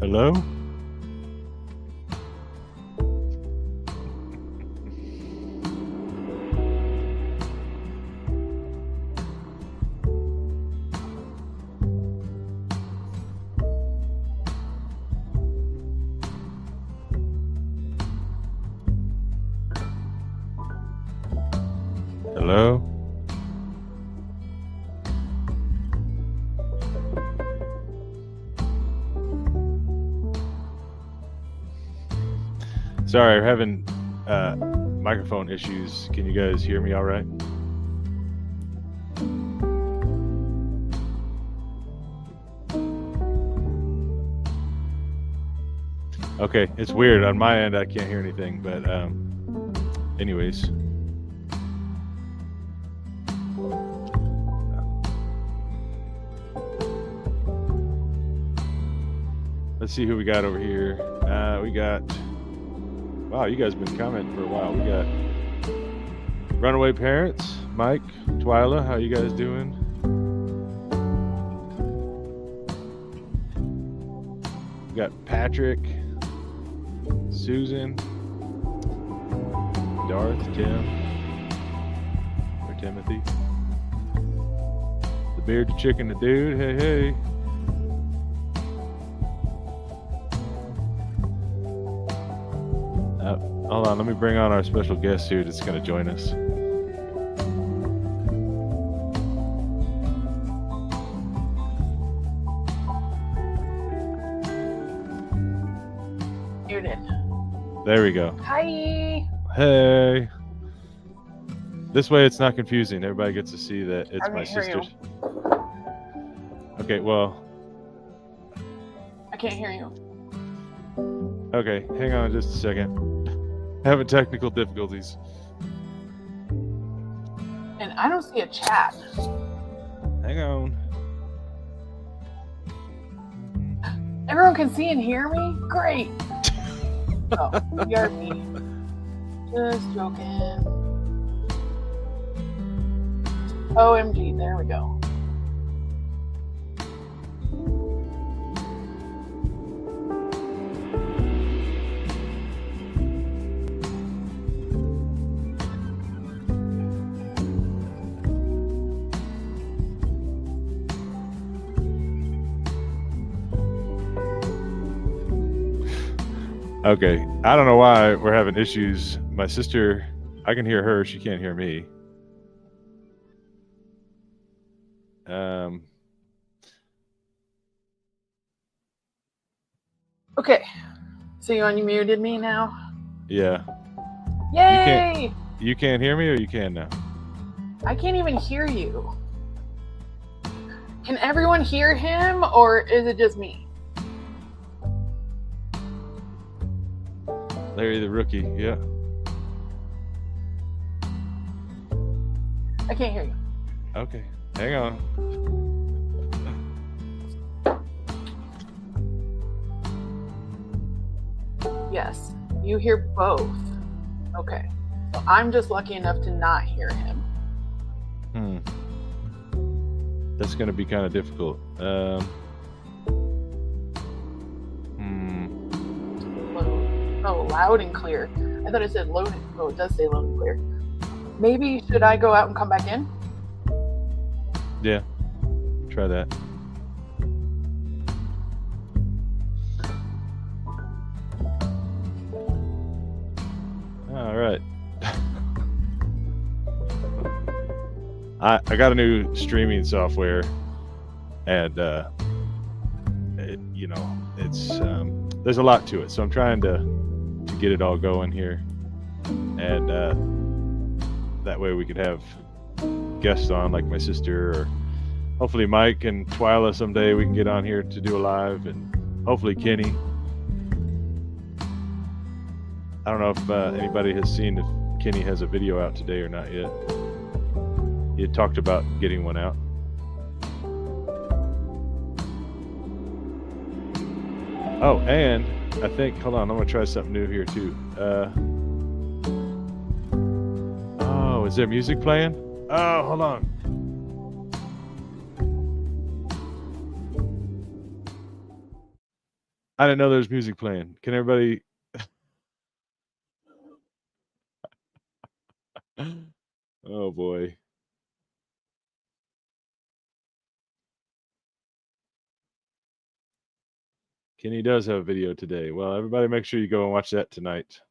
Hello? Hello? Sorry, we're having microphone issues. Can you guys hear me all right? Okay, it's weird. On my end, I can't hear anything, but anyways. Let's see who we got over here. We got... Wow, you guys have been commenting for a while. We got Runaway Parents, Mike, Twyla, how you guys doing? We got Patrick, Susan, Darth, Tim, or Timothy. The Beard, the Chicken, the Dude, hey, hey. Hold on, let me bring on our special guest here that's going to join us. Muted. There we go. Hi. Hey. This way it's not confusing. Everybody gets to see that it's my sister's. Okay, well. I can't hear you. Okay, hang on just a second. Having technical difficulties. And I don't see a chat. Hang on. Everyone can see and hear me? Great. Oh, ERP. Just joking. OMG, there we go. Okay, I don't know why we're having issues. My sister, I can hear her, she can't hear me. Okay, so you unmuted me now? Yeah. Yay! You can't hear me or you can now? I can't even hear you. Can everyone hear him or is it just me? Larry the Rookie, yeah. I can't hear you. Okay, hang on. Yes, you hear both. Okay, so I'm just lucky enough to not hear him. That's going to be kind of difficult. Oh, loud and clear. I thought it said load. Oh, it does say loud and clear. Maybe should I go out and come back in? Yeah, try that. All right. I got a new streaming software, and it's there's a lot to it, so I'm trying to get it all going here, and that way we could have guests on like my sister, or hopefully Mike and Twyla someday we can get on here to do a live, and hopefully Kenny. I don't know if anybody has seen if Kenny has a video out today or not yet. He had talked about getting one out. Oh, and I think, hold on, I'm gonna try something new here too. Oh, is there music playing? Oh, hold on. I didn't know there was music playing. Can everybody? Oh boy. Kenny does have a video today. Well, everybody make sure you go and watch that tonight.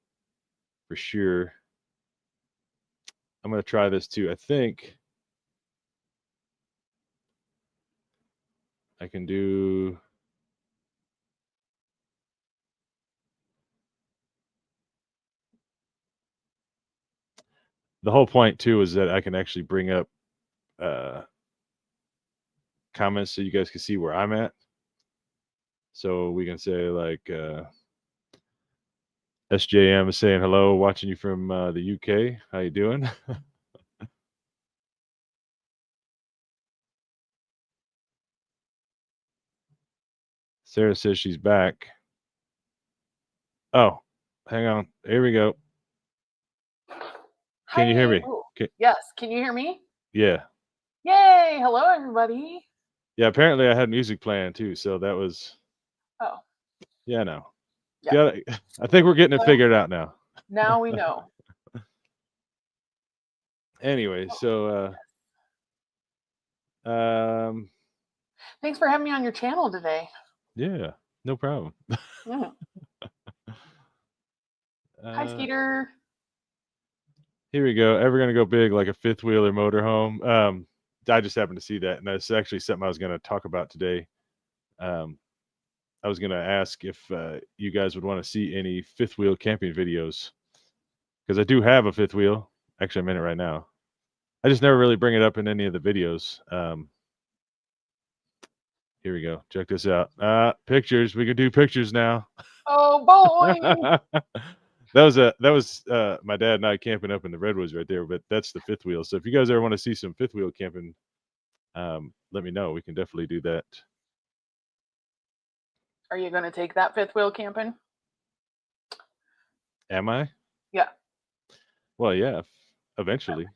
For sure. I'm going to try this too. I think I can do... The whole point too is that I can actually bring up comments so you guys can see where I'm at. So we can say like SJM is saying hello, watching you from the UK. How you doing? Sarah says she's back. Oh, hang on. Here we go. Can you hear me? Yes. Can you hear me? Yeah. Yay. Hello, everybody. Yeah, apparently I had music playing too, so that was... Oh. Yeah, no. Yeah. I think we're getting it figured out now. Now we know. Anyway, so thanks for having me on your channel today. Yeah, no problem. Hi, Skeeter. Here we go. Ever gonna go big like a fifth wheel or motorhome? I just happened to see that, and that's actually something I was gonna talk about today. I was gonna ask if you guys would want to see any fifth wheel camping videos, because I do have a fifth wheel. Actually, I'm in it right now. I just never really bring it up in any of the videos. Here we go. Check this out. Pictures. We can do pictures now. Oh boy. That was my dad and I camping up in the redwoods right there. But that's the fifth wheel. So if you guys ever want to see some fifth wheel camping, let me know. We can definitely do that. Are you going to take that fifth wheel camping? Am I? Yeah. Well, yeah. Eventually.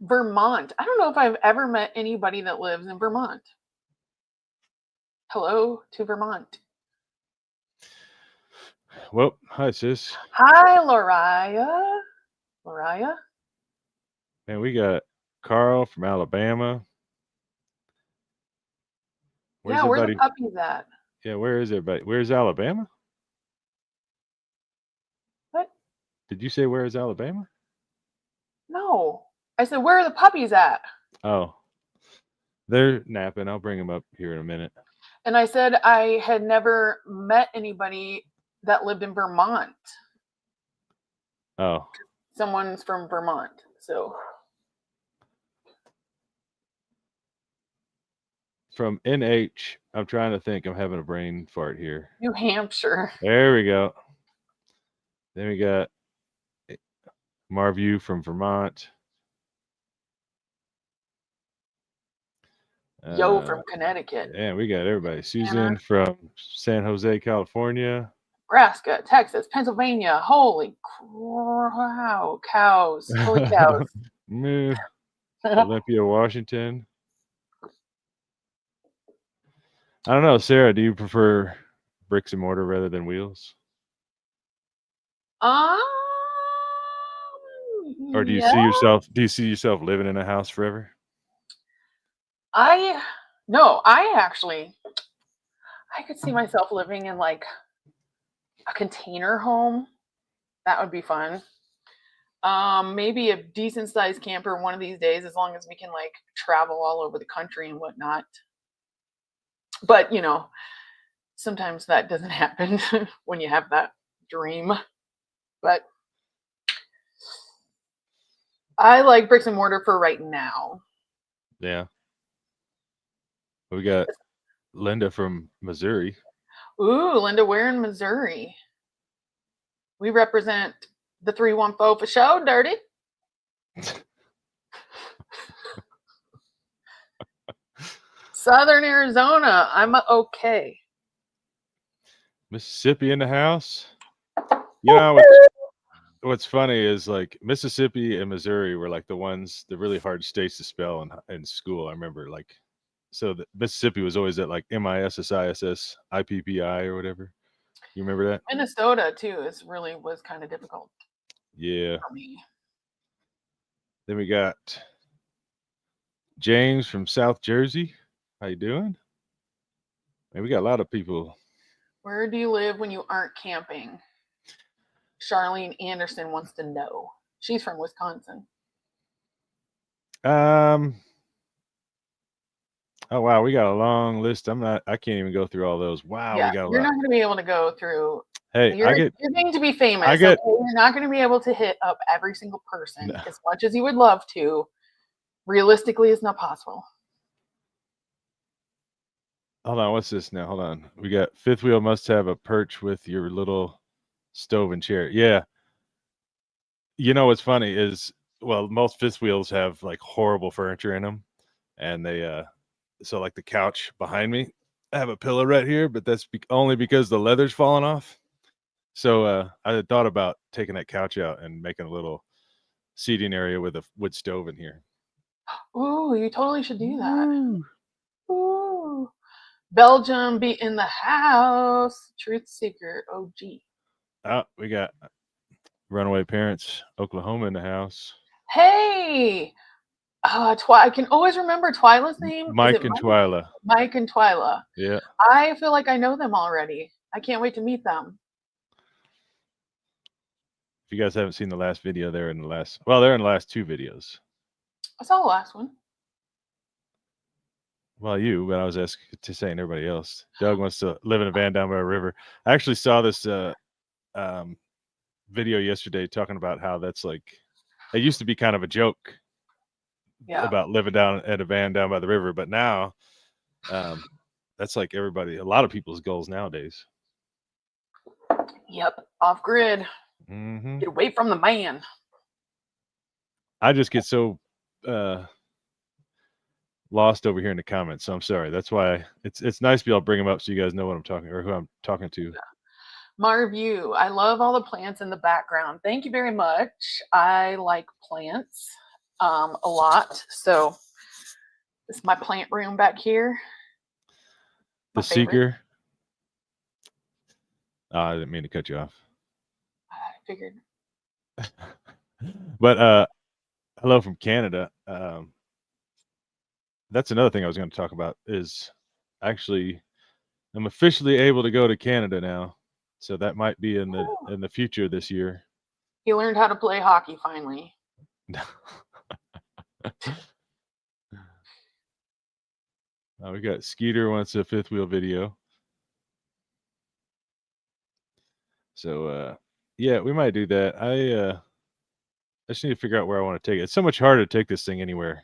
Vermont. I don't know if I've ever met anybody that lives in Vermont. Hello to Vermont. Well, hi, sis. Hi, Loriah. Loriah? Man, we got Carl from Alabama. Where's the puppies at? Yeah, where is everybody? Where's Alabama? What? Did you say where is Alabama? No. I said, where are the puppies at? Oh. They're napping. I'll bring them up here in a minute. And I said I had never met anybody that lived in Vermont. Oh. Someone's from Vermont, so. From NH, I'm trying to think. I'm having a brain fart here. New Hampshire. There we go. Then we got Marview from Vermont. Yo from Connecticut. Yeah, we got everybody. Susan from San Jose, California. Nebraska, Texas, Pennsylvania. Holy cow, cows. Holy cows. Olympia, Washington. I don't know, Sarah, do you prefer bricks and mortar rather than wheels? Or do you see yourself living in a house forever? I could see myself living in like a container home. That would be fun. Maybe a decent sized camper one of these days, as long as we can like travel all over the country and whatnot. But sometimes that doesn't happen when you have that dream. But I like bricks and mortar for right now. Yeah. We got Linda from Missouri. Ooh, Linda, we're in Missouri. We represent the 314 for show, dirty. Southern Arizona, I'm okay. Mississippi in the house. You know, what's funny is like Mississippi and Missouri were like the really hard states to spell in school. I remember like, so the Mississippi was always at like MISSISS IPPI or whatever. You remember that? Minnesota too was kind of difficult Yeah. for me. Then we got James from South Jersey. How you doing? Man, we got a lot of people. Where do you live when you aren't camping? Charlene Anderson wants to know. She's from Wisconsin. Oh wow, we got a long list. I can't even go through all those. Wow, Yeah, we got a you're lot. not going to be able to go through. Hey, You're going to be famous. you're not going to be able to hit up every single person No. as much as you would love to. Realistically, it's not possible. Hold on, what's this now? Hold on. We got fifth wheel must have a perch with your little stove and chair. Yeah. You know what's funny is, well, most fifth wheels have like horrible furniture in them, and they so like the couch behind me, I have a pillow right here, but that's only because the leather's falling off. So I had thought about taking that couch out and making a little seating area with a wood stove in here. Ooh, you totally should do that. Ooh. Belgium be in the house. Truth Seeker OG. Oh, we got Runaway Parents, Oklahoma in the house. Hey, I can always remember Twyla's name. Mike and Twyla. Mike and Twyla. Yeah. I feel like I know them already. I can't wait to meet them. If you guys haven't seen the last video, they're in the last two videos. I saw the last one. Well, but I was saying everybody else. Doug wants to live in a van down by a river. I actually saw this video yesterday talking about how that's like, it used to be kind of a joke about living down at a van down by the river, but now that's like a lot of people's goals nowadays. Yep, off grid. Mm-hmm. Get away from the man. I just get so lost over here in the comments, so I'm sorry. That's why it's nice to be able to bring them up so you guys know what I'm talking, or who I'm talking to. Yeah. Marview, I love all the plants in the background. Thank you very much. I like plants a lot, so this is my plant room back here. The Seeker. I didn't mean to cut you off. I figured. But hello from Canada. That's another thing I was going to talk about is actually I'm officially able to go to Canada now. So that might be in the future this year. He learned how to play hockey finally. We got Skeeter wants a fifth wheel video. So yeah, we might do that. I just need to figure out where I want to take it. It's so much harder to take this thing anywhere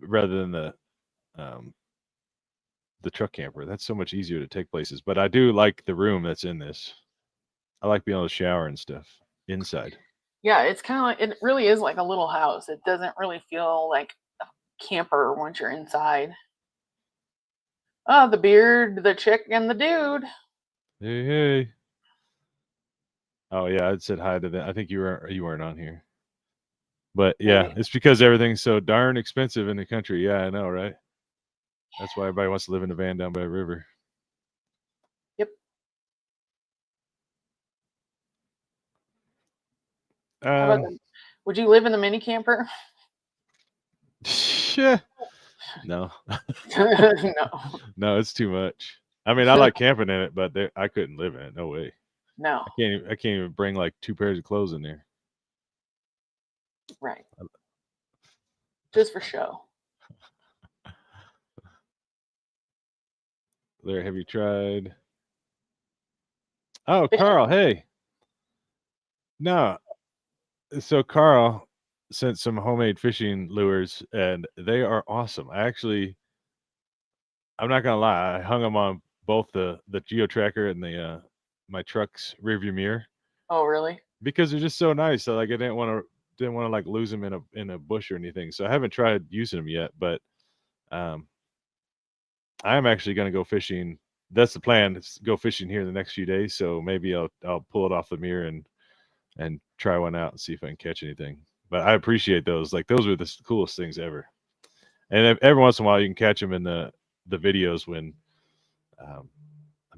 rather than the truck camper. That's so much easier to take places. But I do like the room that's in this. I like being able to shower and stuff inside. Yeah, it's kind of like, it really is like a little house. It doesn't really feel like a camper once you're inside. Oh, the beard, the chick, and the dude. Hey. Oh yeah, I'd said hi to them. I think you weren't on here. But yeah, it's because everything's so darn expensive in the country. Yeah, I know, right? That's why everybody wants to live in a van down by a river. Yep. Would you live in the mini camper? Yeah. No. No, it's too much. I mean, I like camping in it, but I couldn't live in it. No way. No. I can't even bring like 2 pairs of clothes in there. Right. Just for show. There, have you tried? Oh, Carl, hey. No. So Carl sent some homemade fishing lures and they are awesome. I'm not gonna lie, I hung them on both the geo tracker and the my truck's rearview mirror. Oh, really? Because they're just so nice. So like I didn't want to like lose them in a bush or anything. So I haven't tried using them yet, but I'm actually gonna go fishing. That's the plan. Is go fishing here in the next few days. So maybe I'll pull it off the mirror and and try one out and see if I can catch anything. But I appreciate those. Like those are the coolest things ever. And every once in a while, you can catch them in the videos when I'm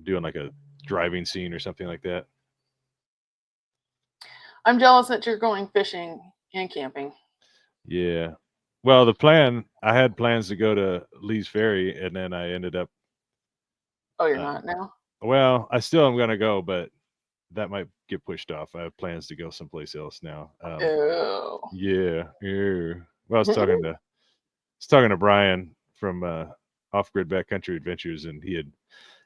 doing like a driving scene or something like that. I'm jealous that you're going fishing and camping. Yeah. Well, I had plans to go to Lee's Ferry, and then I ended up. Oh, you're not now? Well, I still am going to go, but that might get pushed off. I have plans to go someplace else now. Ew. Yeah. Well, I was talking to Brian from Off Grid Backcountry Adventures, and he had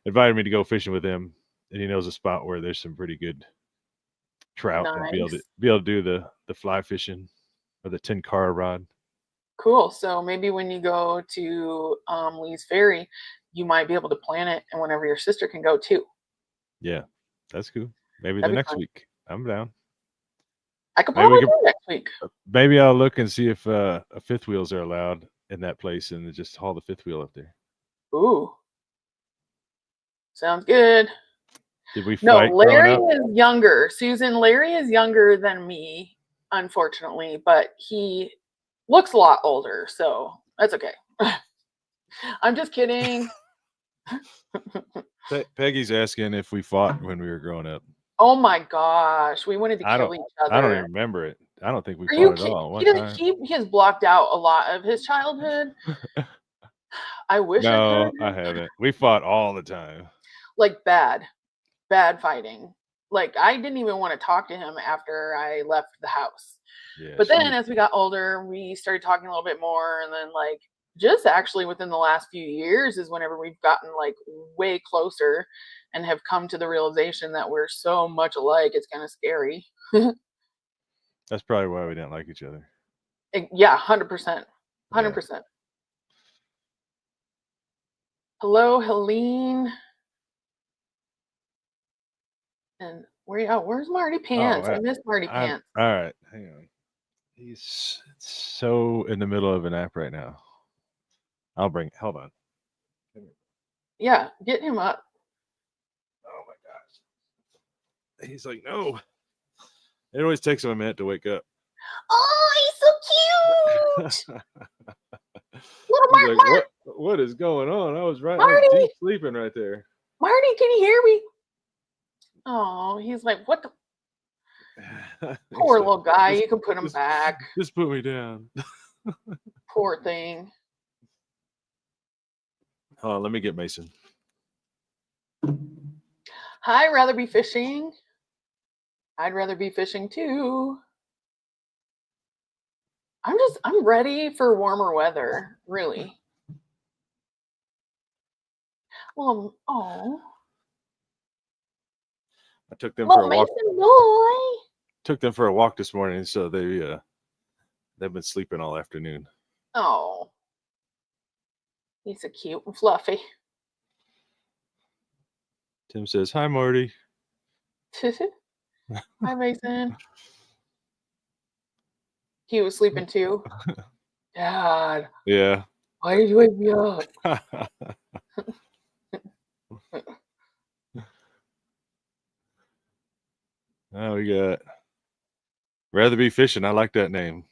invited me to go fishing with him, and he knows a spot where there's some pretty good trout and be able to do the fly fishing or the 10-car rod. Cool. So maybe when you go to Lee's Ferry, you might be able to plan it, and whenever your sister can go too. Yeah, that's cool. Maybe That'd the be next fun. week. I'm down. I could probably do next week. Maybe I'll look and see if fifth wheels are allowed in that place, and just haul the fifth wheel up there. Ooh, sounds good. Did we No, fight Larry growing up? is younger. Susan, Larry is younger than me, unfortunately, but he looks a lot older, so that's okay. I'm just kidding. Peggy's asking if we fought when we were growing up. Oh my gosh, we wanted to kill each other. I don't even remember it. I don't think we Are you fought at all. One kidding? time. He has blocked out a lot of his childhood. I wish I No, could. I haven't. We fought all the time. Like bad fighting. Like I didn't even want to talk to him after I left the house. Yeah, but then as we got older, we started talking a little bit more, and then like just actually within the last few years is whenever we've gotten like way closer and have come to the realization that we're so much alike, it's kind of scary. That's probably why we didn't like each other. Yeah, 100%. 100%. Hello, Helene. And where's Marty Pants? I missed Marty Pants. All right, hang on. He's so in the middle of an app right now. Hold on. Yeah, get him up. Oh my gosh. He's like, no. It always takes him a minute to wake up. Oh, he's so cute. Little He's like, what is going on? I was deep sleeping right there. Marty, can you hear me? Oh, he's like, what the poor little guy. You can put him back. Just put me down. Poor thing. Hold on, let me get Mason. I'd rather be fishing. I'd rather be fishing too. I'm ready for warmer weather, really. Well, I took them for a walk. Mason boy. Took them for a walk this morning, so they've been sleeping all afternoon. Oh, he's so cute and fluffy. Tim says, "Hi, Marty." Hi, Mason. He was sleeping too. Dad. Yeah. Why did you wake me up? Oh, we got rather be fishing. I like that name.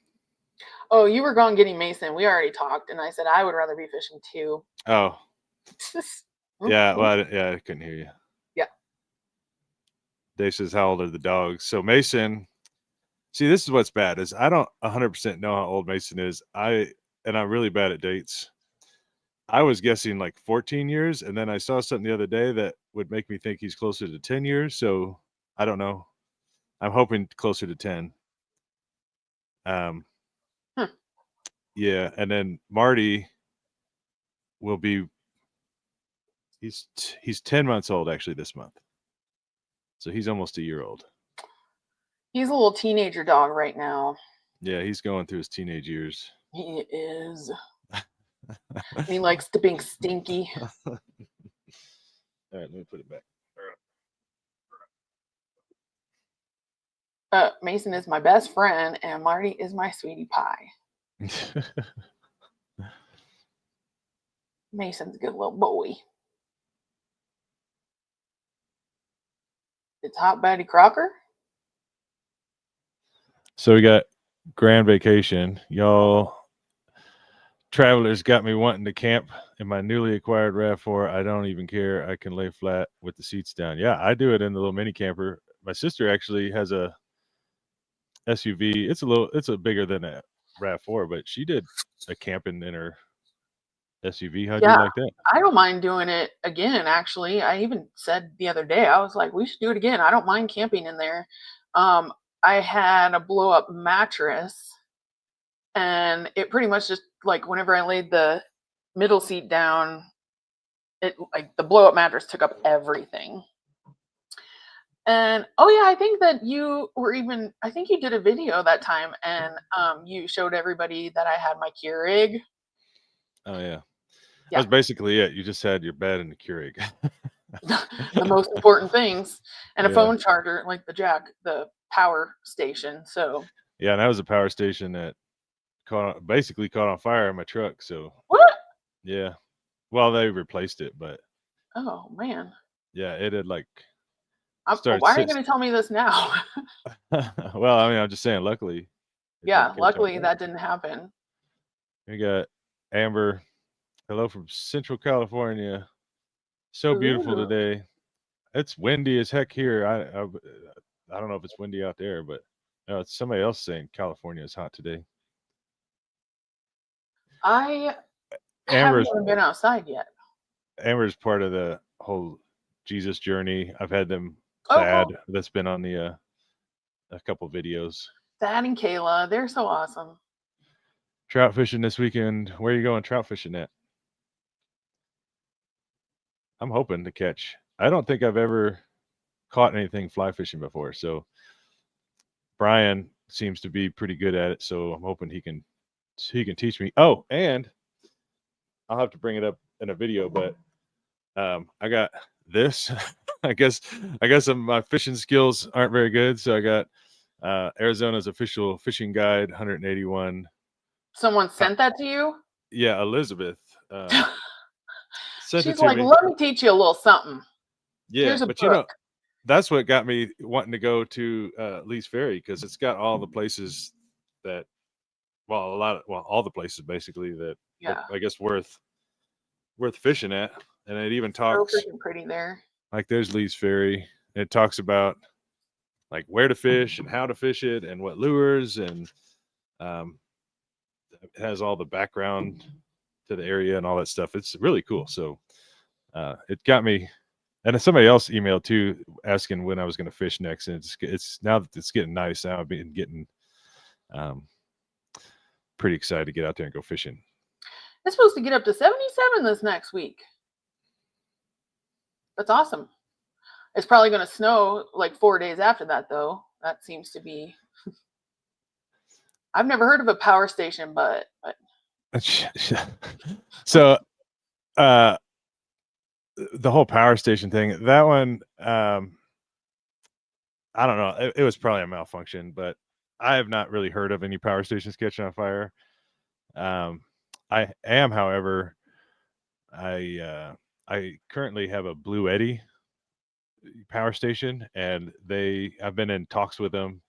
Oh, you were gone getting Mason. We already talked, and I said I would rather be fishing too. Oh. Yeah. Well, I couldn't hear you. Yeah. Dave says, "How old are the dogs?" So Mason. See, this is what's bad is I don't 100% know how old Mason is. I'm really bad at dates. I was guessing like 14 years, and then I saw something the other day that would make me think he's closer to 10 years. So I don't know. I'm hoping closer to 10. Yeah, and then Marty will be. He's 10 months old actually this month, so he's almost a year old. He's a little teenager dog right now. Yeah, he's going through his teenage years. He is. He likes to be stinky. All right, let me put it back. Mason is my best friend, and Marty is my sweetie pie. Mason's a good little boy. It's Hot Betty Crocker. So we got Grand Vacation. Y'all travelers got me wanting to camp in my newly acquired RAV4. I don't even care. I can lay flat with the seats down. Yeah, I do it in the little mini camper. My sister actually has a SUV. It's a bigger than a RAV4, but she did a camping in her SUV. How'd you Yeah, like that? I don't mind doing it again, actually. I even said the other day, I was like, we should do it again. I don't mind camping in there. I had a blow up mattress, and it pretty much just like whenever I laid the middle seat down, it like the blow up mattress took up everything. And oh yeah, I think that you were even I think you did a video that time, and you showed everybody that I had my Keurig. Oh yeah. Yeah. That's basically it. You just had your bed and the Keurig. The most important things, and a Yeah. phone charger, like the power station. So Yeah, and that was a power station that basically caught on fire in my truck. So what? yeah. Well, they replaced it, but Oh man. yeah, it had like started Why are you sitting. going to tell me this now? Well, I mean, I'm just saying, luckily it Yeah, didn't catch on luckily fire. that didn't happen. We got Amber. Hello from Central California. So beautiful Ooh. today. It's windy as heck here. I don't know if it's windy out there, but no, it's somebody else saying California is hot today. I haven't Amber's even been outside yet. Amber's part of the whole Jesus journey. I've had them Oh, Thad cool. that's been on the a couple videos. Thad and Kayla, they're so awesome. Trout fishing this weekend. Where are you going trout fishing at? I'm hoping to catch. I don't think I've ever caught anything fly fishing before. So Brian seems to be pretty good at it. So I'm hoping he can teach me. Oh, and I'll have to bring it up in a video, but I got this. I guess my fishing skills aren't very good. So I got Arizona's official fishing guide, 181. Someone sent that to you? Yeah, Elizabeth sent it She's to like, me. let me teach you a little something. Yeah, Here's a but book. that's what got me wanting to go to Lee's Ferry, because it's got all the places that, all the places basically that Yeah. I guess worth fishing at, and it even So talks freaking pretty there. like there's Lee's Ferry. It talks about like where to fish and how to fish it and what lures, and it has all the background to the area and all that stuff. It's really cool. So it got me. And somebody else emailed too, asking when I was going to fish next. And it's now that it's getting nice. Now I've been getting pretty excited to get out there and go fishing. It's supposed to get up to 77 this next week. That's awesome. It's probably going to snow like 4 days after that, though. That seems to be. I've never heard of a power station, but So the whole power station thing, that one, I don't know. It was probably a malfunction, but I have not really heard of any power stations catching on fire. I am, however, I currently have a Blue Eddy power station, and I've been in talks with them.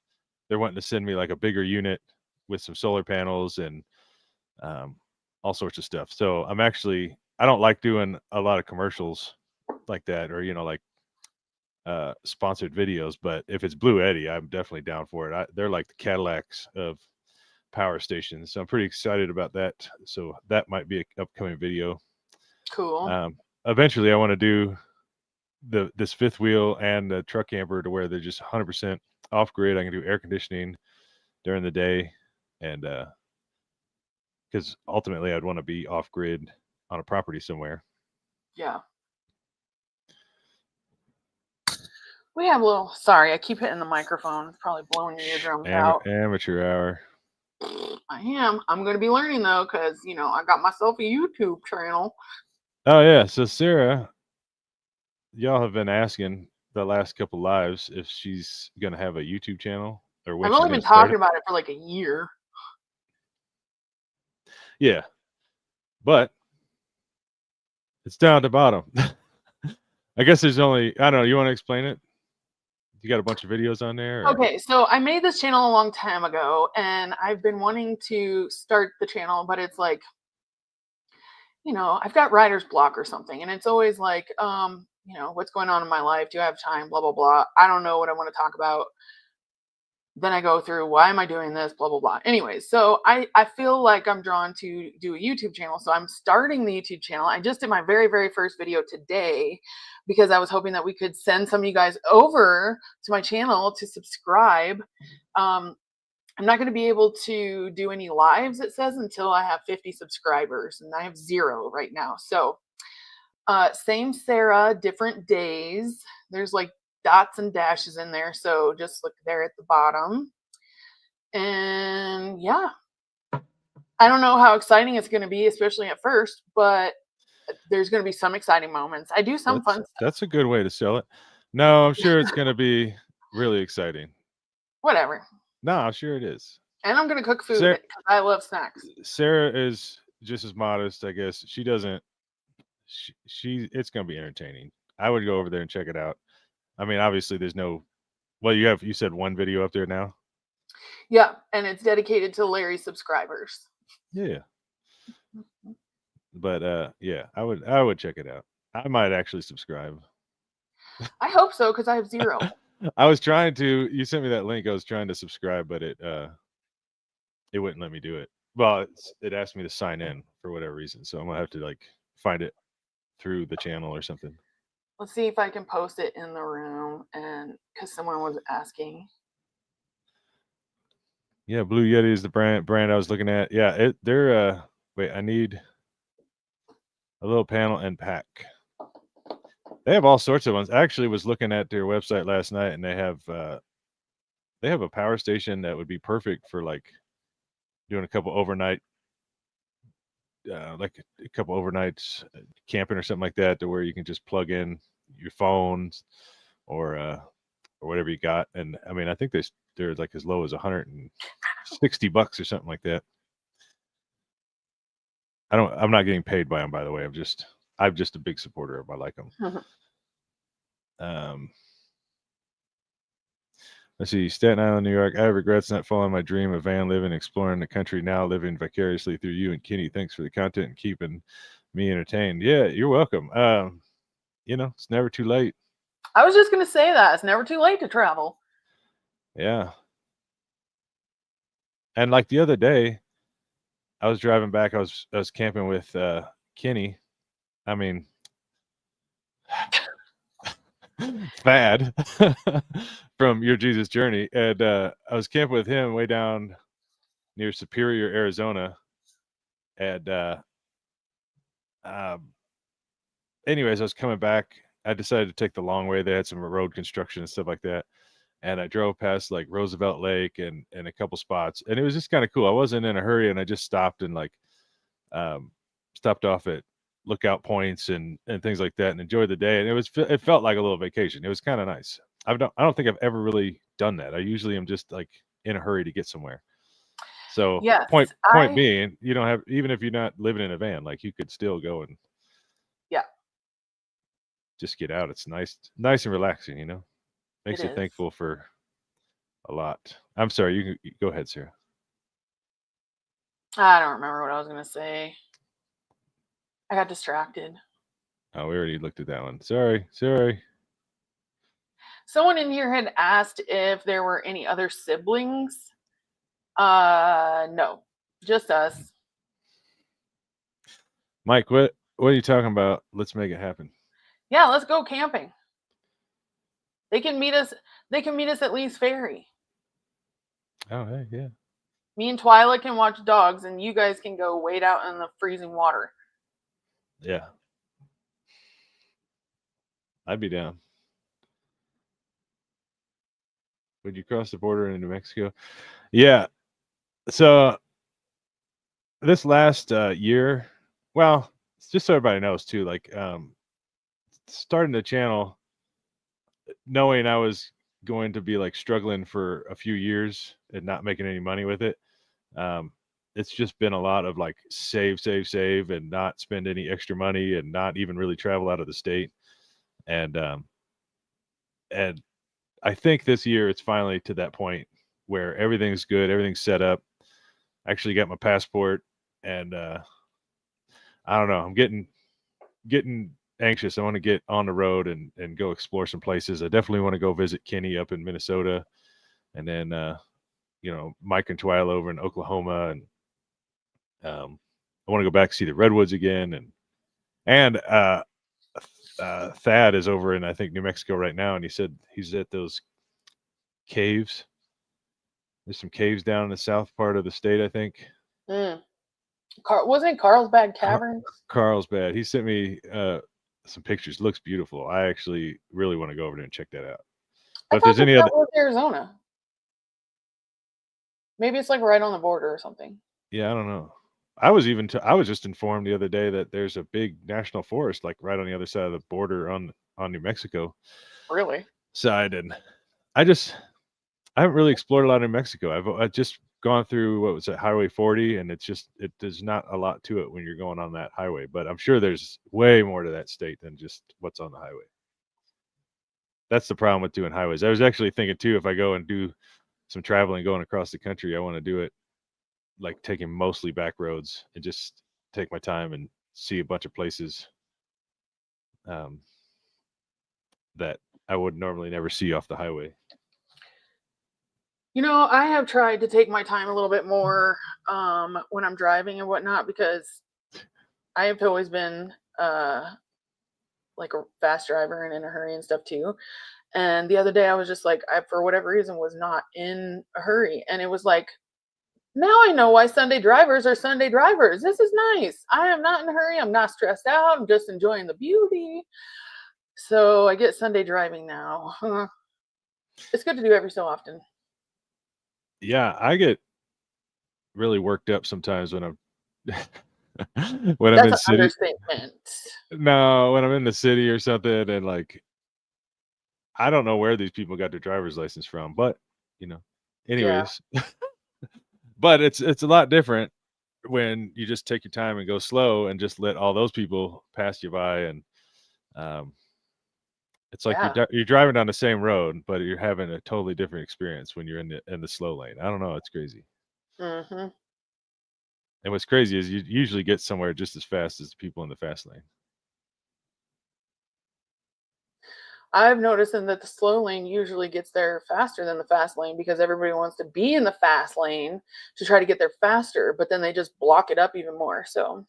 They're wanting to send me like a bigger unit with some solar panels and all sorts of stuff. So I don't like doing a lot of commercials like that, or like sponsored videos, but if it's Blue Eddy, I'm definitely down for it. They're like the Cadillacs of power stations, so I'm pretty excited about that. So that might be an upcoming video. cool. Eventually I want to do this fifth wheel and the truck camper to where they're just 100% off grid. I can do air conditioning during the day, and because ultimately I'd want to be off grid on a property somewhere. Yeah. We have a little. Sorry, I keep hitting the microphone. It's probably blowing your eardrums out. Amateur hour. I am. I'm going to be learning though, because I got myself a YouTube channel. Oh yeah. So Sarah, y'all have been asking the last couple lives if she's gonna have a YouTube channel or when I've she's only gonna been start talking it. about it for like a year. Yeah, but it's down at the bottom. I guess there's only, I don't know. You want to explain it? You got a bunch of videos on there? Or? Okay, so I made this channel a long time ago, and I've been wanting to start the channel, but it's like, I've got writer's block or something, and it's always like, what's going on in my life? Do I have time? Blah, blah, blah. I don't know what I want to talk about. Then I go through, why am I doing this? Blah, blah, blah. Anyways, so I feel like I'm drawn to do a YouTube channel. So I'm starting the YouTube channel. I just did my very, very first video today because I was hoping that we could send some of you guys over to my channel to subscribe. I'm not going to be able to do any lives, it says, until I have 50 subscribers, and I have 0 right now. So same Sarah, different days. There's like dots and dashes in there, so just look there at the bottom. And yeah, I don't know how exciting it's going to be, especially at first, but there's going to be some exciting moments. I do some fun stuff. That's a good way to sell it. No, I'm sure it's going to be really exciting. Whatever. No, I'm sure it is. And I'm going to cook food because I love snacks. Sarah is just as modest, I guess. She doesn't. It's going to be entertaining. I would go over there and check it out. I mean, obviously, there's no. Well, you said one video up there now. Yeah, and it's dedicated to Larry's subscribers. Yeah. But yeah, I would check it out. I might actually subscribe. I hope so, because I have 0. I was trying to. You sent me that link. I was trying to subscribe, but it wouldn't let me do it. Well, it asked me to sign in for whatever reason, so I'm gonna have to like find it through the channel or something. Let's see if I can post it in the room, and because someone was asking. Yeah, Blue Yeti is the brand I was looking at. Yeah, they're wait, I need a little panel and pack. They have all sorts of ones. I actually was looking at their website last night, and they have a power station that would be perfect for like doing a couple overnight like a couple overnights camping or something like that, to where you can just plug in your phones or whatever you got. And I mean, I think they're like as low as $160 or something like that. I'm not getting paid by them, by the way. I'm just a big supporter of them. I like them. Let's see, Staten Island, New York. I have regrets not following my dream of van living, exploring the country, now living vicariously through you and Kenny. Thanks for the content and keeping me entertained. Yeah, you're welcome. It's never too late. I was just going to say that. It's never too late to travel. Yeah. And like the other day, I was driving back. I was camping with Kenny. I mean, Thad from Your Jesus Journey, and I was camping with him way down near Superior, Arizona, and anyways, I was coming back. I decided to take the long way. They had some road construction and stuff like that, and I drove past like Roosevelt Lake and a couple spots, and it was just kind of cool. I wasn't in a hurry, and I just stopped and like stopped off at lookout points and things like that, and enjoyed the day. And it felt like a little vacation. It was kind of nice. I don't think I've ever really done that. I usually am just like in a hurry to get somewhere. So yes, point being, you don't have, even if you're not living in a van, like you could still go and just get out. It's nice and relaxing, makes you thankful for a lot. I'm sorry, you can go ahead, Sarah. I don't remember what I was going to say. I got distracted. Oh, we already looked at that one. Sorry. Someone in here had asked if there were any other siblings. No, just us. Mike, what are you talking about? Let's make it happen. Yeah, let's go camping. They can meet us at Lee's Ferry. Oh, hey, yeah. Me and Twyla can watch dogs, and you guys can go wade out in the freezing water. Yeah. I'd be down. Would you cross the border into New Mexico? Yeah. So this last year, well, just so everybody knows too, like starting the channel, knowing I was going to be like struggling for a few years and not making any money with it. It's just been a lot of like save and not spend any extra money and not even really travel out of the state. And I think this year it's finally to that point where everything's good, everything's set up. I actually got my passport, and I don't know. I'm getting anxious. I want to get on the road and go explore some places. I definitely want to go visit Kenny up in Minnesota, and then Mike and Twyla over in Oklahoma, and I want to go back see the redwoods again, and Thad is over in I think New Mexico right now, and he said he's at those caves. There's some caves down in the south part of the state, I think. Wasn't it Carlsbad Caverns? Carlsbad. He sent me some pictures. Looks beautiful. I actually really want to go over there and check that out. But if there's any other, was Arizona. Maybe it's like right on the border or something. Yeah, I don't know. I was just informed the other day that there's a big national forest like right on the other side of the border on New Mexico. Really? Side, and I haven't really explored a lot in New Mexico. I've just gone through what was it, Highway 40, and there's not a lot to it when you're going on that highway. But I'm sure there's way more to that state than just what's on the highway. That's the problem with doing highways. I was actually thinking too, if I go and do some traveling going across the country, I want to do it like taking mostly back roads and just take my time and see a bunch of places that I would normally never see off the highway. I have tried to take my time a little bit more when I'm driving and whatnot, because I have always been like a fast driver and in a hurry and stuff too. And the other day I was just like, I, for whatever reason, was not in a hurry. And it was like, now I know why Sunday drivers are Sunday drivers. This is nice. I am not in a hurry. I'm not stressed out. I'm just enjoying the beauty. So I get Sunday driving now. It's good to do every so often. Yeah, I get really worked up sometimes when I'm I'm in city. Understatement. No, when I'm in the city or something, and like I don't know where these people got their driver's license from, but anyways. Yeah. But it's a lot different when you just take your time and go slow and just let all those people pass you by, and it's like you're driving down the same road, but you're having a totally different experience when you're in the slow lane. I don't know, it's crazy. Mm-hmm. And what's crazy is you usually get somewhere just as fast as the people in the fast lane. I've noticed that the slow lane usually gets there faster than the fast lane, because everybody wants to be in the fast lane to try to get there faster, but then they just block it up even more. So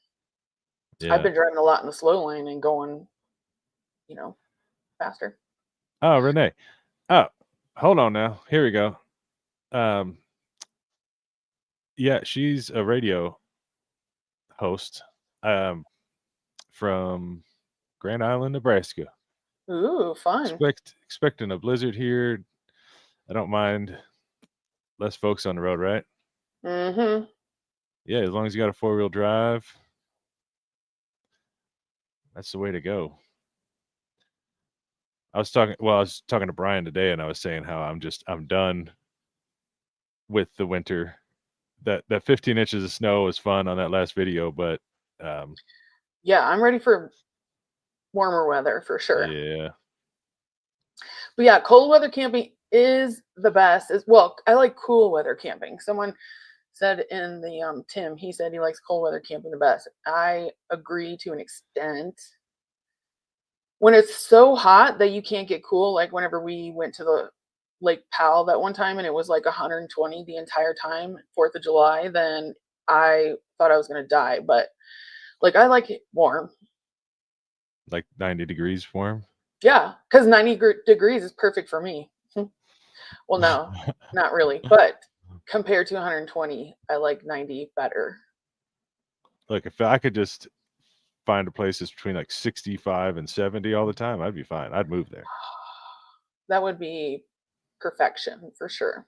yeah. I've been driving a lot in the slow lane and going, faster. Oh, Renee. Oh, hold on now. Here we go. Yeah, she's a radio host from Grand Island, Nebraska. Ooh, fun. Expecting a blizzard here. I don't mind less folks on the road, right? Mm-hmm. Yeah, as long as you got a 4-wheel drive, that's the way to go. I was talking to Brian today, and I was saying how I'm done with the winter. That 15 inches of snow was fun on that last video, but yeah, I'm ready for warmer weather for sure. Yeah. But yeah, cold weather camping is the best. Well, I like cool weather camping. Someone said in the Tim, he said he likes cold weather camping the best. I agree to an extent. When it's so hot that you can't get cool, like whenever we went to the Lake Powell that one time and it was like 120 the entire time, 4th of July, then I thought I was going to die. But like, I like it warm. Like 90 degrees warm? Yeah, because 90 degrees is perfect for me. Well, no, not really. But compared to 120, I like 90 better. Look, if I could just find a place that's between like 65 and 70 all the time, I'd be fine. I'd move there. That would be perfection for sure.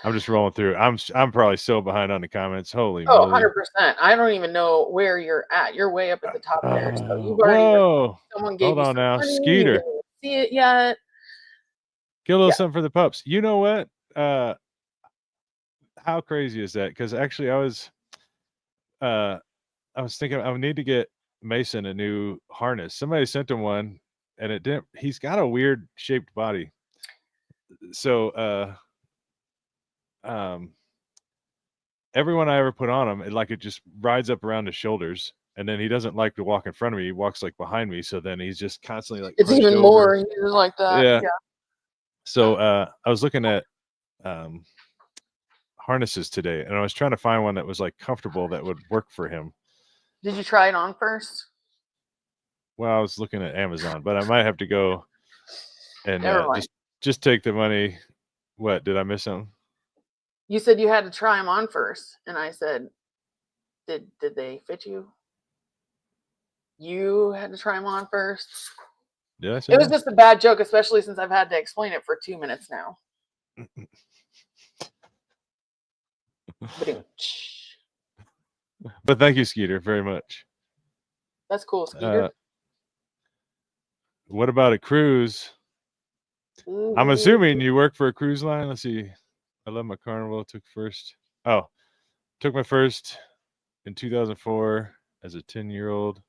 I'm just rolling through. I'm probably so behind on the comments. Holy moly. 100%. I don't even know where you're at. You're way up at the top there. So you've already someone gave Hold on now. money. Skeeter. You didn't see it yet. Get a little something for the pups. You know what? How crazy is that? Because actually I was thinking I would need to get Mason a new harness. Somebody sent him one and it didn't. He's got a weird shaped body. So everyone I ever put on him, it just rides up around his shoulders, and then he doesn't like to walk in front of me. He walks like behind me, so then he's just constantly like It's hunched even over. more easier like that. Yeah. Yeah. So I was looking at harnesses today, and I was trying to find one that was like comfortable that would work for him. Did you try it on first? Well, I was looking at Amazon, but I might have to go and Never mind. just take the money. What, did I miss something? You said you had to try them on first, and I said, "Did they fit you?" You had to try them on first. Did I say It was that? just a bad joke, especially since I've had to explain it for 2 minutes now. But thank you, Skeeter, very much. That's cool, Skeeter. What about a cruise? I'm assuming you work for a cruise line. Let's see. I love my Carnival. Took my first in 2004 as a 10-year-old.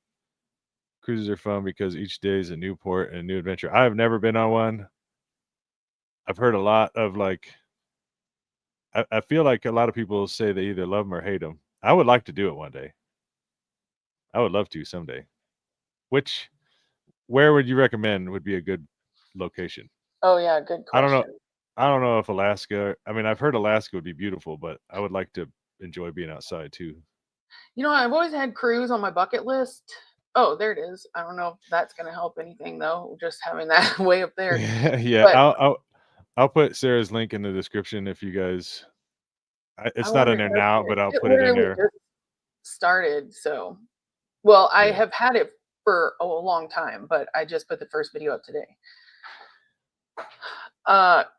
Cruises are fun because each day is a new port and a new adventure. I've never been on one. I've heard a lot of I feel like a lot of people say they either love them or hate them. I would like to do it one day. I would love to someday. Where would you recommend would be a good location? Oh yeah, good question. I don't know if Alaska. I mean, I've heard Alaska would be beautiful, but I would like to enjoy being outside too. You know, I've always had cruise on my bucket list. Oh, there it is. I don't know if that's going to help anything though. Just having that way up there. Yeah, But I'll put Sarah's link in the description if you guys. It's I not in wonder there how now, it but I'll it put it in literally there. just started. So, well, I Yeah. have had it for a long time, but I just put the first video up today.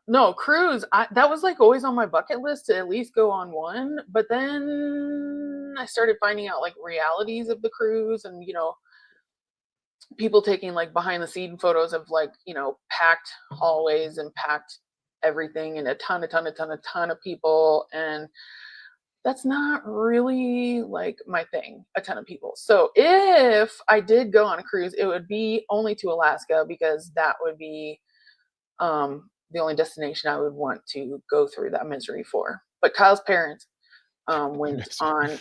No, cruise. That was like always on my bucket list to at least go on one. But then I started finding out like realities of the cruise, and people taking like behind the scene photos of like packed hallways and packed everything, and a ton of people, and that's not really like my thing, a ton of people. So if I did go on a cruise, it would be only to Alaska, because that would be the only destination I would want to go through that misery for. But Kyle's parents went on.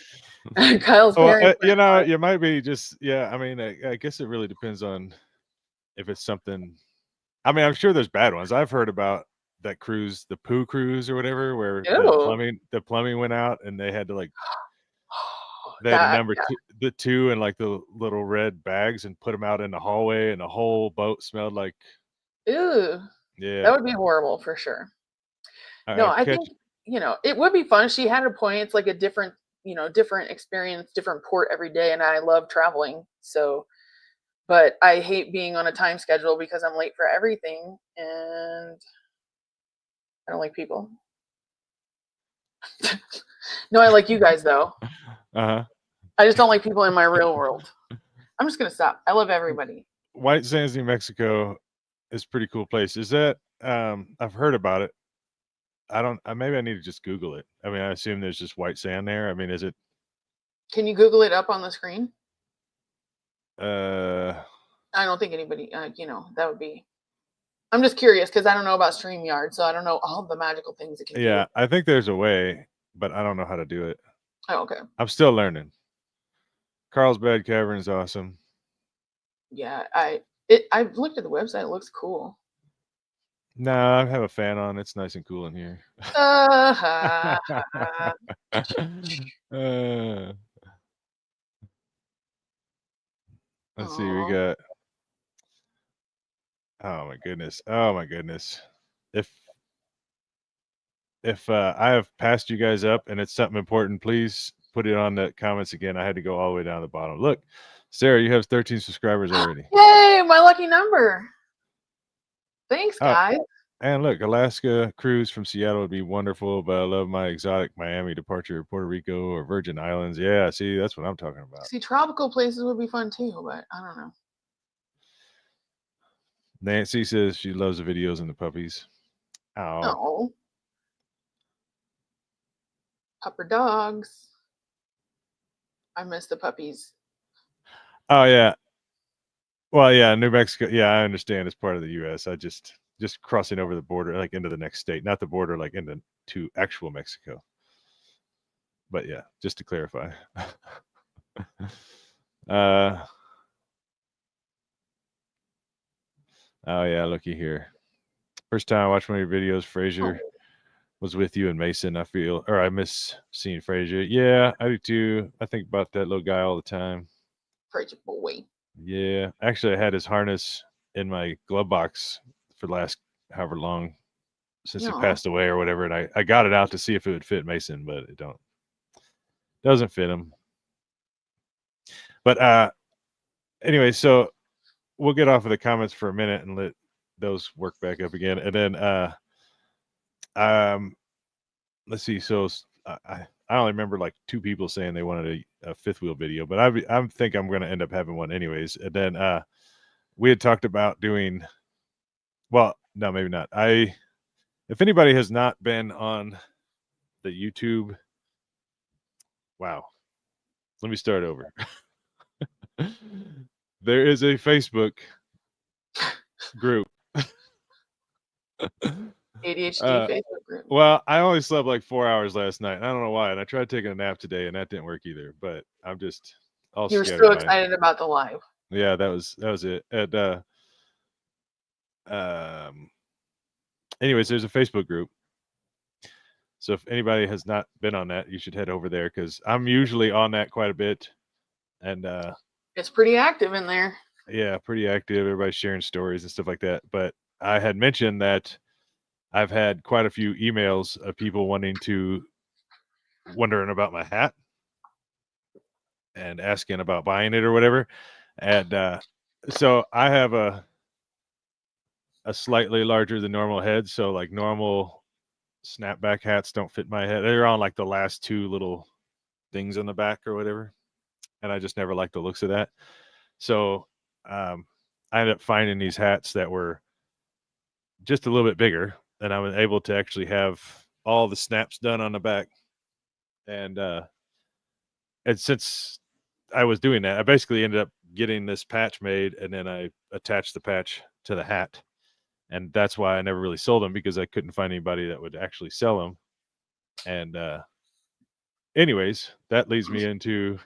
Kyle's parents went on. You might be just, yeah. I mean, I guess it really depends on if it's something. I mean, I'm sure there's bad ones. I've heard about that cruise, the poo cruise or whatever, where Ew. the plumbing went out and they had to That, number the two and like the little red bags and put them out in the hallway, and the whole boat smelled like. ew. Yeah. That would be horrible for sure. No, I think, it would be fun. She had a point. It's like a different experience, different port every day. And I love traveling. So, but I hate being on a time schedule because I'm late for everything. And I don't like people. No, I like you guys though. Uh-huh. I just don't like people in my real world. I'm just going to stop. I love everybody. White Sands, New Mexico is a pretty cool place. Is that, I've heard about it. Maybe I need to just Google it. I mean, I assume there's just white sand there. I mean, is it? Can you Google it up on the screen? I don't think anybody, that would be. I'm just curious because I don't know about StreamYard, so I don't know all the magical things it can do. Yeah, I think there's a way, but I don't know how to do it. Oh, okay. I'm still learning. Carlsbad Cavern is awesome. Yeah, I've looked at the website. It looks cool. No, I have a fan on. It's nice and cool in here. Let's see. We got. Oh my goodness. Oh my goodness. If I have passed you guys up and it's something important, please put it on the comments again. I had to go all the way down to the bottom. Look, Sarah, you have 13 subscribers already. Yay, my lucky number. Thanks, guys. And look, Alaska cruise from Seattle would be wonderful, but I love my exotic Miami departure, Puerto Rico or Virgin Islands. Yeah, see, that's what I'm talking about. See, tropical places would be fun too, but I don't know. Nancy says she loves the videos and the puppies. Oh. Pupper dogs. I miss the puppies. Oh yeah. Well, yeah, New Mexico. Yeah, I understand it's part of the U.S. I just crossing over the border, like into the next state, not the border, like into to actual Mexico. But yeah, just to clarify. uh oh yeah, looky here. First time I watched one of your videos, Frazier Oh, was with you and Mason. I miss seeing Frazier. Yeah, I do too. I think about that little guy all the time. Frazier boy. Yeah, actually, I had his harness in my glove box for the last however long since he Yeah. passed away or whatever, and I got it out to see if it would fit Mason, but it doesn't fit him. But anyway, so we'll get off of the comments for a minute and let those work back up again, and then let's see. So I only remember like 2 people saying they wanted a fifth wheel video, but I think I'm going to end up having one anyways. And then we had talked about doing. Well, no, maybe not. If anybody has not been on the YouTube, wow. Let me start over. There is a Facebook group. ADHD Uh, Facebook group. well, I only slept like 4 hours last night. I don't know why, and I tried taking a nap today, and that didn't work either. But I'm just all You're so scatterbrained. excited about the live. Yeah, that was it. And anyways, there's a Facebook group. So if anybody has not been on that, you should head over there because I'm usually on that quite a bit. And It's pretty active in there. yeah, pretty active. Everybody's sharing stories and stuff like that. But I had mentioned that I've had quite a few emails of people wondering about my hat and asking about buying it or whatever. And so I have a slightly larger than normal head. So like normal snapback hats don't fit my head. They're on like the last 2 little things on the back or whatever. And I just never liked the looks of that. So I ended up finding these hats that were just a little bit bigger, and I was able to actually have all the snaps done on the back. And since I was doing that, I basically ended up getting this patch made, and then I attached the patch to the hat. And that's why I never really sold them, because I couldn't find anybody that would actually sell them. And anyways, that leads me into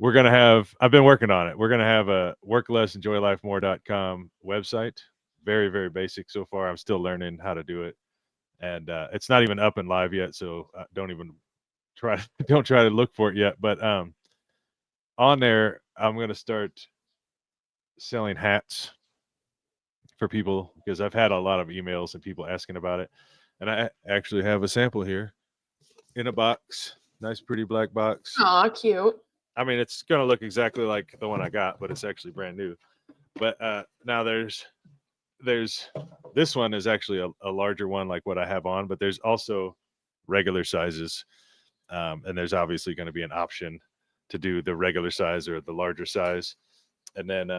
I've been working on it. We're going to have a worklessenjoylifemore.com website. Very, very basic so far. I'm still learning how to do it. And it's not even up and live yet. So don't try to look for it yet. But on there, I'm going to start selling hats for people, because I've had a lot of emails and people asking about it. And I actually have a sample here in a box. Nice, pretty black box. Aw, cute. I mean, it's going to look exactly like the one I got, but it's actually brand new. But now there's this one is actually a larger one, like what I have on, but there's also regular sizes. And there's obviously going to be an option to do the regular size or the larger size. And then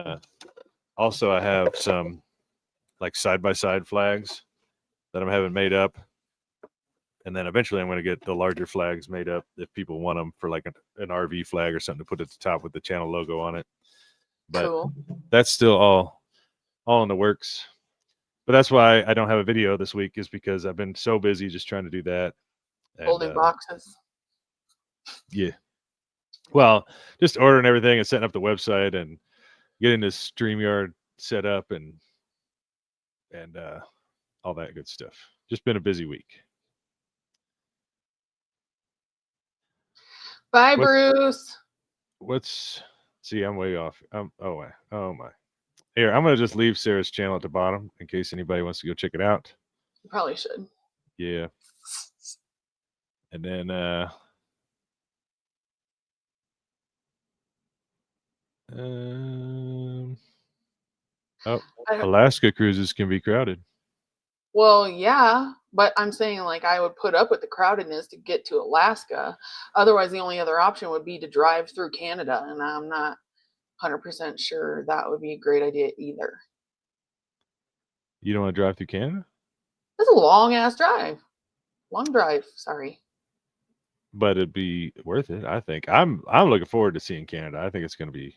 also I have some like side-by-side flags that I'm having made up. And then eventually I'm going to get the larger flags made up if people want them for like an RV flag or something to put at the top with the channel logo on it. But Cool. that's still all in the works. But that's why I don't have a video this week, is because I've been so busy just trying to do that. And, Folding boxes. yeah. Well, just ordering everything and setting up the website and getting this StreamYard set up and all that good stuff. Just been a busy week. Bye, Bruce. See, I'm way off. Oh my. Here, I'm gonna just leave Sarah's channel at the bottom in case anybody wants to go check it out. You probably should. Yeah. And then Alaska cruises can be crowded. Well, yeah, but I'm saying like I would put up with the crowdedness to get to Alaska. Otherwise, the only other option would be to drive through Canada, and I'm not 100% sure that would be a great idea either. You don't want to drive through Canada? It's a long ass drive. Long drive, sorry. But it'd be worth it, I think. I'm looking forward to seeing Canada. I think it's going to be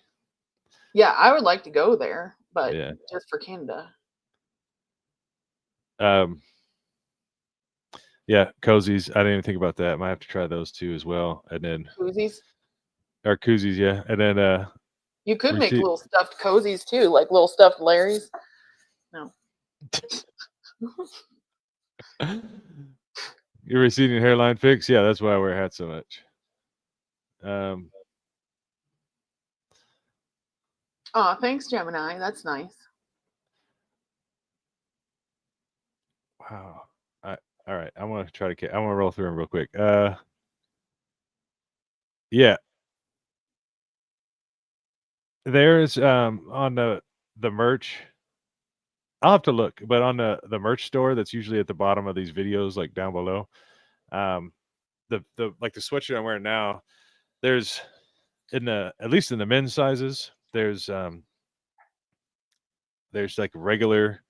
Yeah, I would like to go there, but Yeah. just for Canada. Yeah, cozies. I didn't even think about that. Might have to try those too as well. And then Koozies. or koozies, yeah. And then You could make receipt. little stuffed cozies too, like little stuffed Larrys. No. Your receding hairline fix? Yeah, that's why I wear hats so much. Oh, thanks, Gemini. That's nice. Wow. All right. I'm gonna try to. I'm gonna roll through them real quick. Yeah. There's on the merch. I'll have to look, but on the merch store that's usually at the bottom of these videos, like down below, the like the sweatshirt I'm wearing now, there's in the at least in the men's sizes, there's like regular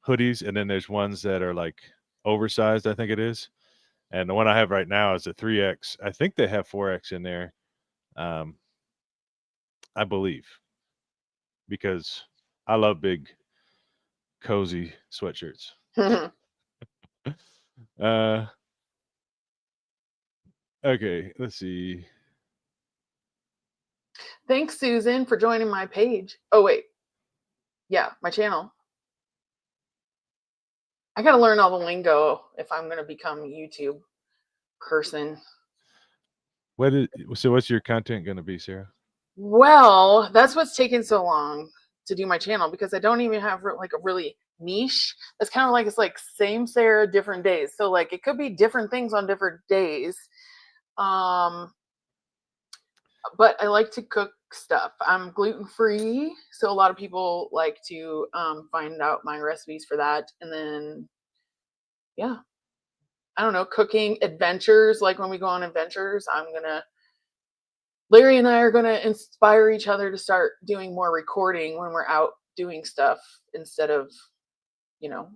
hoodies, and then there's ones that are like oversized, I think it is. And the one I have right now is a 3X. I think they have 4X in there. I believe, because I love big cozy sweatshirts. Okay, let's see. Thanks, Susan, for joining my page. Oh, wait. Yeah, my channel. I got to learn all the lingo if I'm going to become a YouTube person. So what's your content going to be, Sarah? Well, that's what's taking so long to do my channel, because I don't even have like a really niche. It's kind of like, it's like same Sarah, different days. So like it could be different things on different days. But I like to cook stuff. I'm gluten free, so a lot of people like to find out my recipes for that. And then, yeah, I don't know, cooking adventures. Like when we go on adventures, Larry and I are gonna inspire each other to start doing more recording when we're out doing stuff instead of, you know,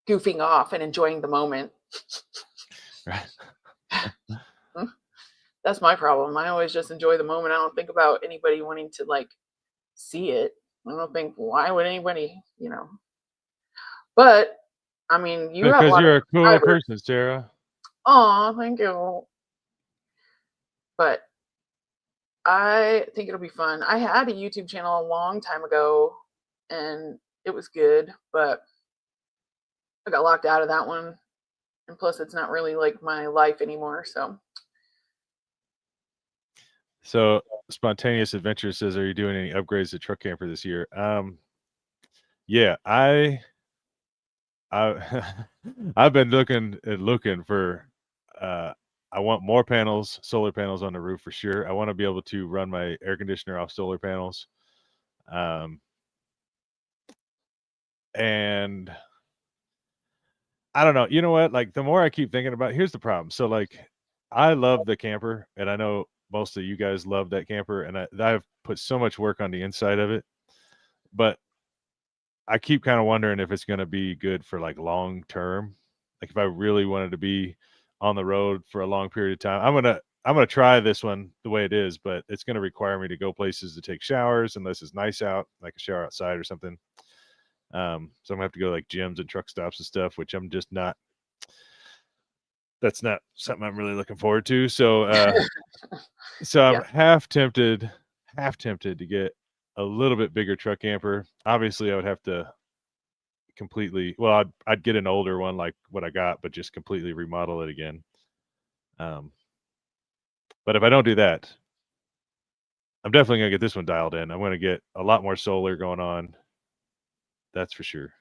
goofing off and enjoying the moment. Right. That's my problem. I always just enjoy the moment. I don't think about anybody wanting to like see it. I don't think, why would anybody, you know? But I mean, you have a Because lot of you're a cool subscribers. person, Sarah. Aw, thank you. But I think it'll be fun. I had a YouTube channel a long time ago and it was good, but I got locked out of that one. And plus, it's not really like my life anymore. So Spontaneous Adventure says, "Are you doing any upgrades to Truck Camper this year?" Yeah, I I've been looking for. I want more panels, solar panels on the roof for sure. I want to be able to run my air conditioner off solar panels. And I don't know. You know what? Like the more I keep thinking about, here's the problem. So like, I love the camper, and I know most of you guys love that camper, and I've put so much work on the inside of it, but I keep kind of wondering if it's going to be good for like long term. Like if I really wanted to be on the road for a long period of time, I'm gonna try this one the way it is, but it's going to require me to go places to take showers unless it's nice out, like a shower outside or something. So I'm gonna have to go to like gyms and truck stops and stuff, which I'm just not. That's not something I'm really looking forward to. So I'm Yeah. half tempted to get a little bit bigger truck camper. Obviously, I would have to completely, well, I'd get an older one like what I got, but just completely remodel it again. But if I don't do that, I'm definitely gonna get this one dialed in. I'm gonna get a lot more solar going on. That's for sure.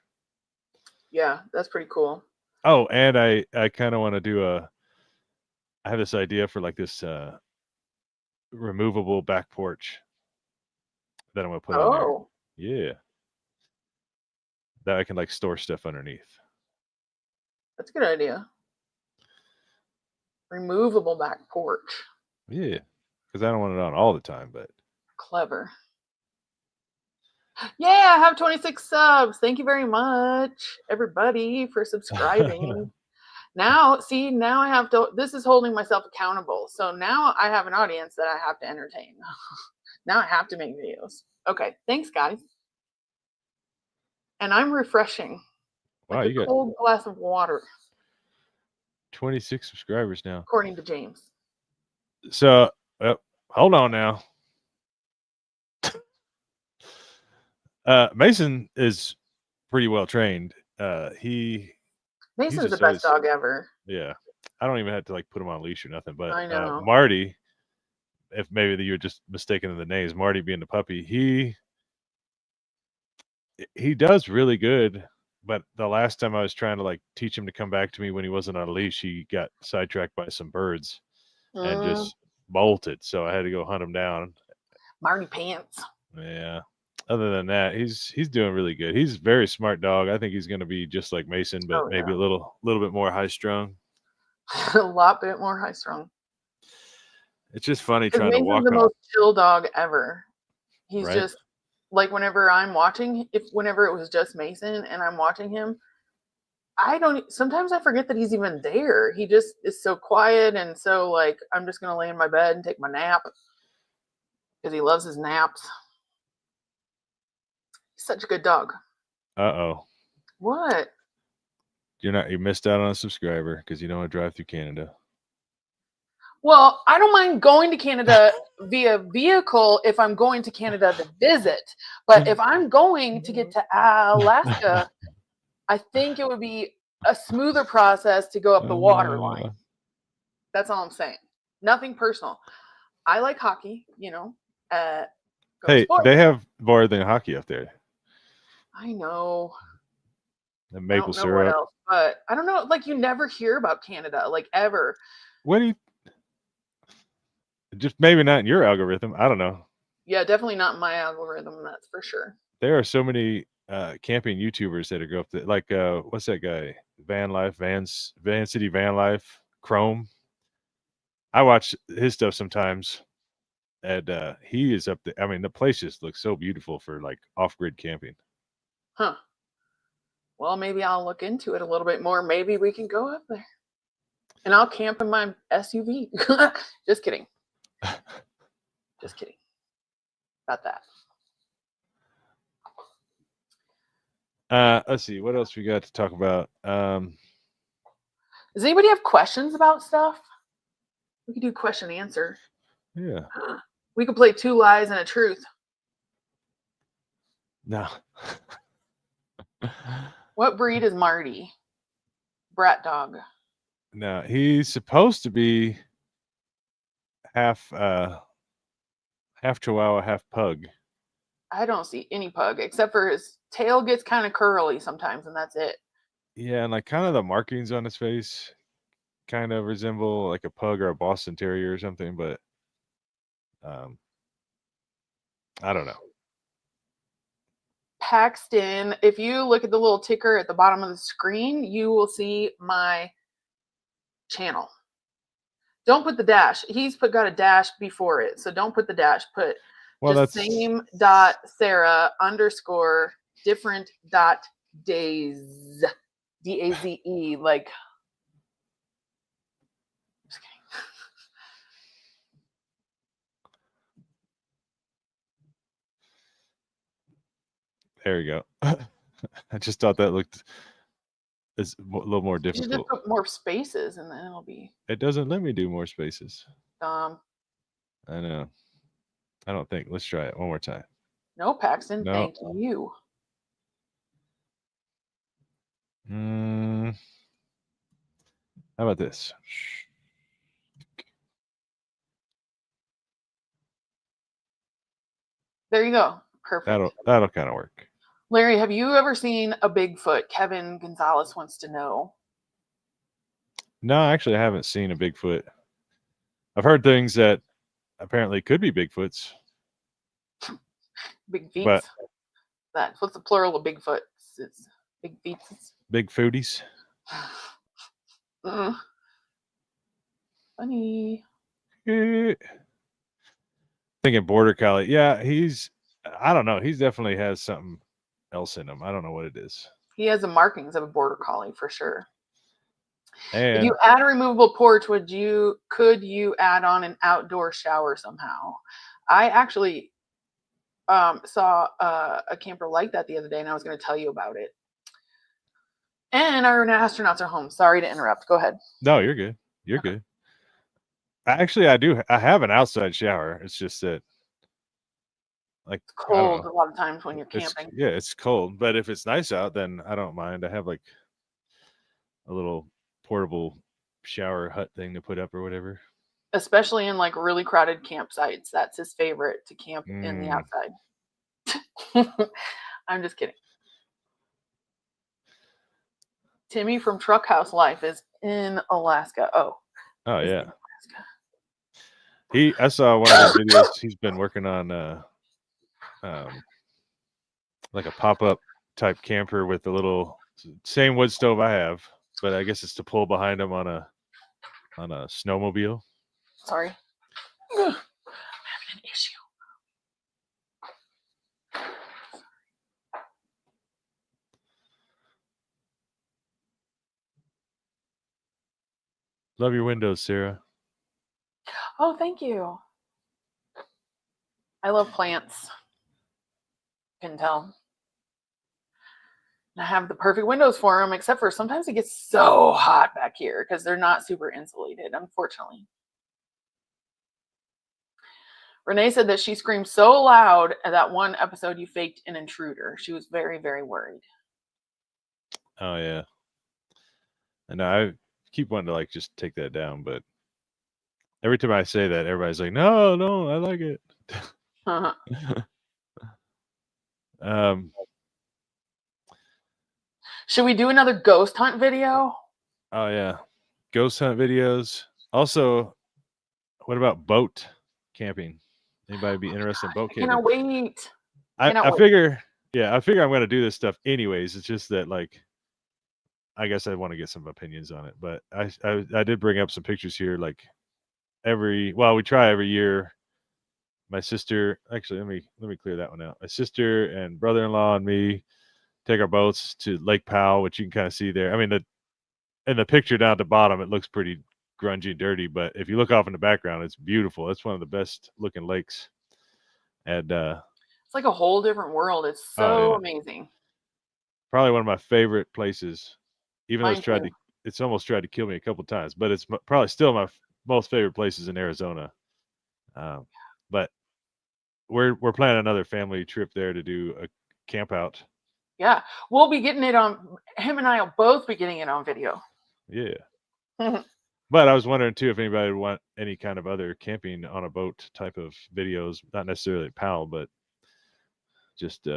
Yeah, that's pretty cool. Oh, and I kind of want to do I have this idea for like this removable back porch that I'm gonna put on there. Oh, Yeah, that I can like store stuff underneath. that's a good idea. Removable back porch. Yeah, because I don't want it on all the time. But Clever. Yeah, I have 26 subs. Thank you very much, everybody, for subscribing. Now, see, now I have to, this is holding myself accountable. So now I have an audience that I have to entertain. Now I have to make videos. Okay, thanks, guys. And I'm refreshing. Wow, Like you a got cold glass of water, 26 subscribers now. according to James. So, hold on now. Mason is pretty well trained. Mason's just the best always- dog ever. Yeah, I don't even have to like put him on a leash or nothing. But I know. Marty, if maybe you're just mistaken in the names, Marty being the puppy, he does really good. But the last time I was trying to like teach him to come back to me when he wasn't on a leash, he got sidetracked by some birds and just bolted. So I had to go hunt him down. Marty Pants. Yeah. Other than that, he's doing really good. He's a very smart dog. I think he's going to be just like Mason, but maybe a little bit more high strung. A lot bit more high strung. It's just funny trying to walk the off. most chill dog ever. He's Right? just like whenever I'm watching, whenever it was just Mason and I'm watching him, sometimes I forget that he's even there. He just is so quiet and so like, I'm just going to lay in my bed and take my nap because he loves his naps. He's such a good dog. Uh-oh. What? You missed out on a subscriber because you don't want to drive through Canada. Well, I don't mind going to Canada via vehicle if I'm going to Canada to visit. But if I'm going to get to Alaska, I think it would be a smoother process to go up the water line. That's all I'm saying. Nothing personal. I like hockey, Hey, sports. they have more than hockey up there. I know. And maple I don't know syrup. what else, but I don't know. Like you never hear about Canada, like ever. What do you? Just maybe not in your algorithm. I don't know. Yeah, definitely not in my algorithm. That's for sure. There are so many camping YouTubers that go up there. Like what's that guy? Van City Van Life, Chrome. I watch his stuff sometimes, and he is up there. I mean, the place just looks so beautiful for like off-grid camping. Huh. Well, maybe I'll look into it a little bit more. Maybe we can go up there. And I'll camp in my SUV. Just kidding. Just kidding. About that. Let's see. What else we got to talk about? Does anybody have questions about stuff? We could do question answer. Yeah. We could play 2 lies and a truth. No. What breed is Marty? Brat dog. No, he's supposed to be half Chihuahua, half pug. I don't see any pug except for his tail gets kind of curly sometimes, and that's it. Yeah, and like kind of the markings on his face kind of resemble like a pug or a Boston Terrier or something, but I don't know. Paxton, if you look at the little ticker at the bottom of the screen, you will see my channel. Don't put the dash. He's got a dash before it, so don't put the dash. Put just same dot Sarah _ different dot days DAZE like. Just kidding. There you go. I just thought that looked a little more difficult. You should just put more spaces, and then it'll be. It doesn't let me do more spaces. I know. I don't think. Let's try it one more time. No, Paxton. No. Thank you. How about this? There you go. Perfect. That'll kind of work. Larry, have you ever seen a Bigfoot? Kevin Gonzalez wants to know. No, actually, I haven't seen a Bigfoot. I've heard things that apparently could be Bigfoots. Big feet. What's the plural of Bigfoot? It's big feet. Big foodies. Funny. Thinking border collie. Yeah, I don't know. He definitely has something else in him. I don't know what it is. He has the markings of a border collie for sure. And if you add a removable porch, could you add on an outdoor shower somehow? I actually saw a camper like that the other day, and I was going to tell you about it. And our astronauts are home. Sorry to interrupt. Go ahead. no, you're good. You're good. Actually, I have an outside shower. It's just that, like, It's cold a lot of times when you're it's, camping. yeah, it's cold. But if it's nice out, then I don't mind. I have like a little portable shower hut thing to put up or whatever. Especially in like really crowded campsites. That's his favorite, to camp in the outside. I'm just kidding. Timmy from Truck House Life is in Alaska. Oh yeah. I saw one of his videos. He's been working on like a pop-up type camper with a little same wood stove I have, but I guess it's to pull behind him on a snowmobile. Sorry. I'm having an issue. Love your windows, Sarah. Oh, thank you. I love plants. You can tell. And I have the perfect windows for them, except for sometimes it gets so hot back here because they're not super insulated, unfortunately. Renee said that she screamed so loud at that one episode you faked an intruder. She was very, very worried. Oh, yeah. And I keep wanting to like just take that down, but every time I say that, everybody's like, no, I like it. Should we do another ghost hunt video? Oh, yeah. Ghost hunt videos. Also, what about boat camping? Anybody be interested in boat camping? Cannot wait. I figure I'm going to do this stuff anyways. It's just that, like, I guess I want to get some opinions on it. But I did bring up some pictures here. Like, we try every year. My sister, actually, let me clear that one out. My sister and brother-in-law and me take our boats to Lake Powell, which you can kind of see there. I mean, in the picture down at the bottom, it looks pretty grungy, dirty, but if you look off in the background, it's beautiful. It's one of the best looking lakes, and it's like a whole different world. It's so amazing. Probably one of my favorite places, even though it's almost tried to kill me a couple times, but it's probably still my most favorite places in Arizona. But we're planning another family trip there to do a camp out. Yeah, we'll be getting it on. Him and I will both be getting it on video. Yeah. But I was wondering too if anybody would want any kind of other camping on a boat type of videos, not necessarily at Powell, but just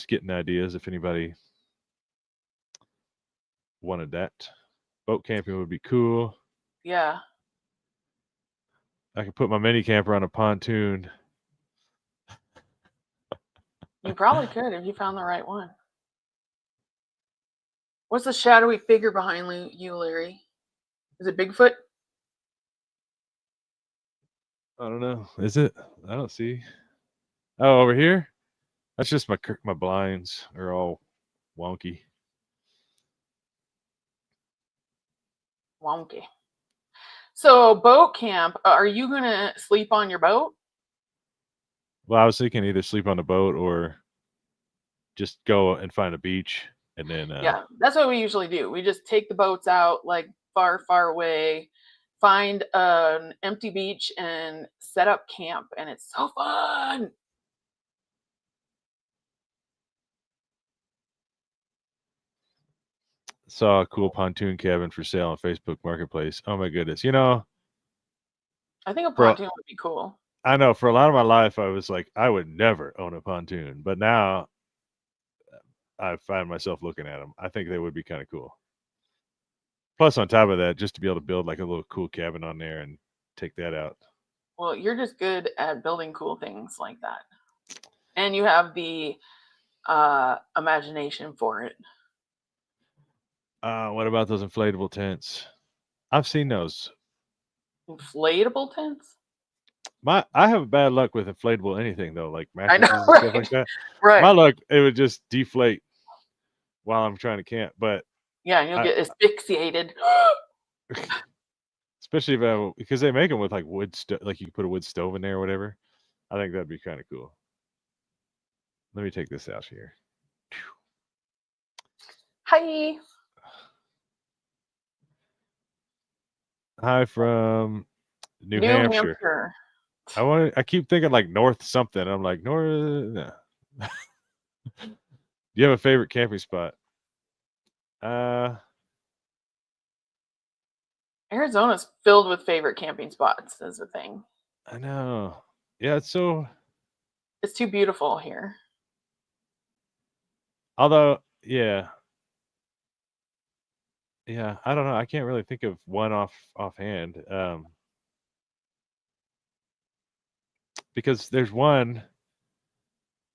getting ideas if anybody wanted that. Boat camping would be cool. Yeah. I could put my mini camper on a pontoon. You probably could if you found the right one. What's the shadowy figure behind you, Larry? Is it Bigfoot? I don't know. Is it? I don't see. Oh, over here? That's just my blinds are all wonky. Wonky. So, boat camp, are you going to sleep on your boat? Well, I was thinking either sleep on the boat or just go and find a beach and then... yeah, that's what we usually do. We just take the boats out like far, far away, find an empty beach and set up camp, and it's so fun. Saw a cool pontoon cabin for sale on Facebook Marketplace. Oh my goodness. You know, I think a pontoon would be cool. I know for a lot of my life, I was like, I would never own a pontoon, but now I find myself looking at them. I think they would be kind of cool. Plus, on top of that, just to be able to build like a little cool cabin on there and take that out. Well, you're just good at building cool things like that. And you have the imagination for it. What about those inflatable tents? I've seen those. Inflatable tents? I have bad luck with inflatable anything though, like mattresses and stuff like that. Right. My luck, it would just deflate while I'm trying to camp. But yeah, you'll get asphyxiated. Especially because they make them with like wood, like you can put a wood stove in there or whatever. I think that'd be kind of cool. Let me take this out here. Hi. Hi from New New Hampshire. I keep thinking like north something. I'm like north. No. Do you have a favorite camping spot? Arizona's filled with favorite camping spots, is the thing. I know. Yeah, it's too beautiful here. Although, yeah, I don't know. I can't really think of one offhand. Because there's one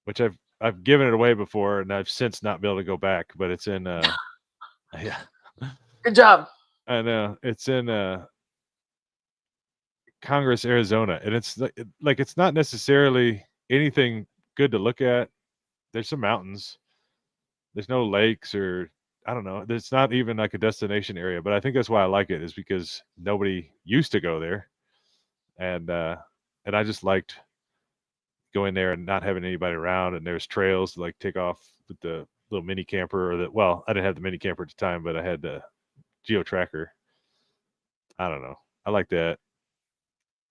which I've given it away before, and I've since not been able to go back. But it's in yeah. Good job. I know it's in Congress, Arizona, and it's like it's not necessarily anything good to look at. There's some mountains. There's no lakes or I don't know. It's not even like a destination area, but I think that's why I like it is because nobody used to go there, and I just liked going there and not having anybody around, and there's trails to like take off with the little mini camper or I didn't have the mini camper at the time, but I had the geo tracker. I don't know. I like that.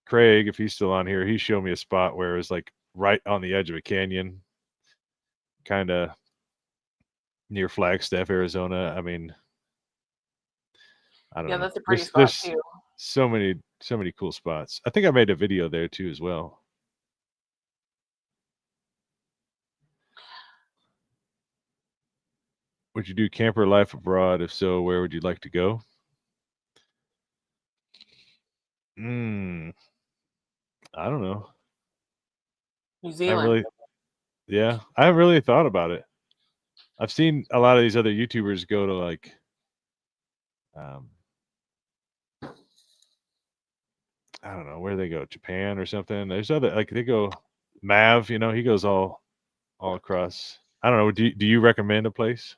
Craig, if he's still on here, he showed me a spot where it was like right on the edge of a canyon, kind of near Flagstaff, Arizona. I mean, I don't know. That's a pretty spot too. So many cool spots. I think I made a video there too as well. Would you do camper life abroad? If so, where would you like to go? I don't know. New Zealand. I haven't really thought about it. I've seen a lot of these other YouTubers go to like, I don't know where they go, Japan or something. There's other like they go, Mav, he goes all across. I don't know. Do you recommend a place?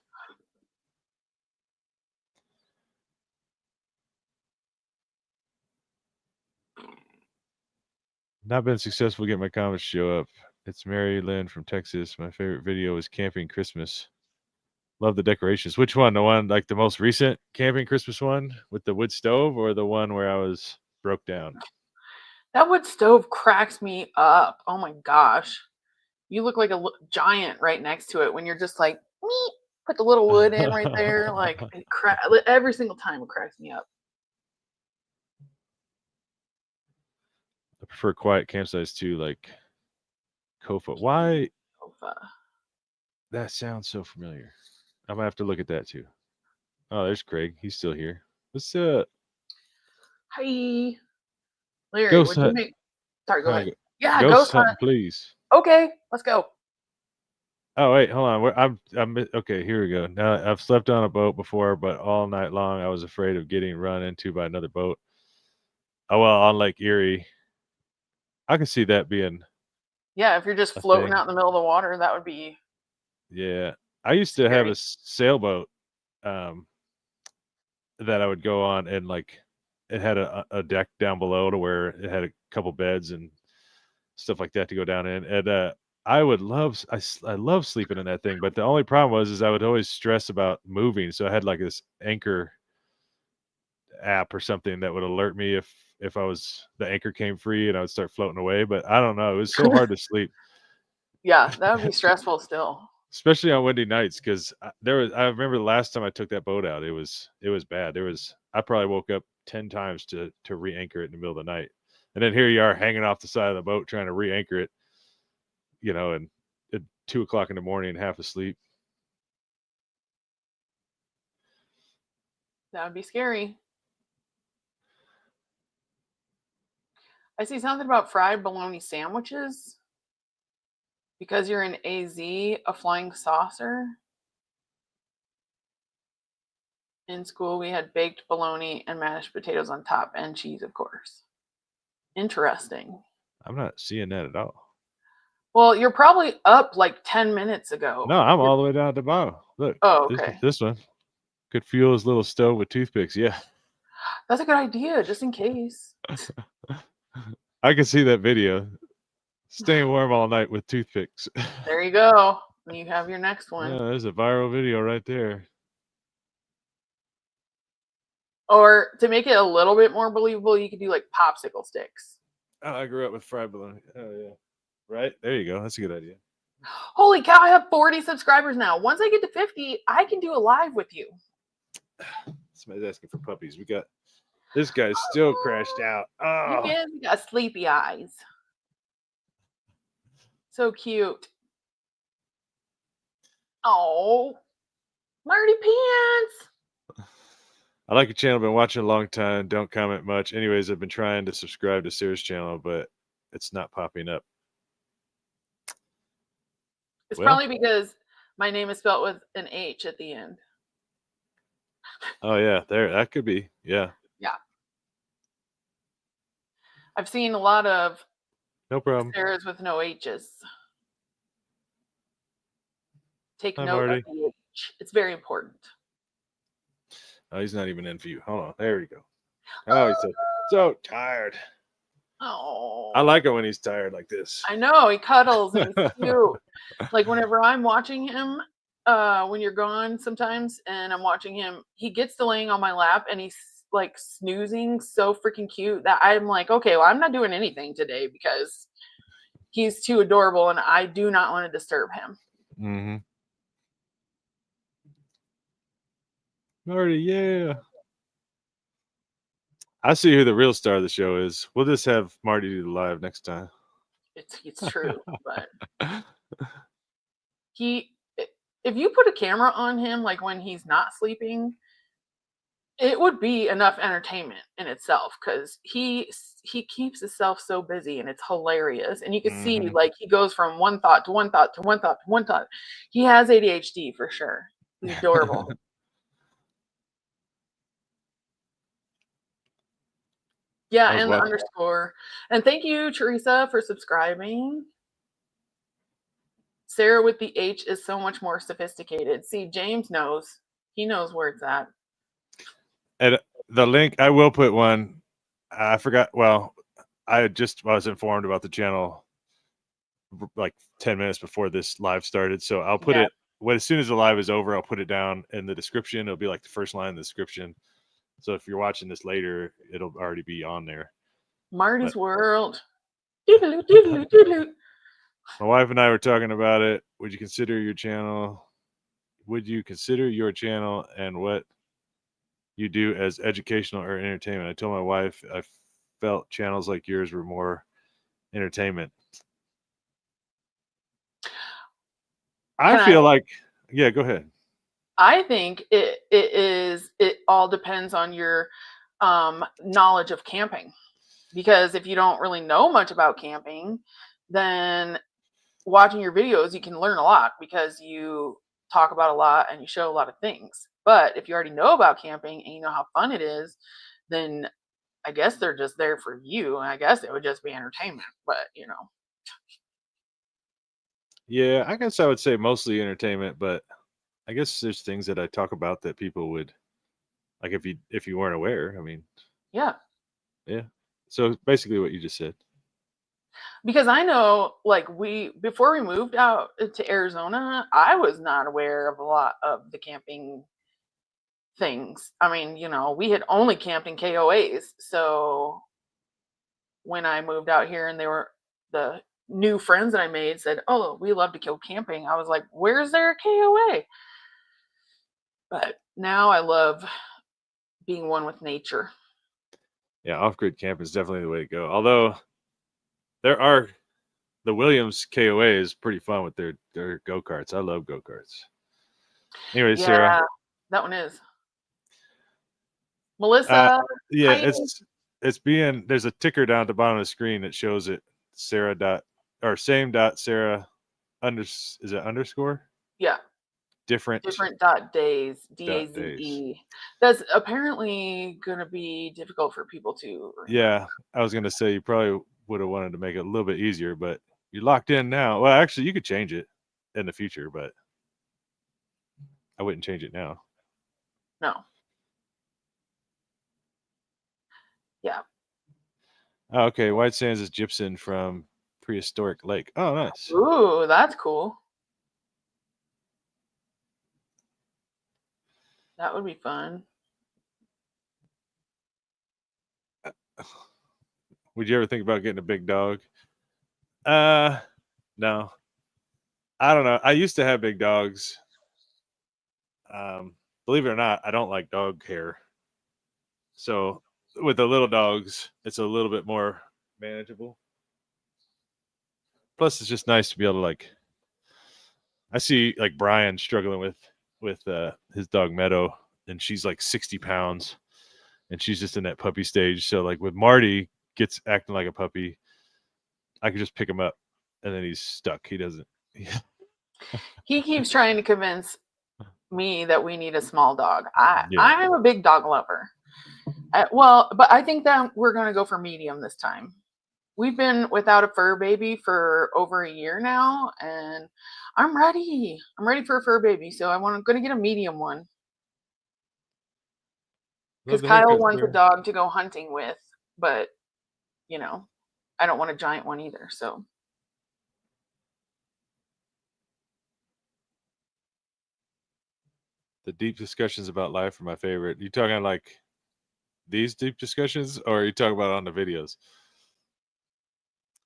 Not been successful getting my comments to show up. It's Mary Lynn from Texas. My favorite video is Camping Christmas. Love the decorations. Which one? The one like the most recent Camping Christmas one with the wood stove, or the one where I was broke down? That wood stove cracks me up. Oh my gosh. You look like a giant right next to it when you're just like, meep, put the little wood in right there. Like every single time it cracks me up. I prefer quiet campsites too, like Kofa. Why? Kofa. That sounds so familiar. I'm gonna have to look at that too. Oh, there's Craig. He's still here. What's up? Hi. Larry, would you make... Sorry, go ahead. Yeah, ghost hunting, please. Okay, let's go. Oh wait, hold on. I'm okay. Here we go. Now I've slept on a boat before, but all night long I was afraid of getting run into by another boat. Oh well, on Lake Erie. I can see that being. Yeah, if you're just floating out in the middle of the water, that would be. Yeah, I used to have a sailboat that I would go on, and like it had a deck down below to where it had a couple beds and stuff like that to go down in, and I love sleeping in that thing. But the only problem is I would always stress about moving, so I had like this anchor app or something that would alert me if the anchor came free and I would start floating away. But I don't know, it was so hard to sleep. Yeah, that would be stressful still, especially on windy nights, because I remember the last time I took that boat out, it was bad. I probably woke up 10 times to re-anchor it in the middle of the night, and then here you are hanging off the side of the boat trying to re-anchor it, and at 2 o'clock in the morning, half asleep. That would be scary. I see something about fried bologna sandwiches. Because you're in AZ, a flying saucer. In school, we had baked bologna and mashed potatoes on top, and cheese, of course. Interesting. I'm not seeing that at all. Well, you're probably up like 10 minutes ago. No, I'm all the way down at the bottom. Look. Oh, okay. This one could fuel his little stove with toothpicks. Yeah. That's a good idea, just in case. I can see that video. Staying warm all night with toothpicks. There you go. You have your next one. Yeah, there's a viral video right there. Or to make it a little bit more believable, you could do like popsicle sticks. Oh, I grew up with fried bologna. Oh yeah. Right? There you go. That's a good idea. Holy cow, I have 40 subscribers now. Once I get to 50, I can do a live with you. Somebody's asking for puppies. We got this guy's still crashed out. Oh, You guys got sleepy eyes. So cute. Oh, Marty Pants. I like your channel. Been watching a long time. Don't comment much. Anyways, I've been trying to subscribe to Sarah's channel, but it's not popping up. It's Well. probably because my name is spelled with an H at the end. Oh yeah, there. That could be. Yeah. Yeah. I've seen a lot of No problem. Sarah's with no H's. Take Hi, note Marty. of the H. It's very important. Oh, he's not even in for you. Hold on. There we go. Oh, he's so tired. Oh. I like it when he's tired like this. I know. He cuddles and he's cute. Like whenever I'm watching him, when you're gone sometimes, and I'm watching him, he gets to laying on my lap and he's like snoozing so freaking cute that I'm like, okay, well, I'm not doing anything today because he's too adorable and I do not want to disturb him. Mm-hmm. Marty, yeah. I see who the real star of the show is. We'll just have Marty do the live next time. It's true, but if you put a camera on him, like when he's not sleeping, it would be enough entertainment in itself because he keeps himself so busy and it's hilarious. And you can see like he goes from one thought to one thought to one thought to one thought. He has ADHD for sure. He's adorable. Yeah, and the underscore. And thank you, Teresa, for subscribing. Sarah with the H is so much more sophisticated. See, James knows. He knows where it's at. And the link, I will put one. I forgot. Well, I was informed about the channel like 10 minutes before this live started. So I'll put it as soon as the live is over, I'll put it down in the description. It'll be like the first line in the description. So if you're watching this later, it'll already be on there. Marty's World. Doodaloo, doodaloo, doodaloo. My wife and I were talking about it. Would you consider your channel and what you do as educational or entertainment? I told my wife I felt channels like yours were more entertainment. I feel like, yeah, go ahead. I think it all depends on your knowledge of camping, because if you don't really know much about camping, then watching your videos, you can learn a lot because you talk about a lot and you show a lot of things. But if you already know about camping and you know how fun it is, then I guess they're just there for you. And I guess it would just be entertainment, but you know. Yeah, I guess I would say mostly entertainment, but I guess there's things that I talk about that people would like if you weren't aware. I mean, yeah. So basically what you just said. Because I know, like, before we moved out to Arizona, I was not aware of a lot of the camping things. I mean, you know, we had only camped in KOAs. So when I moved out here and the new friends that I made said, oh, we love to go camping, I was like, where's there a KOA? But now I love being one with nature. Yeah, off-grid camp is definitely the way to go. Although the Williams KOA is pretty fun with their go-karts. I love go-karts. Anyway, yeah, Sarah. That one is. Melissa. Yeah, there's a ticker down at the bottom of the screen that shows it Sarah same.Sarah is it underscore? Yeah. Different days, DAZE. That's apparently going to be difficult for people to remember. Yeah, I was going to say you probably would have wanted to make it a little bit easier, but you're locked in now. Well, actually, you could change it in the future, but I wouldn't change it now. No. Oh, okay. White sands is gypsum from prehistoric lake. Oh, nice. Ooh, that's cool. That would be fun. Would you ever think about getting a big dog? No. I don't know. I used to have big dogs. Believe it or not, I don't like dog hair. So with the little dogs, it's a little bit more manageable. Plus, it's just nice to be able to like. I see like Brian struggling with his dog Meadow, and she's like 60 pounds, and she's just in that puppy stage. So like with Marty gets acting like a puppy, I could just pick him up, and then he's stuck. He doesn't. He keeps trying to convince me that we need a small dog. Yeah. I'm a big dog lover. Well, but I think that we're going to go for medium this time. We've been without a fur baby for over a year now, and I'm ready. I'm ready for a fur baby, so I'm going to get a medium one. Because Kyle wants a dog to go hunting with, but you know, I don't want a giant one either. So The deep discussions about life are my favorite. You talking like these deep discussions, or are you talking about on the videos?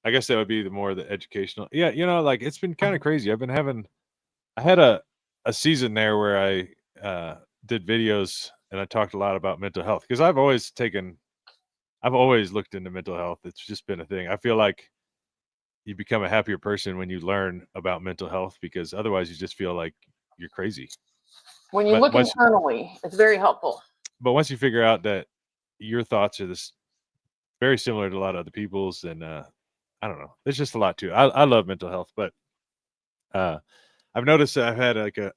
I guess that would be the educational. Yeah, like it's been kind of crazy. I had a season there where I did videos and I talked a lot about mental health because I've always looked into mental health. It's just been a thing. I feel like you become a happier person when you learn about mental health because otherwise you just feel like you're crazy. when you look internally, it's very helpful. But once you figure out that your thoughts are this very similar to a lot of other people's, and I don't know, there's just a lot to it. I love mental health, but I've noticed that I've had like a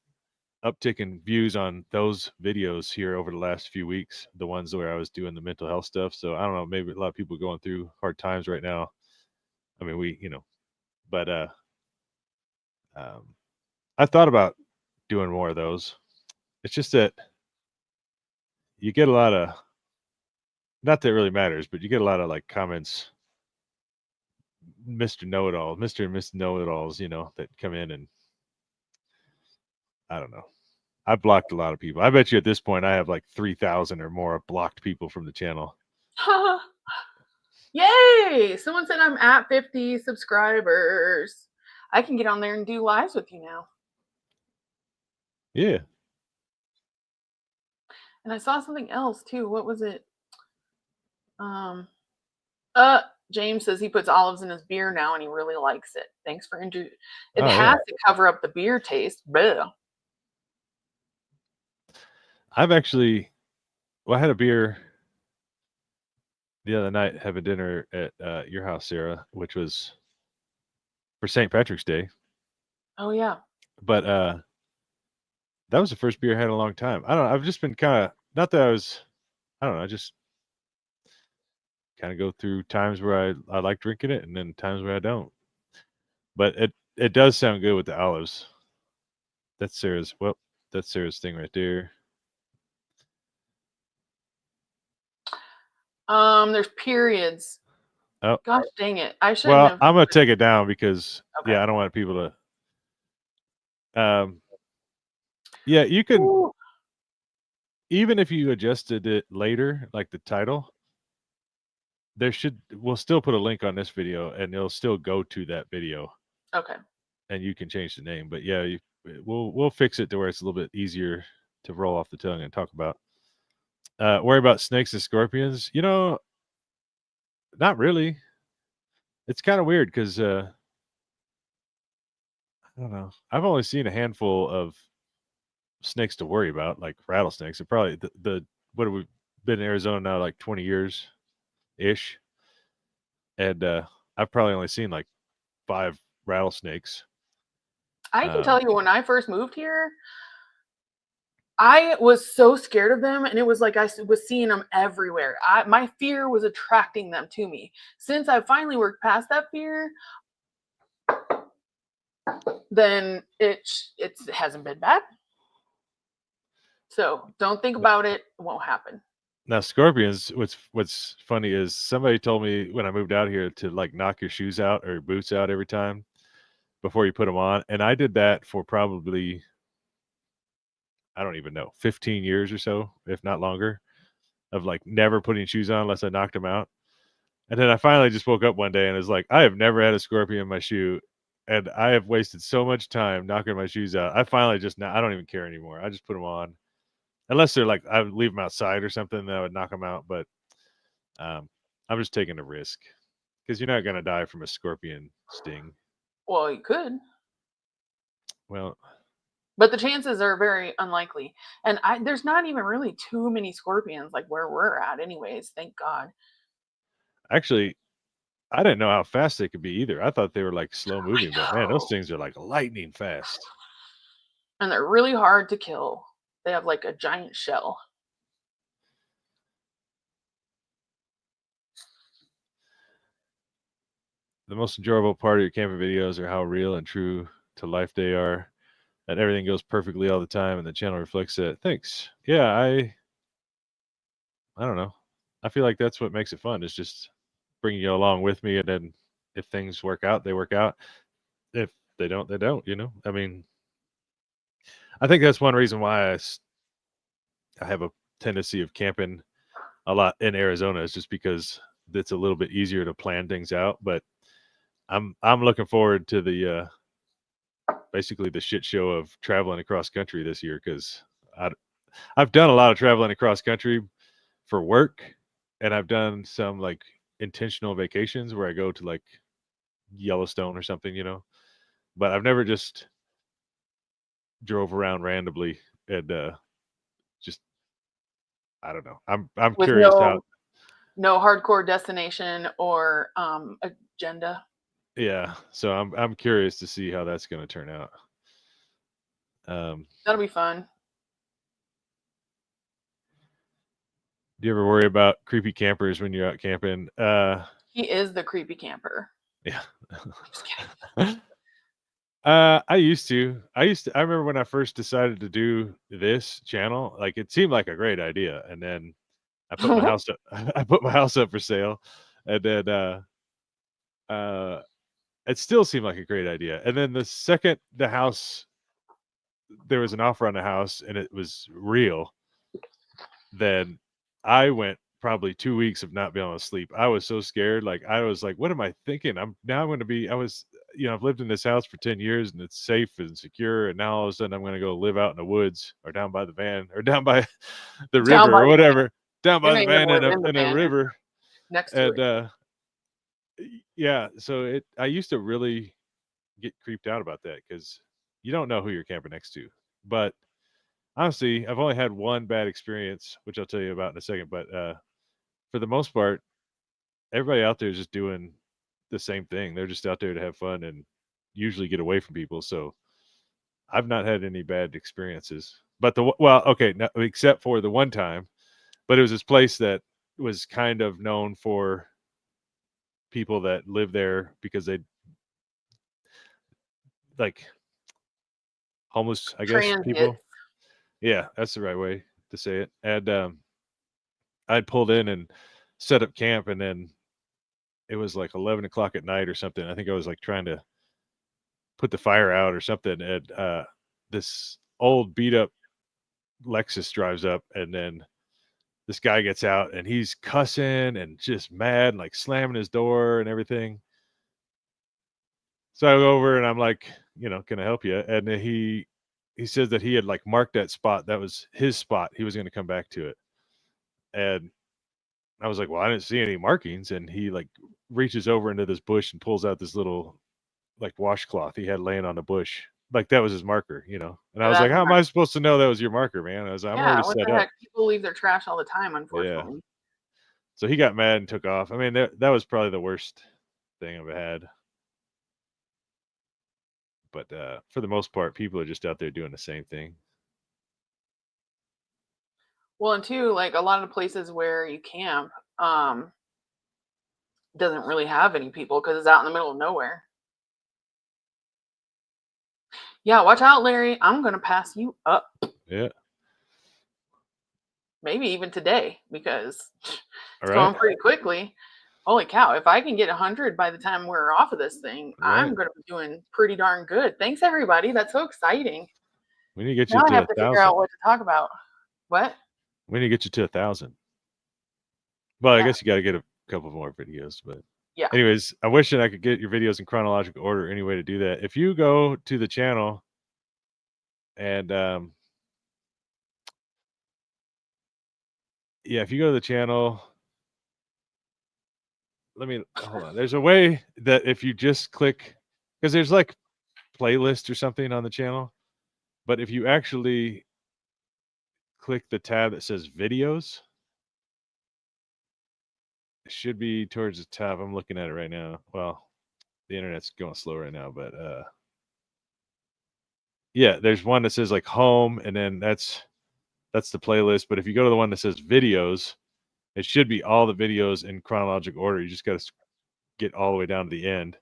uptick in views on those videos here over the last few weeks, the ones where I was doing the mental health stuff. So I don't know, maybe a lot of people going through hard times right now. I mean, but I thought about doing more of those. It's just that you get a lot of, not that it really matters, but you get a lot of like comments, Mr. Know-it-all, Mr. and Miss Know-it-alls, that come in, and I don't know. I blocked a lot of people. I bet you at this point I have like 3,000 or more blocked people from the channel. Yay! Someone said I'm at 50 subscribers. I can get on there and do lives with you now. Yeah. And I saw something else too. What was it? James says he puts olives in his beer now and he really likes it. Thanks for it has to cover up the beer taste. Bleh. I've actually, I had a beer the other night, having dinner at your house, Sarah, which was for St. Patrick's Day. Oh yeah. But that was the first beer I had in a long time. I don't know. I've just been kind of, not that I don't know. I just kind of go through times where I like drinking it and then times where I don't. But it does sound good with the olives. That's Sarah's thing right there. There's periods. Oh, gosh dang it! I should. Well, I'm gonna take it down because okay. I don't want people to. Yeah, you can. Ooh. Even if you adjusted it later, like the title, we'll still put a link on this video, and it'll still go to that video. Okay. And you can change the name, but yeah, we'll fix it to where it's a little bit easier to roll off the tongue and talk about. Worry about snakes and scorpions? Not really. It's kind of weird because I don't know. I've only seen a handful of snakes to worry about, like rattlesnakes. And probably what have we been in Arizona now, like 20 years ish, and I've probably only seen like 5 rattlesnakes. I can tell you, when I first moved here, I was so scared of them, and it was like I was seeing them everywhere. My fear was attracting them to me. Since I finally worked past that fear, then it hasn't been bad. So don't think about it. It won't happen. Now scorpions, what's funny is somebody told me when I moved out here to like knock your shoes out or your boots out every time before you put them on, and I did that for probably, I don't even know, 15 years or so, if not longer, of like never putting shoes on unless I knocked them out. And then I finally just woke up one day and was like, I have never had a scorpion in my shoe, and I have wasted so much time knocking my shoes out. I finally just now I don't even care anymore. I just put them on, unless they're like I would leave them outside or something, then I would knock them out. But I'm just taking a risk because you're not gonna die from a scorpion sting. Well, you could, Well, but the chances are very unlikely. And there's not even really too many scorpions like where we're at, anyways. Thank God. actually, I didn't know how fast they could be either. I thought they were like slow I moving, but man, those know. things are like lightning fast. And they're really hard to kill. They have like a giant shell. The most enjoyable part of your camping videos are how real and true to life they are, and everything goes perfectly all the time, and the channel reflects it. Thanks. Yeah, I don't know. I feel like that's what makes it fun. Is just bringing you along with me, and then if things work out, they work out. If they don't, they don't. I mean, I think that's one reason why I have a tendency of camping a lot in Arizona is just because it's a little bit easier to plan things out. But I'm looking forward to the basically the shit show of traveling across country this year because I've done a lot of traveling across country for work, and I've done some like intentional vacations where I go to like Yellowstone or something. But I've never just drove around randomly and just I don't know. I'm With curious how. no hardcore destination or agenda. Yeah, so I'm curious to see how that's going to turn out. That'll be fun. Do you ever worry about creepy campers when you're out camping? He is the creepy camper. Yeah. Just kidding. I used to. I remember when I first decided to do this channel, like it seemed like a great idea, and then I put my house up. I put my house up for sale, and then uh, it still seemed like a great idea. And then the second the house, there was an offer on the house, and it was real. Then I went probably 2 weeks of not being able to sleep. I was so scared. Like I was like, what am I thinking? I'm going to be. I was. I've lived in this house for 10 years and it's safe and secure. And now all of a sudden I'm going to go live out in the woods or down by the van or down by the Down river by or the van. whatever, down You're by not the even van gonna live in the in a van. You're river. next to And, it. yeah, so I used to really get creeped out about that because you don't know who you're camping next to. But honestly, I've only had one bad experience, which I'll tell you about in a second. But for the most part, everybody out there is just doing the same thing. They're just out there to have fun and usually get away from people. So I've not had any bad experiences. But okay, no, except for the one time, but it was this place that was kind of known for people that live there because they like homeless, I guess, Transit. people. Yeah, that's the right way to say it. And I'd pulled in and set up camp, and then it was like 11 o'clock at night or something. I think I was like trying to put the fire out or something. And this old beat up Lexus drives up, and then this guy gets out and he's cussing and just mad and like slamming his door and everything. So I go over and I'm like, can I help you? And then he says that he had like marked that spot. That was his spot. He was going to come back to it. And I was like, well, I didn't see any markings. And he like reaches over into this bush and pulls out this little like washcloth he had laying on the bush. Like that was his marker. And I was like, That's how am smart. I supposed to know that was your marker, man? I'm Yeah, already what set the up. heck? People leave their trash all the time, Yeah. unfortunately. So he got mad and took off. I mean, that was probably the worst thing I've had. But for the most part, people are just out there doing the same thing. Well, and two, like a lot of the places where you camp, doesn't really have any people because it's out in the middle of nowhere. Yeah, watch out, Larry. I'm gonna pass you up. Yeah. maybe even today, because All it's right. going pretty quickly. Holy cow, if I can get 100 by the time we're off of this thing, Right. I'm going to be doing pretty darn good. Thanks, everybody. That's so exciting. We need to get Now you I to have to figure 1,000. out what to talk about. What? We need to get you to 1,000. Well, I Yeah. guess you got to get a couple more videos, but Yeah. anyways, I'm wishing I could get your videos in chronological order. Any way to do that? If you go to the channel and yeah, if you go to the channel, let me hold on. There's a way that if you just click, because there's like playlist or something on the channel, but if you actually click the tab that says videos, it should be towards the top. I'm looking at it right now. Well, the internet's going slow right now, but yeah, there's one that says like home, and then that's the playlist. But if you go to the one that says videos, it should be all the videos in chronological order. You just got to get all the way down to the end.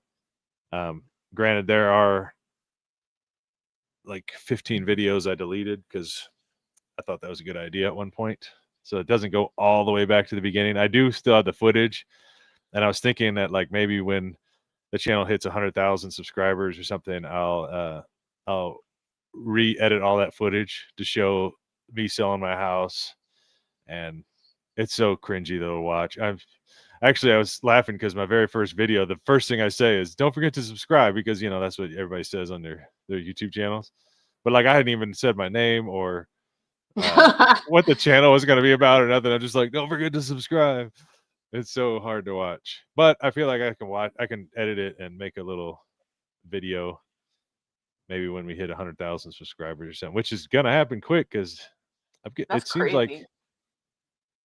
Granted, there are like 15 videos I deleted because I thought that was a good idea at one point. So it doesn't go all the way back to the beginning. I do still have the footage, and I was thinking that like maybe when the channel hits 100,000 subscribers or something, I'll re-edit all that footage to show me selling my house. And it's so cringy though to watch. I was laughing because my very first video, the first thing I say is don't forget to subscribe, because that's what everybody says on their YouTube channels. But like I hadn't even said my name or what the channel was going to be about or nothing. I'm just like, don't forget to subscribe. It's so hard to watch, but I feel like I can edit it and make a little video maybe when we hit 100,000 subscribers or something, which is going to happen quick because That's it seems like, crazy.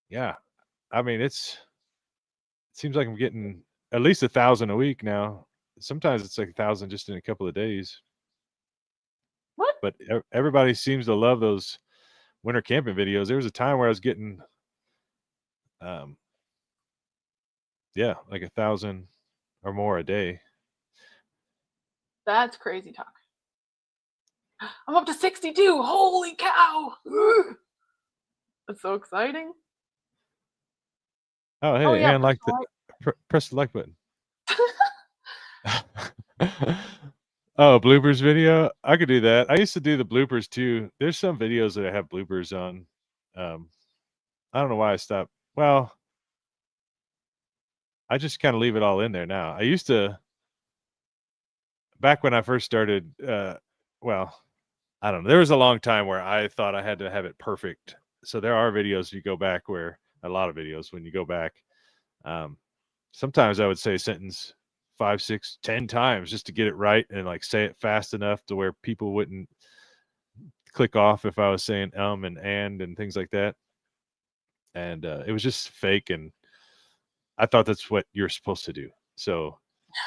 yeah, I mean, it seems like I'm getting at least 1,000 a week now. Sometimes it's like 1,000 just in a couple of days. What? But everybody seems to love those winter camping videos. There was a time where I was getting, yeah, like 1,000 or more a day. That's crazy talk. I'm up to 62. Holy cow. That's so exciting. Oh, hey, yeah, and like press the like button. Oh, bloopers video. I could do that. I used to do the bloopers too. There's some videos that I have bloopers on. I don't know why I stopped. Well, I just kind of leave it all in there now. I used to, back when I first started, well, I don't know. There was a long time where I thought I had to have it perfect. So there are videos you go back where, a lot of videos when you go back, sometimes I would say a sentence 5, 6, 10 times just to get it right and like say it fast enough to where people wouldn't click off if I was saying and things like that. And it was just fake, and I thought that's what you're supposed to do. So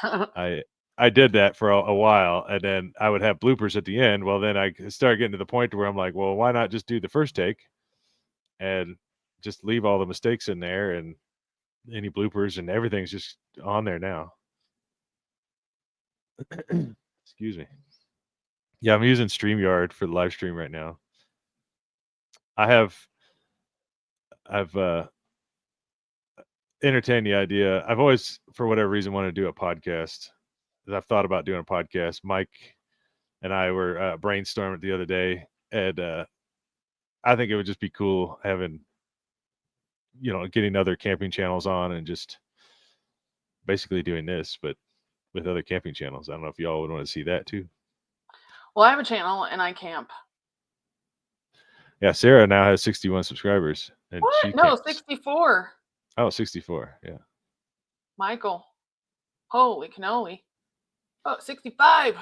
I did that for a while, and then I would have bloopers at the end. Well, then I started getting to the point where I'm like, well, why not just do the first take and just leave all the mistakes in there and any bloopers, and everything's just on there now. Excuse me. Yeah, I'm using StreamYard for the live stream right now. I've entertained the idea. I've always, for whatever reason, wanted to do a podcast. I've thought about doing a podcast. Mike and I were brainstorming the other day, and I think it would just be cool having, getting other camping channels on and just basically doing this, but with other camping channels. I don't know if y'all would want to see that too. Well, I have a channel and I camp. Yeah, Sarah now has 61 subscribers. And What? she No, camps. 64. Oh, 64. Yeah. Michael. Holy cannoli. Oh, 65.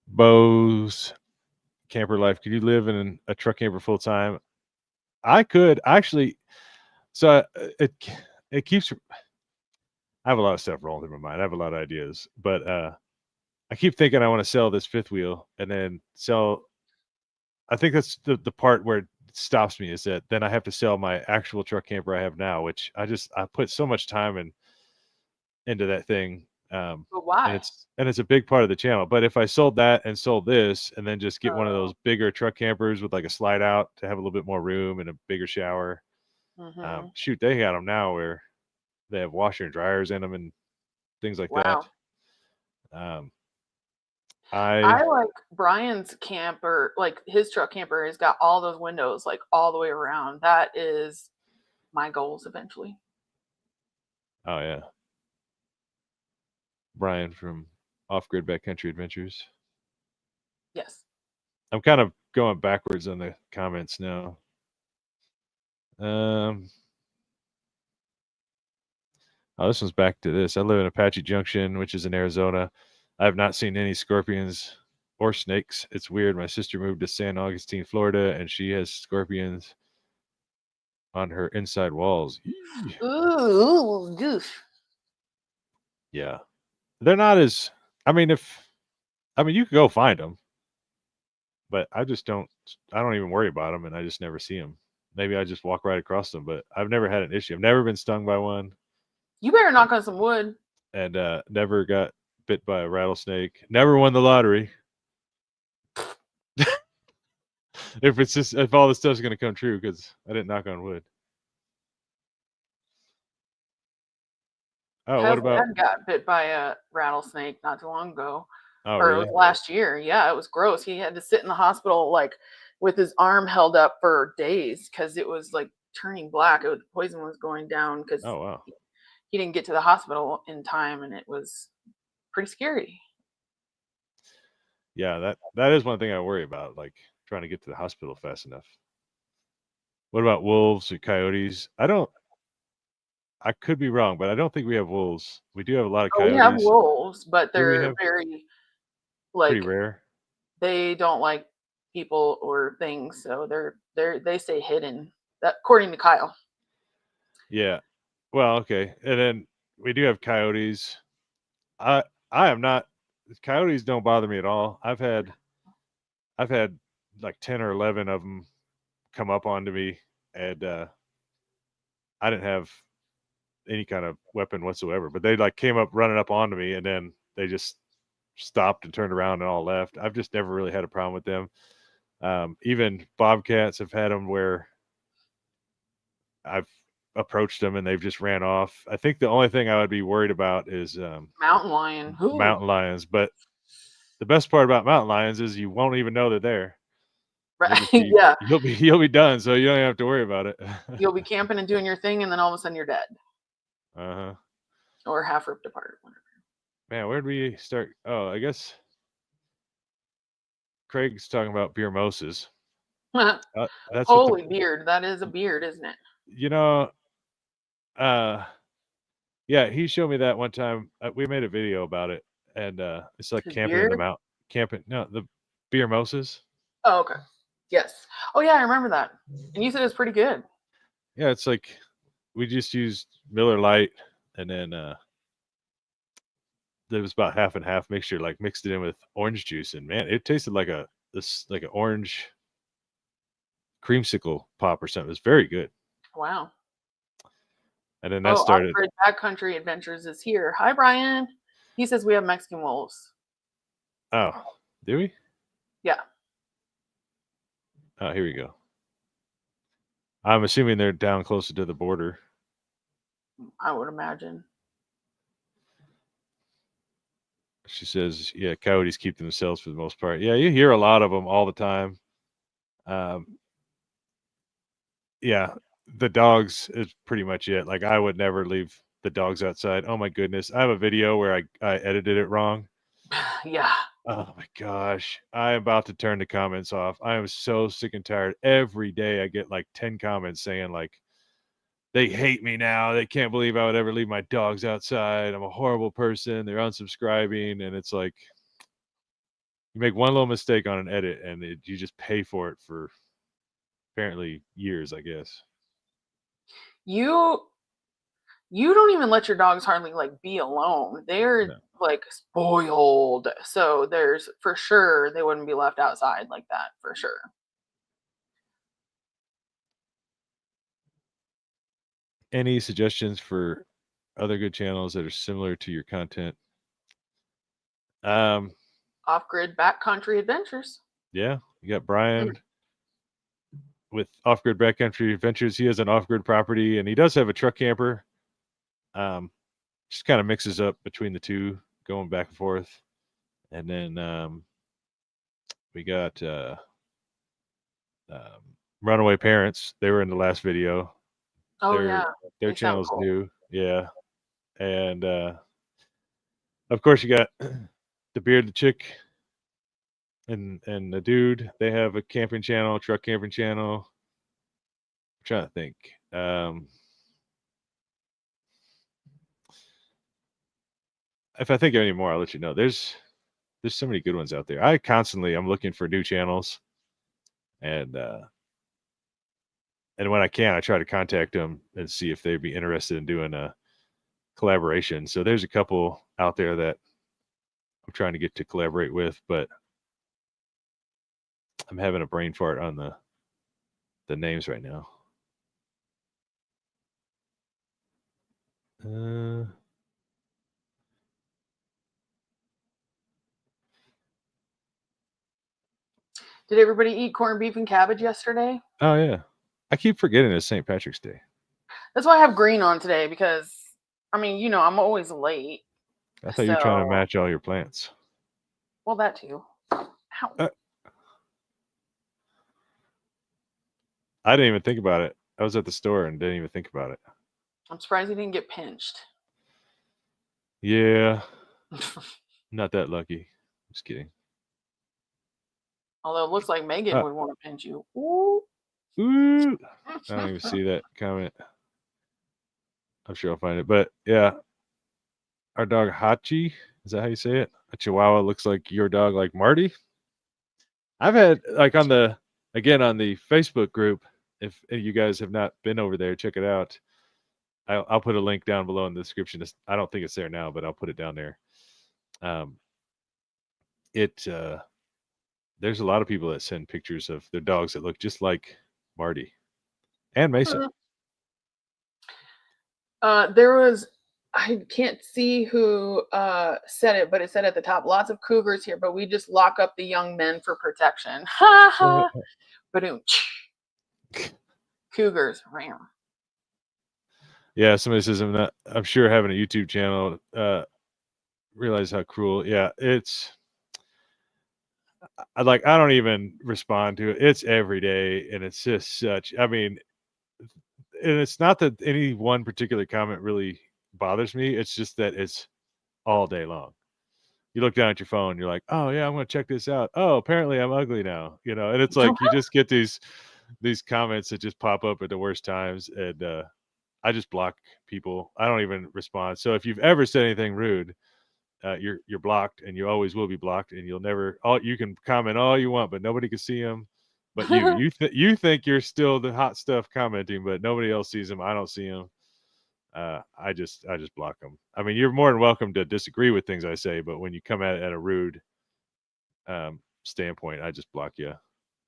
Bo's camper life. Could you live in a truck camper full time? I could actually. So it keeps. I have a lot of stuff rolling through my mind. I have a lot of ideas, but I keep thinking I want to sell this fifth wheel and then sell. I think that's the part where it stops me, is that then I have to sell my actual truck camper I have now, which I put so much time into that thing But why? And it's a big part of the channel. But if I sold that and sold this, and then just get one of Oh. those bigger truck campers with like a slide out to have a little bit more room and a bigger shower, Mhm. shoot, they got them now where they have washer and dryers in them and things like that. Wow. Um, I I like Brian's camper, like his truck camper has got all those windows like all the way around. That is my goals eventually. oh yeah, Brian from Off Grid Backcountry Adventures. Yes. I'm kind of going backwards on the comments now. Oh, this one's back to this. I live in Apache Junction, which is in Arizona. I have not seen any scorpions or snakes. It's weird. My sister moved to San Augustine, Florida, and she has scorpions on her inside walls. Eee. Ooh, goof. Yeah. They're not as, I mean, you could go find them, but I don't even worry about them, and I just never see them. Maybe I just walk right across them, but I've never had an issue. I've never been stung by one. You better knock on some wood. And never got bit by a rattlesnake. Never won the lottery. If all this stuff's gonna come true, because I didn't knock on wood. Oh, what about? Dad got bit by a rattlesnake not too long ago, Oh, or it really? was last year. Yeah, it was gross. He had to sit in the hospital like with his arm held up for days because it was like turning black. The poison was going down because Oh, wow. he didn't get to the hospital in time, and it was pretty scary. Yeah, that is one thing I worry about, like trying to get to the hospital fast enough. What about wolves or coyotes? I could be wrong, but I don't think we have wolves. We do have a lot of Oh, we have coyotes. wolves, but Do we they're have very pretty like rare? they don't like people or things, so they stay hidden. That according to Kyle. Yeah. Well, okay. And then we do have coyotes. I I am not coyotes don't bother me at all. I've had like 10 or 11 of them come up onto me, and I didn't have any kind of weapon whatsoever, but they like came up running up onto me, and then they just stopped and turned around and all left. I've just never really had a problem with them. Even bobcats have had them where I've approached them and they've just ran off. I think the only thing I would be worried about is Mountain lion. Who? mountain lions. But the best part about mountain lions is you won't even know they're there. Right. Yeah. You'll be done, so you don't even have to worry about it. You'll be camping and doing your thing, and then all of a sudden you're dead Uh-huh. or half ripped apart. Man, where'd we start? Oh, I guess Craig's talking about beer moses. Whatever. That's what Holy beard. That is a beard, isn't it? you know. Uh, yeah, he showed me that one time. We made a video about it, and it's like His camping in the beard? mountain, camping. No, the beer moses. Oh, okay. Yes. Oh, yeah, I remember that. And you said it's pretty good. Yeah, it's like we just used Miller Lite, and then there was about half and half mixture, like mixed it in with orange juice, and man, it tasted like like an orange creamsicle pop or something. It was very good. Wow. And then that Oh, started. Off-Grid Backcountry Adventures is here. Hi, Brian. He says we have Mexican wolves. Oh, do we? Yeah. Oh, here we go. I'm assuming they're down closer to the border. I would imagine. She says, yeah, coyotes keep to themselves for the most part. Yeah, you hear a lot of them all the time. Yeah, the dogs is pretty much it. Like I would never leave the dogs outside. Oh my goodness. I have a video where I edited it wrong. Yeah. Oh my gosh. I'm about to turn the comments off. I am so sick and tired. Every day I get like 10 comments saying like they hate me now. They can't believe I would ever leave my dogs outside. I'm a horrible person. They're unsubscribing. And it's like you make one little mistake on an edit and you just pay for it for apparently years, I guess. You don't even let your dogs hardly like be alone. They're No. like spoiled. So there's for sure they wouldn't be left outside like that for sure. Any suggestions for other good channels that are similar to your content? Off-grid backcountry adventures. Yeah, you got Brian with Off-Grid Backcountry Adventures. He has an off-grid property, and he does have a truck camper. Just kind of mixes up between the two, going back and forth. And then we got Runaway Parents. They were in the last video. Oh yeah, their they sound channel's cool. new. Yeah, and of course you got the bearded chick and the dude. They have a camping channel, truck camping channel. I'm trying to think. If I think of any more, I'll let you know. There's so many good ones out there. I'm looking for new channels, and when I can, I try to contact them and see if they'd be interested in doing a collaboration. So there's a couple out there that I'm trying to get to collaborate with, but I'm having a brain fart on the names right now. Did everybody eat corned beef and cabbage yesterday? Oh yeah, I keep forgetting it's St. Patrick's Day. That's why I have green on today, because I mean, I'm always late. I thought you were trying to match all your plants. Well, that too. Ow. I didn't even think about it. I was at the store and didn't even think about it. I'm surprised he didn't get pinched. Yeah, not that lucky. Just kidding. Although it looks like Megan would want to pinch you. Ooh. Ooh. I don't even see that comment. I'm sure I'll find it. But yeah, our dog Hachi, is that how you say it? A Chihuahua looks like your dog, like Marty. I've had on the Facebook group. If you guys have not been over there, check it out. I'll put a link down below in the description. I don't think it's there now, but I'll put it down there. There's a lot of people that send pictures of their dogs that look just like Marty and Mason. I can't see who said it, but it said at the top, lots of cougars here, but we just lock up the young men for protection. Ha ha. Cougars. Yeah, somebody says I'm sure having a YouTube channel, realize how cruel. Yeah, I don't even respond to it. It's every day, and it's just such. I mean, and it's not that any one particular comment really bothers me. It's just that it's all day long. You look down at your phone, you're like, oh yeah, I'm gonna check this out. Oh, apparently I'm ugly now, and it's like you just get these comments that just pop up at the worst times, and I just block people. I don't even respond. So if you've ever said anything rude, you're blocked, and you always will be blocked, and you'll never. You can comment all you want, but nobody can see them. But you think you're still the hot stuff commenting, but nobody else sees them. I don't see them. I just block them. I mean, you're more than welcome to disagree with things I say, but when you come at it at a rude standpoint, I just block you.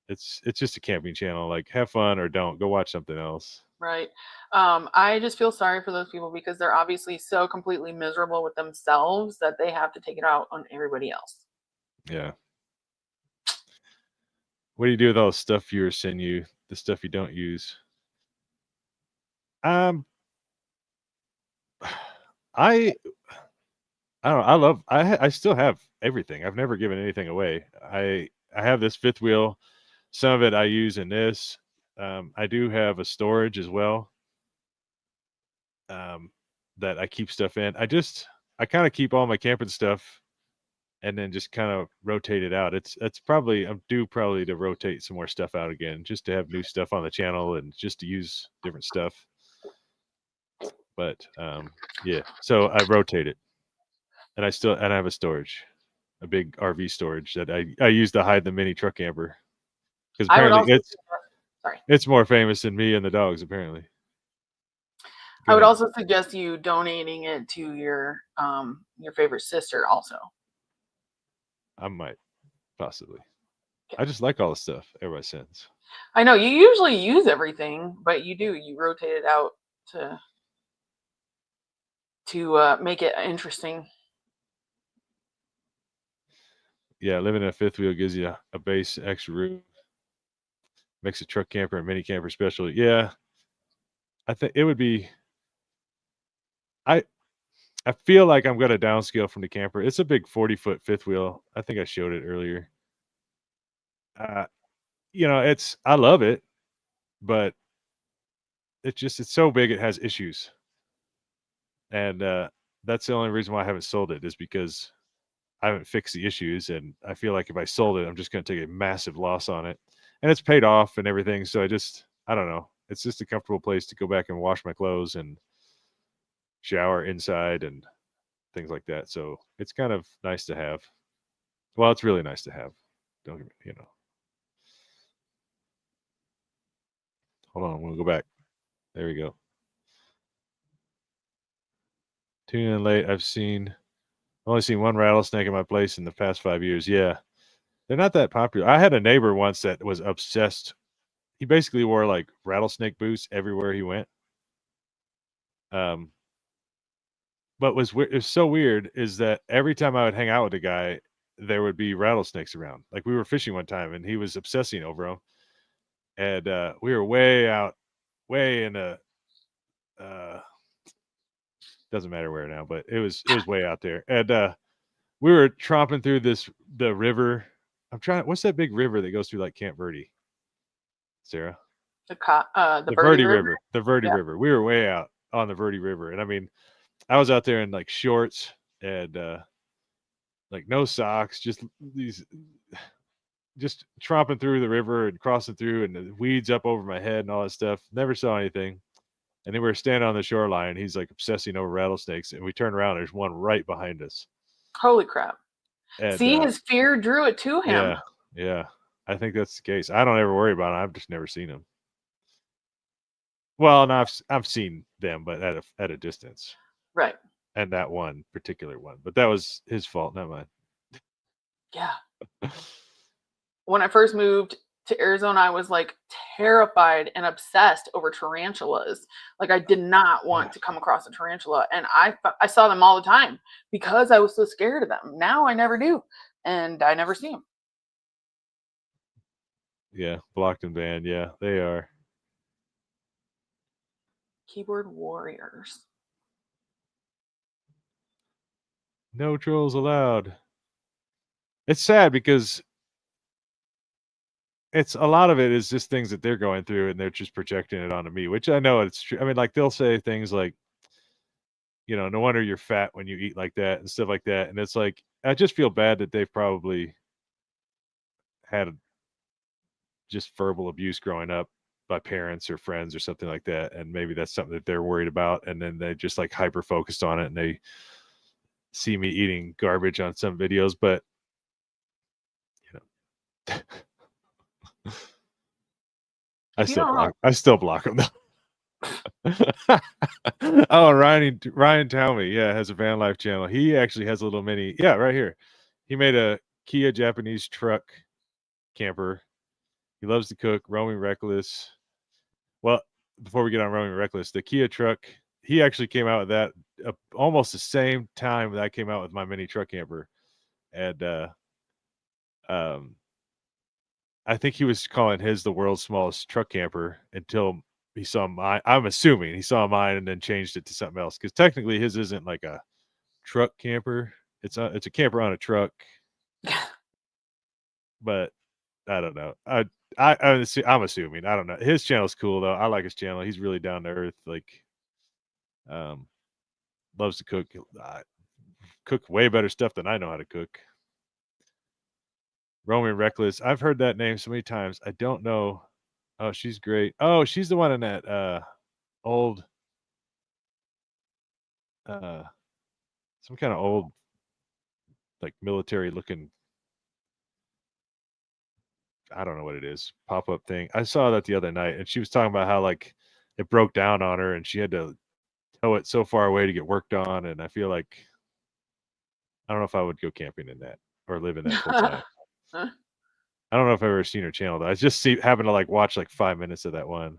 It's just a camping channel. Like, have fun or don't. Go watch something else. Right. I just feel sorry for those people, because they're obviously so completely miserable with themselves that they have to take it out on everybody else. Yeah. What do you do with all the stuff viewers send you, the stuff you don't use? I don't know. I still have everything. I've never given anything away. I have this fifth wheel. Some of it I use in this. I do have a storage as well, that I keep stuff in. I kind of keep all my camping stuff and then just kind of rotate it out. I'm due probably to rotate some more stuff out again, just to have new stuff on the channel and just to use different stuff. But yeah, so I rotate it, and I have a storage, a big RV storage that I use to hide the mini truck camper, because apparently it's more famous than me and the dogs. Apparently, I would also suggest you donating it to your favorite sister also. I might, possibly. I just like all the stuff everybody sends. I know you usually use everything, but you rotate it out to make it interesting. Yeah, living in a fifth wheel gives you a base extra room. Makes a truck camper and mini camper special. Yeah, I think it would be. I I feel like I'm gonna downscale from the camper. It's a big 40-foot fifth wheel. I think I showed it earlier. Uh, it's I love it, but it's so big it has issues, and that's the only reason why I haven't sold it is because I haven't fixed the issues, and I feel like if I sold it, I'm just gonna take a massive loss on it, and it's paid off and everything. So I don't know. It's just a comfortable place to go back and wash my clothes and shower inside and things like that. So it's kind of nice to have. Well, it's really nice to have. Don't get me, Hold on, we'll go back. There we go. Tuning in late. I've only seen one rattlesnake in my place in the past 5 years. Yeah, they're not that popular. I had a neighbor once that was obsessed. He basically wore like rattlesnake boots everywhere he went. But it was so weird is that every time I would hang out with a guy, there would be rattlesnakes around. Like we were fishing one time, and he was obsessing over them, and we were way out, way in a doesn't matter where now, but it was way out there, and we were tromping through the river. What's that big river that goes through like Camp Verde, Sarah? The Verde River. River. The Verde River. We were way out on the Verde River, and I mean, I was out there in like shorts and like no socks, just tromping through the river and crossing through, and the weeds up over my head and all that stuff. Never saw anything. And then we were standing on the shoreline. He's like obsessing over rattlesnakes, and we turn around. There's one right behind us. Holy crap! And, see, his fear drew it to him. Yeah. I think that's the case. I don't ever worry about it. I've just never seen them. Well, no, I've seen them, but at a distance. Right. And that one particular one, but that was his fault, not mine. Yeah. When I first moved to Arizona, I was like terrified and obsessed over tarantulas. Like I did not want to come across a tarantula, and I saw them all the time because I was so scared of them. Now I never do, and I never see them. Yeah, blocked and banned. Yeah, they are. Keyboard warriors. No trolls allowed. It's sad because it's a lot of it is just things that they're going through, and they're just projecting it onto me, which I know it's true. I mean, like they'll say things like, no wonder you're fat when you eat like that and stuff like that. And it's like, I just feel bad that they've probably had just verbal abuse growing up by parents or friends or something like that. And maybe that's something that they're worried about. And then they just like hyper focused on it, and they see me eating garbage on some videos, but I still block them though. Oh, Ryan Townley, has a van life channel. He actually has a little mini, right here. He made a Kia Japanese truck camper. He loves to cook. Roaming Reckless. Well, before we get on Roaming Reckless, the Kia truck, he actually came out with that almost the same time that I came out with my mini truck camper, and I think he was calling his the world's smallest truck camper until he saw mine. I'm assuming he saw mine and then changed it to something else, because technically his isn't like a truck camper. It's a camper on a truck. But I don't know. I'm assuming. I don't know. His channel's cool though. I like his channel. He's really down to earth. Like, loves to cook. Cook way better stuff than I know how to cook. Roaming Reckless. I've heard that name so many times. I don't know. Oh, she's great. Oh, she's the one in that old some kind of old like military looking, I don't know what it is, pop-up thing. I saw that the other night, and she was talking about how like it broke down on her and she had to tow it so far away to get worked on. And I feel like I don't know if I would go camping in that or live in that full time. I don't know if I've ever seen her channel though. I just happen to like watch like 5 minutes of that one.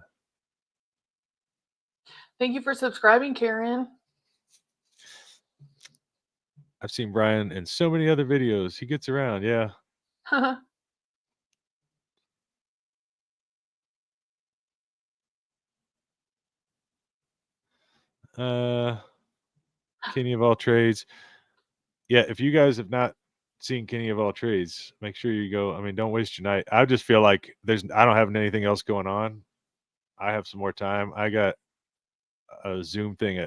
Thank you for subscribing, Karen. I've seen Brian in so many other videos. He gets around, yeah. Kenny of all trades. Yeah, if you guys have not seen Kenny of all trades, make sure you go. I mean, don't waste your night. I just feel like I don't have anything else going on. I have some more time. I got a Zoom thing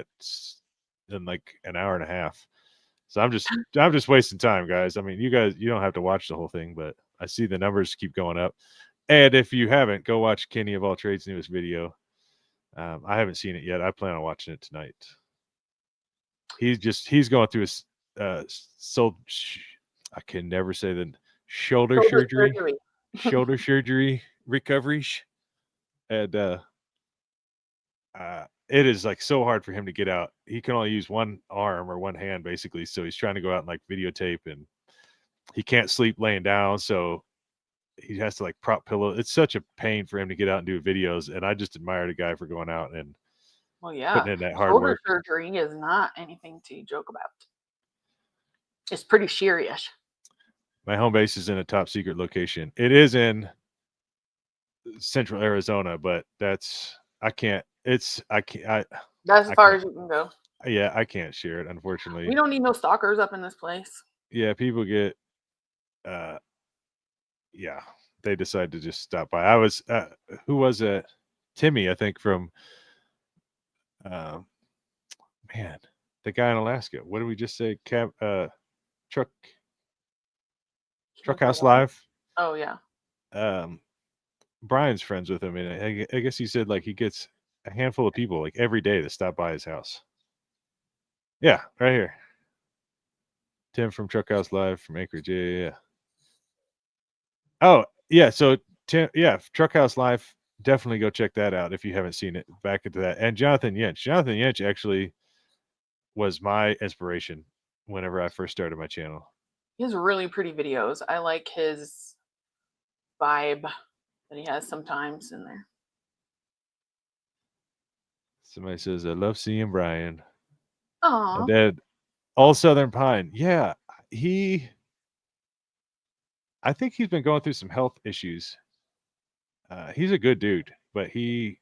in like an hour and a half. So I'm just wasting time, guys. I mean, you don't have to watch the whole thing, but I see the numbers keep going up. And if you haven't, go watch Kenny of all trades newest video. I haven't seen it yet. I plan on watching it tonight. He's going through his I can never say the shoulder surgery recovery, and it is like so hard for him to get out. He can only use one arm or one hand basically, so he's trying to go out and like videotape, and he can't sleep laying down, so he has to like prop pillow. It's such a pain for him to get out and do videos, and I just admire the guy for going out and putting in that hard shoulder work. surgery is not anything to joke about. It's pretty serious. My home base is in a top secret location. It is in central Arizona, but that's that's as far as you can go. Yeah, I can't share it, unfortunately. We don't need no stalkers up in this place. Yeah, people get yeah, they decide to just stop by. I was who was it? Timmy, I think, from man, the guy in Alaska. What did we just say? Truckhouse Live. Oh yeah. Brian's friends with him, and I guess he said like he gets a handful of people like every day to stop by his house. Yeah, right here. Tim from Truckhouse Live from Anchorage. Yeah. Oh, yeah. So Tim, yeah, Truckhouse Live. Definitely go check that out if you haven't seen it. Back into that. And Jonathan Yench. Jonathan Yench actually was my inspiration whenever I first started my channel. He has really pretty videos. I like his vibe that he has sometimes in there. Somebody says, I love seeing Brian. Oh. And then All Southern Pine. Yeah, I think he's been going through some health issues. He's a good dude, but I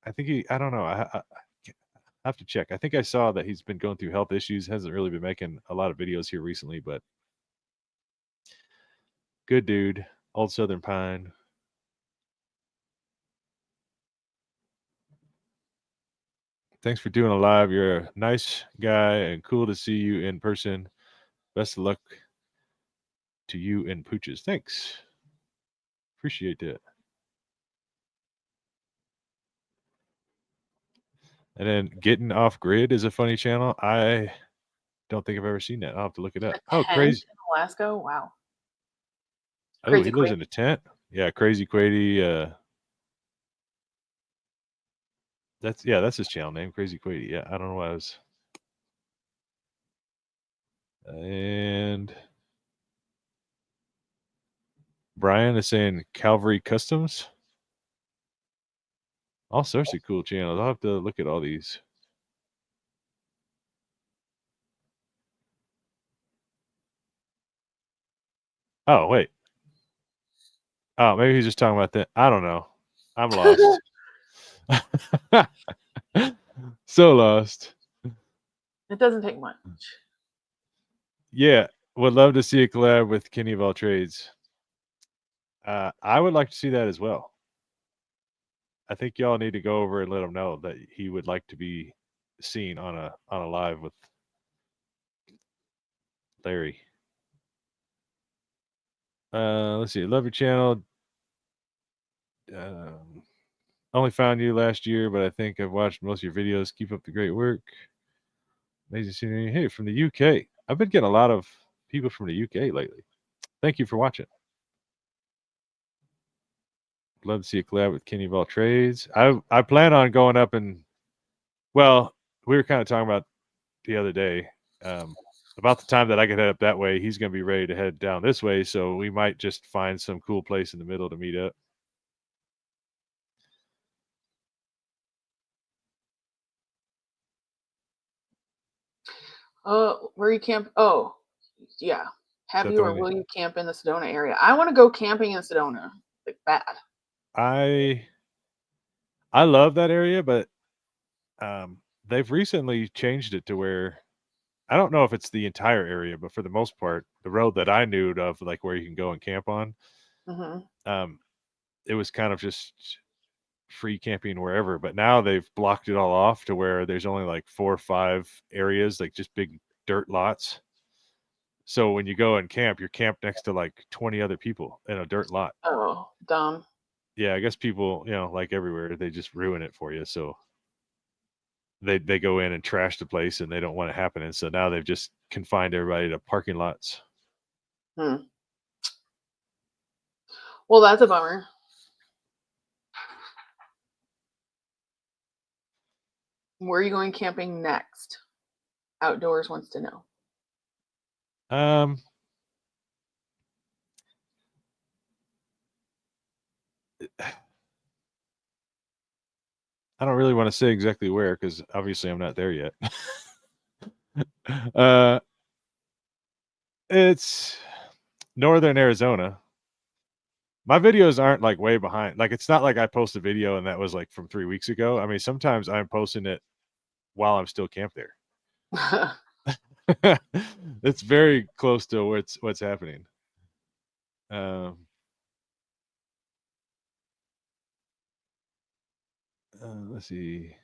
don't know. I have to check. I think I saw that he's been going through health issues. Hasn't really been making a lot of videos here recently, but good dude. Old Southern Pine. Thanks for doing a live. You're a nice guy and cool to see you in person. Best of luck to you and Pooches. Thanks. Appreciate that. And then Getting Off Grid is a funny channel. I don't think I've ever seen that. I'll have to look it up. Oh, crazy. In Alaska? Wow. Oh, he lives in a tent? Yeah, Crazy Quady. That's his channel name, Crazy Quady. Yeah, I don't know why I was. And Brian is saying Calvary Customs. All sorts of cool channels. I'll have to look at all these. Oh, wait. Oh, maybe he's just talking about that. I don't know. I'm lost. So lost. It doesn't take much. Yeah, would love to see a collab with Kenny of all trades. I would like to see that as well. I think y'all need to go over and let him know that he would like to be seen on a live with Larry. Let's see. Love your channel. Only found you last year, but I think I've watched most of your videos. Keep up the great work. Amazing seeing you. Hey, from the UK. I've been getting a lot of people from the UK lately. Thank you for watching. Love to see a collab with Kenny of all trades. I plan on going up and, well, we were kind of talking about the other day about the time that I could head up that way. He's going to be ready to head down this way, so we might just find some cool place in the middle to meet up. Where you camp? Oh, yeah. Is Have that you the or one? will you camp in the Sedona area? I want to go camping in Sedona. Like bad. I love that area, but they've recently changed it to where I don't know if it's the entire area, but for the most part, the road that I knew of, like where you can go and camp on, Hmm. um, it was kind of just free camping wherever. But now they've blocked it all off to where there's only like 4 or 5 areas, like just big dirt lots. So when you go and camp, you're camped next to like 20 other people in a dirt lot. Oh, dumb. Yeah, I guess people, like everywhere, they just ruin it for you. So they go in and trash the place and they don't want it happening. So now they've just confined everybody to parking lots. Hmm. Well, that's a bummer. Where are you going camping next? Outdoors wants to know. Um, I don't really want to say exactly where because obviously I'm not there yet. uh, it's northern Arizona. My videos aren't like way behind. Like it's not like I post a video and that was like from 3 weeks ago. I mean, sometimes I'm posting it while I'm still camped there. It's very close to what's happening. Um, let's see.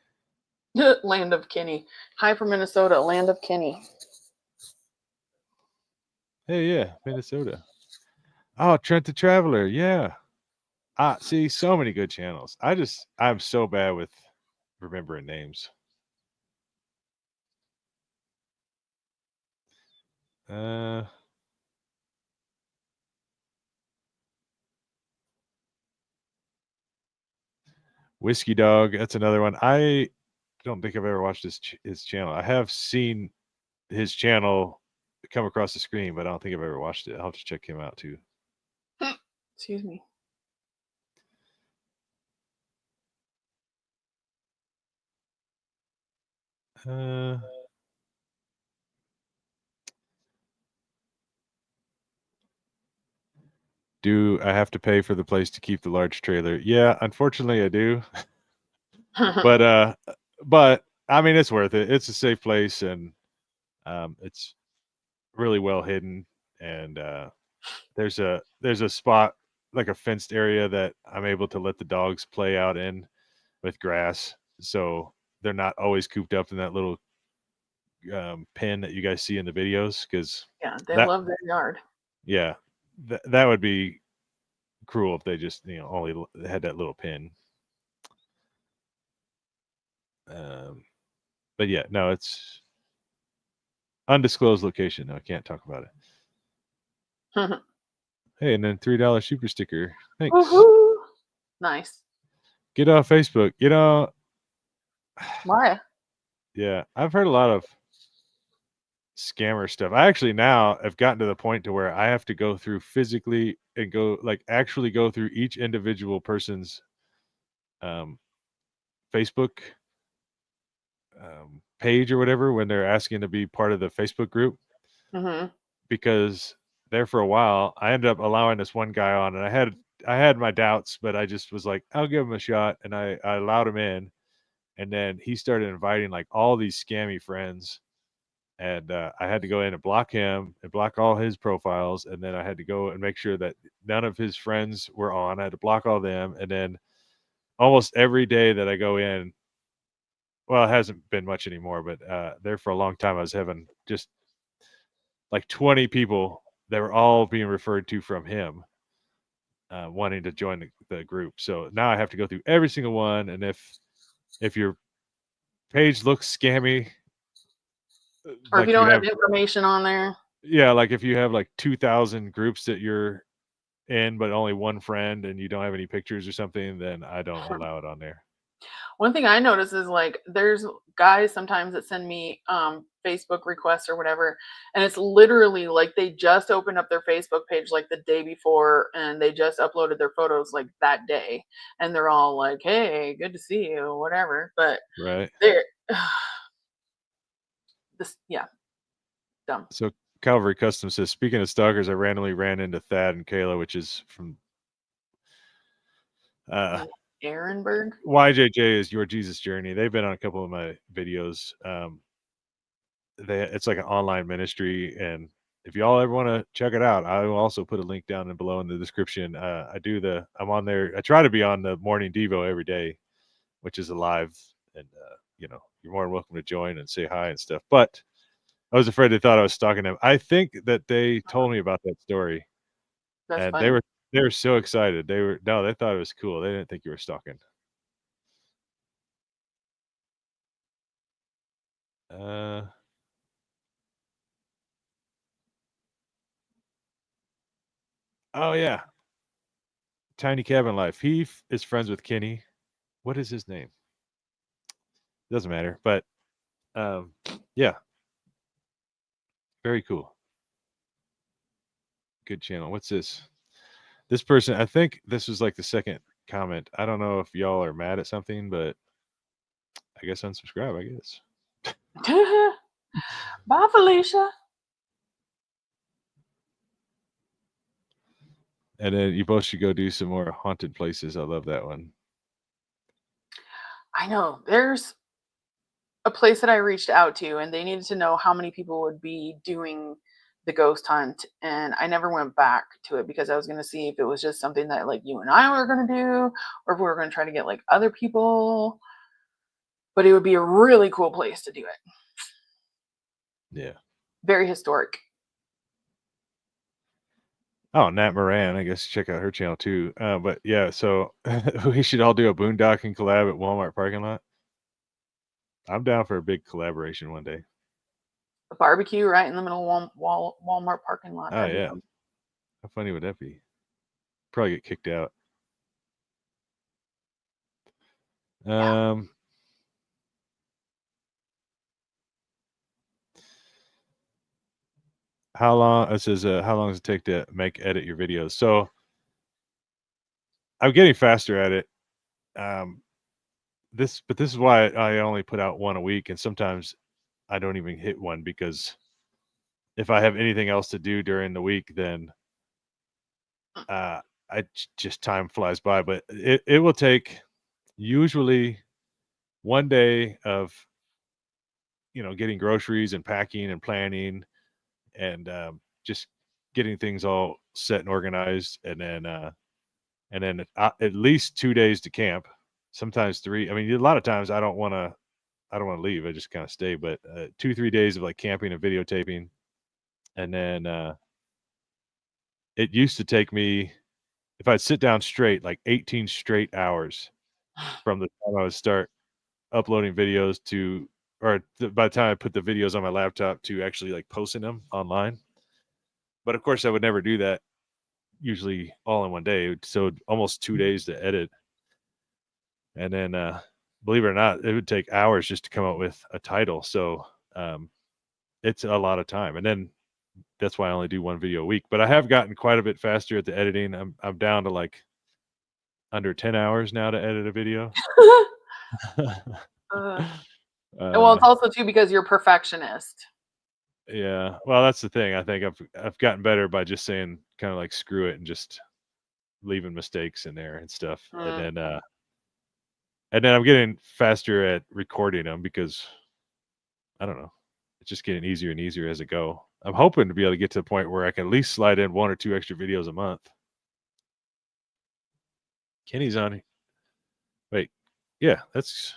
Land of Kinney. Hi from Minnesota, land of Kinney. Hey, yeah, Minnesota. Oh, Trent the Traveler. Yeah. See, so many good channels. I'm so bad with remembering names. Uh, Whiskey Dog. That's another one. I don't think I've ever watched his channel. I have seen his channel come across the screen, but I don't think I've ever watched it. I'll have to check him out too. Excuse me. Uh, do I have to pay for the place to keep the large trailer? Yeah, unfortunately I do. But but I mean it's worth it. It's a safe place and it's really well hidden and there's a spot like a fenced area that I'm able to let the dogs play out in with grass. So they're not always cooped up in that little pen that you guys see in the videos because Yeah, they that love their yard. yeah that would be cruel if they just only had that little pin. Um, but yeah, no, it's undisclosed location. No, I can't talk about it. Hey, and then $3 super sticker. Thanks. Woohoo! Nice. Get off Facebook. Why? Yeah, I've heard a lot of scammer stuff. I actually now have gotten to the point to where I have to go through physically and actually go through each individual person's um, Facebook page or whatever when they're asking to be part of the Facebook group Mm-hmm. because there for a while I ended up allowing this one guy on and I had my doubts, but I just was like, I'll give him a shot and I allowed him in and then he started inviting like all these scammy friends and I had to go in and block him and block all his profiles and then I had to go and make sure that none of his friends were on. I had to block all them and then almost every day that I go in, well, it hasn't been much anymore, but there for a long time I was having just like 20 people that were all being referred to from him wanting to join the group. So now I have to go through every single one, and if your page looks scammy, Or if you like you don't have have, information on there. yeah, like if you have like 2,000 groups that you're in, but only one friend, and you don't have any pictures or something, then I don't allow it on there. One thing I notice is like there's guys sometimes that send me Facebook requests or whatever, and it's literally like they just opened up their Facebook page like the day before and they just uploaded their photos like that day, and they're all like, "Hey, good to see you," whatever. But Right. they're this, yeah. Dumb. So Calvary Custom says, speaking of stalkers, I randomly ran into Thad and Kayla, which is from Ehrenberg. YJJ is Your Jesus Journey. They've been on a couple of my videos. It's like an online ministry, and if y'all ever want to check it out, I will also put a link down and below in the description. I'm on there. I try to be on the morning Devo every day, which is live, and you're more than welcome to join and say hi and stuff. But I was afraid they thought I was stalking them. I think that they told me about that story, That's and funny. they were so excited. They thought it was cool. They didn't think you were stalking. Oh yeah, Tiny Cabin Life. He is friends with Kenny. What is his name? Doesn't matter, but yeah, very cool. Good channel. What's this? This person, I think this was like the second comment. I don't know if y'all are mad at something, but I guess unsubscribe, I guess. Bye, Felicia. And then you both should go do some more haunted places. I love that one. I know. There's a place that I reached out to, and they needed to know how many people would be doing the ghost hunt, and I never went back to it because I was going to see if it was just something that like you and I were going to do, or if we were going to try to get like other people. But it would be a really cool place to do it. Yeah. Very historic. Oh, Nat Moran. I guess check out her channel too. But yeah, so we should all do a boondocking collab at Walmart parking lot. I'm down for a big collaboration one day. A barbecue right in the middle of Walmart parking lot. Oh yeah. How funny would that be? Probably get kicked out. How long? It says, how long does it take to edit your videos? So I'm getting faster at it. This is why I only put out one a week, and sometimes I don't even hit one because if I have anything else to do during the week, then just time flies by. But it will take usually one day of getting groceries and packing and planning and just getting things all set and organized, and then at least 2 days to camp, sometimes 3. I mean, a lot of times I don't want to leave. I just kind of stay, but 2-3 days of like camping and videotaping. And then it used to take me, if I'd sit down straight, like 18 straight hours from the time I would start uploading videos to, or by the time I put the videos on my laptop to actually like posting them online. But of course I would never do that usually all in one day. So almost 2 days to edit. And then, believe it or not, it would take hours just to come up with a title. So it's a lot of time. And then that's why I only do one video a week. But I have gotten quite a bit faster at the editing. I'm down to like under 10 hours now to edit a video. Well, it's also too because you're a perfectionist. Yeah. Well, that's the thing. I think I've gotten better by just saying kind of like screw it and just leaving mistakes in there and stuff. And then I'm getting faster at recording them because I don't know. It's just getting easier and easier as it go. I'm hoping to be able to get to the point where I can at least slide in 1 or 2 extra videos a month. Kenny's on. Wait. Yeah, that's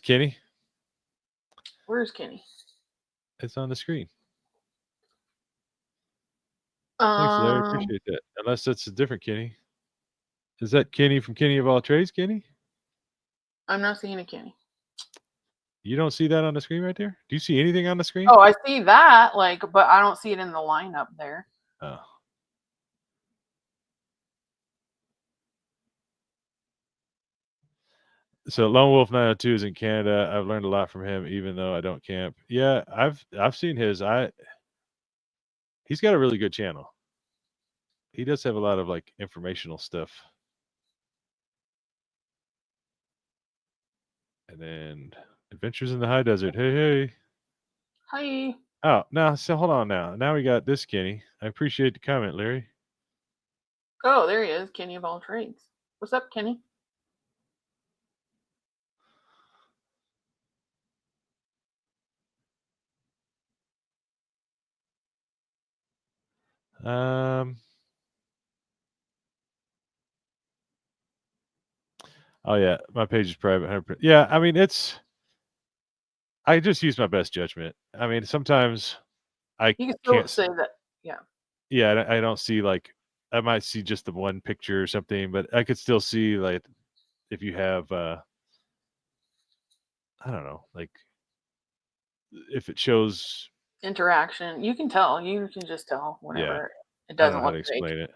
Kenny. Where's Kenny? It's on the screen. Thanks, Larry. Appreciate that. Unless that's a different Kenny. Is that Kenny from Kenny of All Trades, Kenny? I'm not seeing a Kenny. You don't see that on the screen right there? Do you see anything on the screen? Oh, I see that, but I don't see it in the lineup there. Oh. So Lone Wolf 902 is in Canada. I've learned a lot from him, even though I don't camp. Yeah, I've seen his. He's got a really good channel. He does have a lot of like informational stuff. And then Adventures in the High Desert. Hey. Hi. Oh, now, so hold on now. Now we got this Kenny. I appreciate the comment, Larry. Oh, there he is, Kenny of all trades. What's up, Kenny? Oh yeah, my page is private. 100%. Yeah, I mean I just use my best judgment. I mean, sometimes I You can still can't. say that. Yeah. Yeah, I don't see like I might see just the one picture or something, but I could still see like if you have I don't know, like if it shows. Interaction. You can tell. You can just tell Yeah, whenever it I don't doesn't know how look to fake. explain it.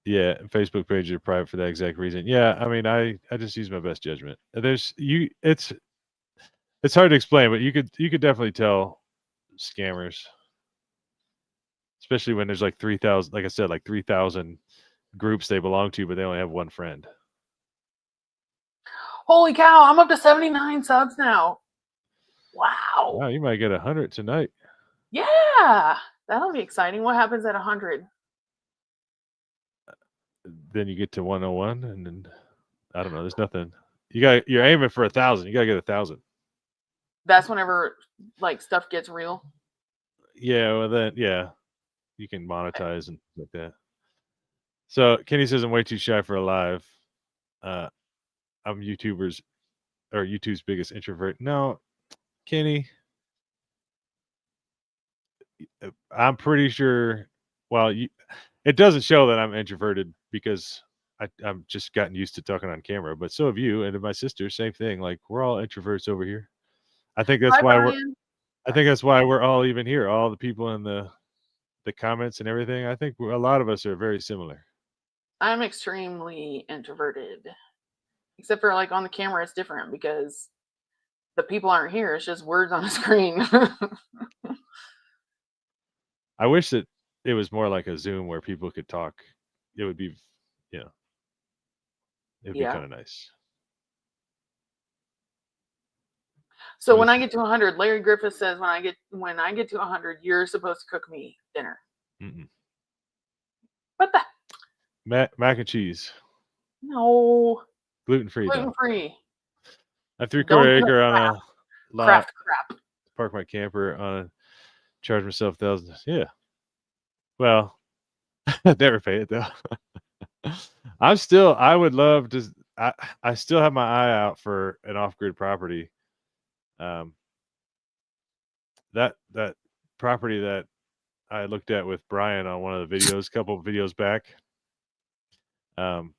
Yeah, Facebook pages are private for that exact reason. Yeah, I mean, I just use my best judgment. It's hard to explain, but you could definitely tell scammers, especially when there's like 3,000, like I said, like 3,000 groups they belong to, but they only have one friend. Holy cow! I'm up to 79 subs now. Wow. Wow, you might get 100 tonight. Yeah, that'll be exciting. What happens at 100? Then you get to 101, and then I don't know. There's nothing. You're aiming for 1,000. You gotta get 1,000. That's whenever like stuff gets real. Yeah, well then, yeah, you can monetize and like that. So Kenny says I'm way too shy for a live. Uh, I'm YouTube's biggest introvert. No, Kenny, I'm pretty sure. Well, it doesn't show that I'm introverted because I'm just gotten used to talking on camera. But so have you and my sister. Same thing. Like we're all introverts over here. I think that's Hi, why Brian. we're all even here. All the people in the comments and everything. I think a lot of us are very similar. I'm extremely introverted. Except for like on the camera, it's different because the people aren't here. It's just words on a screen. I wish that it was more like a Zoom where people could talk. It would be, you know, it would be Yeah. kind of nice. So What when is I get to 100, Larry Griffith says when I get to 100, you're supposed to cook me dinner. mm-mm. What the? Mac and cheese, No, gluten free gluten though. free. I have 3/4 Don't do acre on crap. a lot. Craft crap. Park my camper on a charge myself thousands. Yeah. Well, never pay it though. I would love to. I still have my eye out for an off grid property. Um, that property that I looked at with Brian on one of the videos, couple of videos back. Man,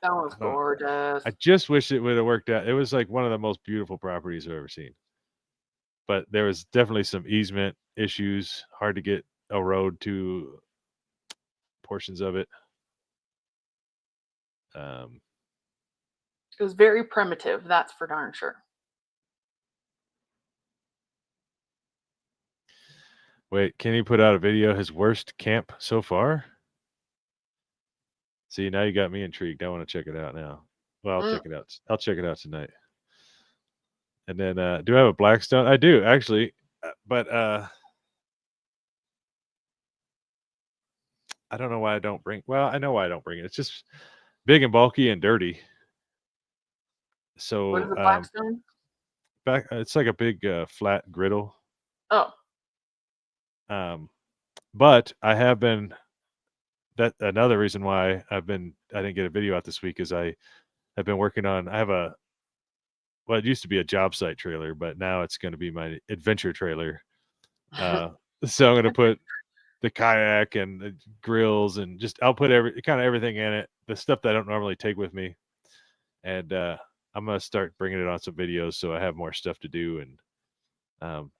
That was gorgeous. I just wish it would have worked out. It was like one of the most beautiful properties I've ever seen. But there was definitely some easement issues, hard to get a road to portions of it. It was very primitive, that's for darn sure. Wait, can he put out a video his worst camp so far? See, now you got me intrigued. I want to check it out now. Well, I'll check it out. I'll check it out tonight. And then, do I have a Blackstone? I do actually, but I don't know why I don't bring. Well, I know why I don't bring it. It's just big and bulky and dirty. So what is a Blackstone? It's like a big flat griddle. Oh. But I have been. That another reason why I didn't get a video out this week is I have been working on. I have it used to be a job site trailer, but now it's going to be my adventure trailer. So I'm going to put the kayak and the grills and just I'll put everything in it. The stuff that I don't normally take with me, and I'm going to start bringing it on some videos so I have more stuff to do and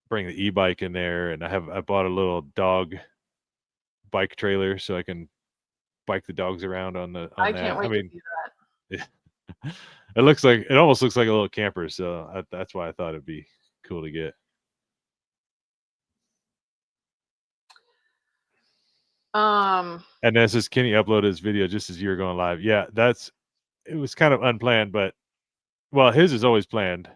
bring the e-bike in there. And I bought a little dog bike trailer so I can bike the dogs around on I that. can't wait to see that. It almost looks like a little camper, so that's why I thought it'd be cool to get. And then it says, can you upload his video just as you were going live? Yeah, it was kind of unplanned, but well, his is always planned.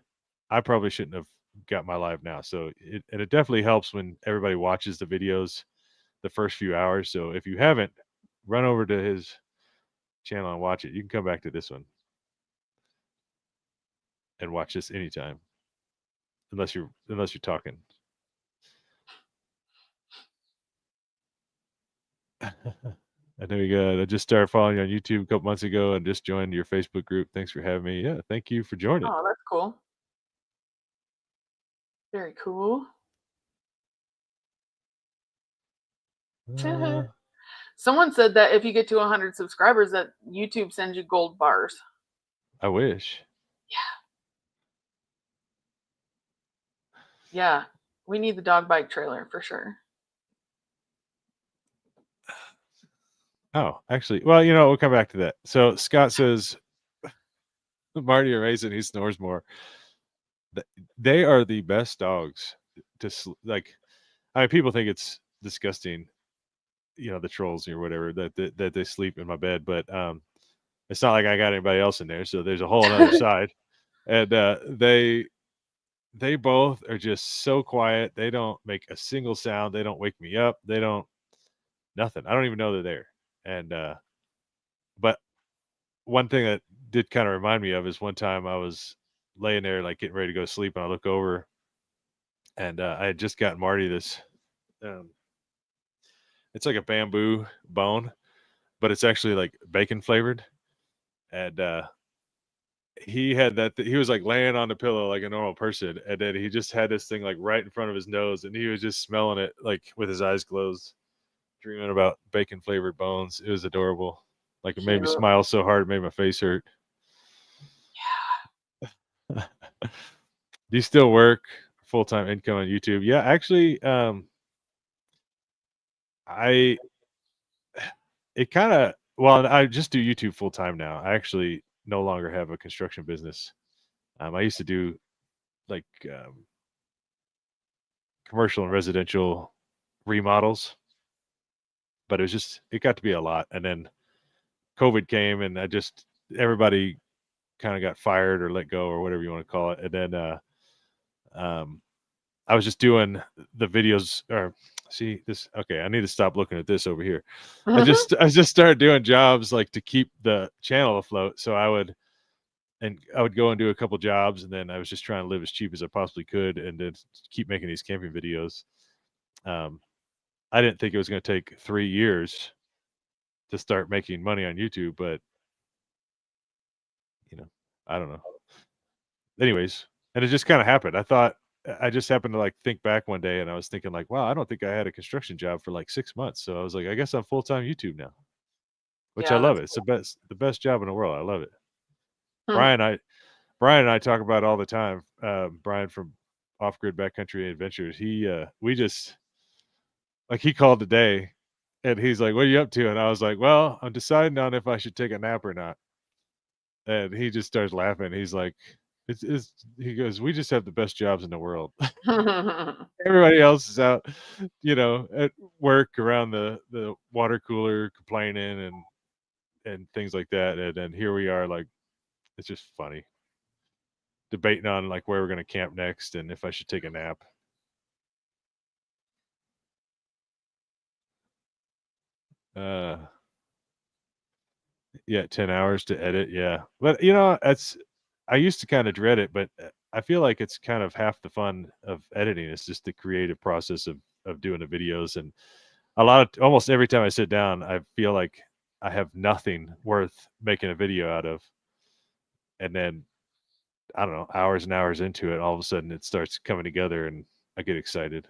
I probably shouldn't have got my live now. So it definitely helps when everybody watches the videos the first few hours. So if you haven't, run over to his channel and watch it. You can come back to this one and watch this anytime, unless you're talking. I know you got. I just started following you on YouTube a couple months ago and just joined your Facebook group. Thanks for having me. Yeah, thank you for joining. Oh, that's cool. Very cool. Someone said that if you get to 100 subscribers, that YouTube sends you gold bars. I wish. Yeah, we need the dog bike trailer for sure. Oh, actually, well, we'll come back to that. So Scott says, Marty or Raisin, he snores more. They are the best dogs to like. I mean, people think it's disgusting, the trolls or whatever that they sleep in my bed, but it's not like I got anybody else in there, so there's a whole other side, and they both are just so quiet. They don't make a single sound. They don't wake me up. They don't nothing. I don't even know they're there. And but one thing that did kind of remind me of is one time I was laying there like getting ready to go to sleep, and I look over, and I had just gotten Marty this. It's like a bamboo bone, but it's actually like bacon flavored, and he had that. He was like laying on the pillow like a normal person, and then he just had this thing like right in front of his nose, and he was just smelling it like with his eyes closed, dreaming about bacon flavored bones. It was adorable. Like it made me smile so hard, it made my face hurt. Yeah. Do you still work full-time income on YouTube? Yeah, actually, I just do YouTube full time now. I actually no longer have a construction business. I used to do like commercial and residential remodels, but it got to be a lot. And then COVID came, and everybody kind of got fired or let go or whatever you want to call it. And then I was just doing the videos. Or see this. Okay, I need to stop looking at this over here. I just started doing jobs like to keep the channel afloat. So I would go and do a couple jobs, and then I was just trying to live as cheap as I possibly could, and then keep making these camping videos. I didn't think it was going to take 3 years to start making money on YouTube, but I don't know. Anyways, and it just kind of happened. I just happened to like think back one day, and I was thinking like, wow, I don't think I had a construction job for like 6 months. So I was like, I guess I'm full-time YouTube now, which I love it. It's cool. the best job in the world. I love it. Hmm. Brian and I talk about it all the time. Brian from Off Grid Backcountry Adventures. We just like he called today, and he's like, "What are you up to?" And I was like, "Well, I'm deciding on if I should take a nap or not." And he just starts laughing. He's like, "It's." He goes, "We just have the best jobs in the world. Everybody else is out, at work around the water cooler complaining and things like that. And then here we are, like it's just funny." Debating on like where we're going to camp next and if I should take a nap. Yeah, 10 hours to edit. Yeah. But I used to kind of dread it, but I feel like it's kind of half the fun of editing. It's just the creative process of doing the videos. And almost every time I sit down, I feel like I have nothing worth making a video out of. And then I don't know, hours and hours into it, all of a sudden it starts coming together and I get excited.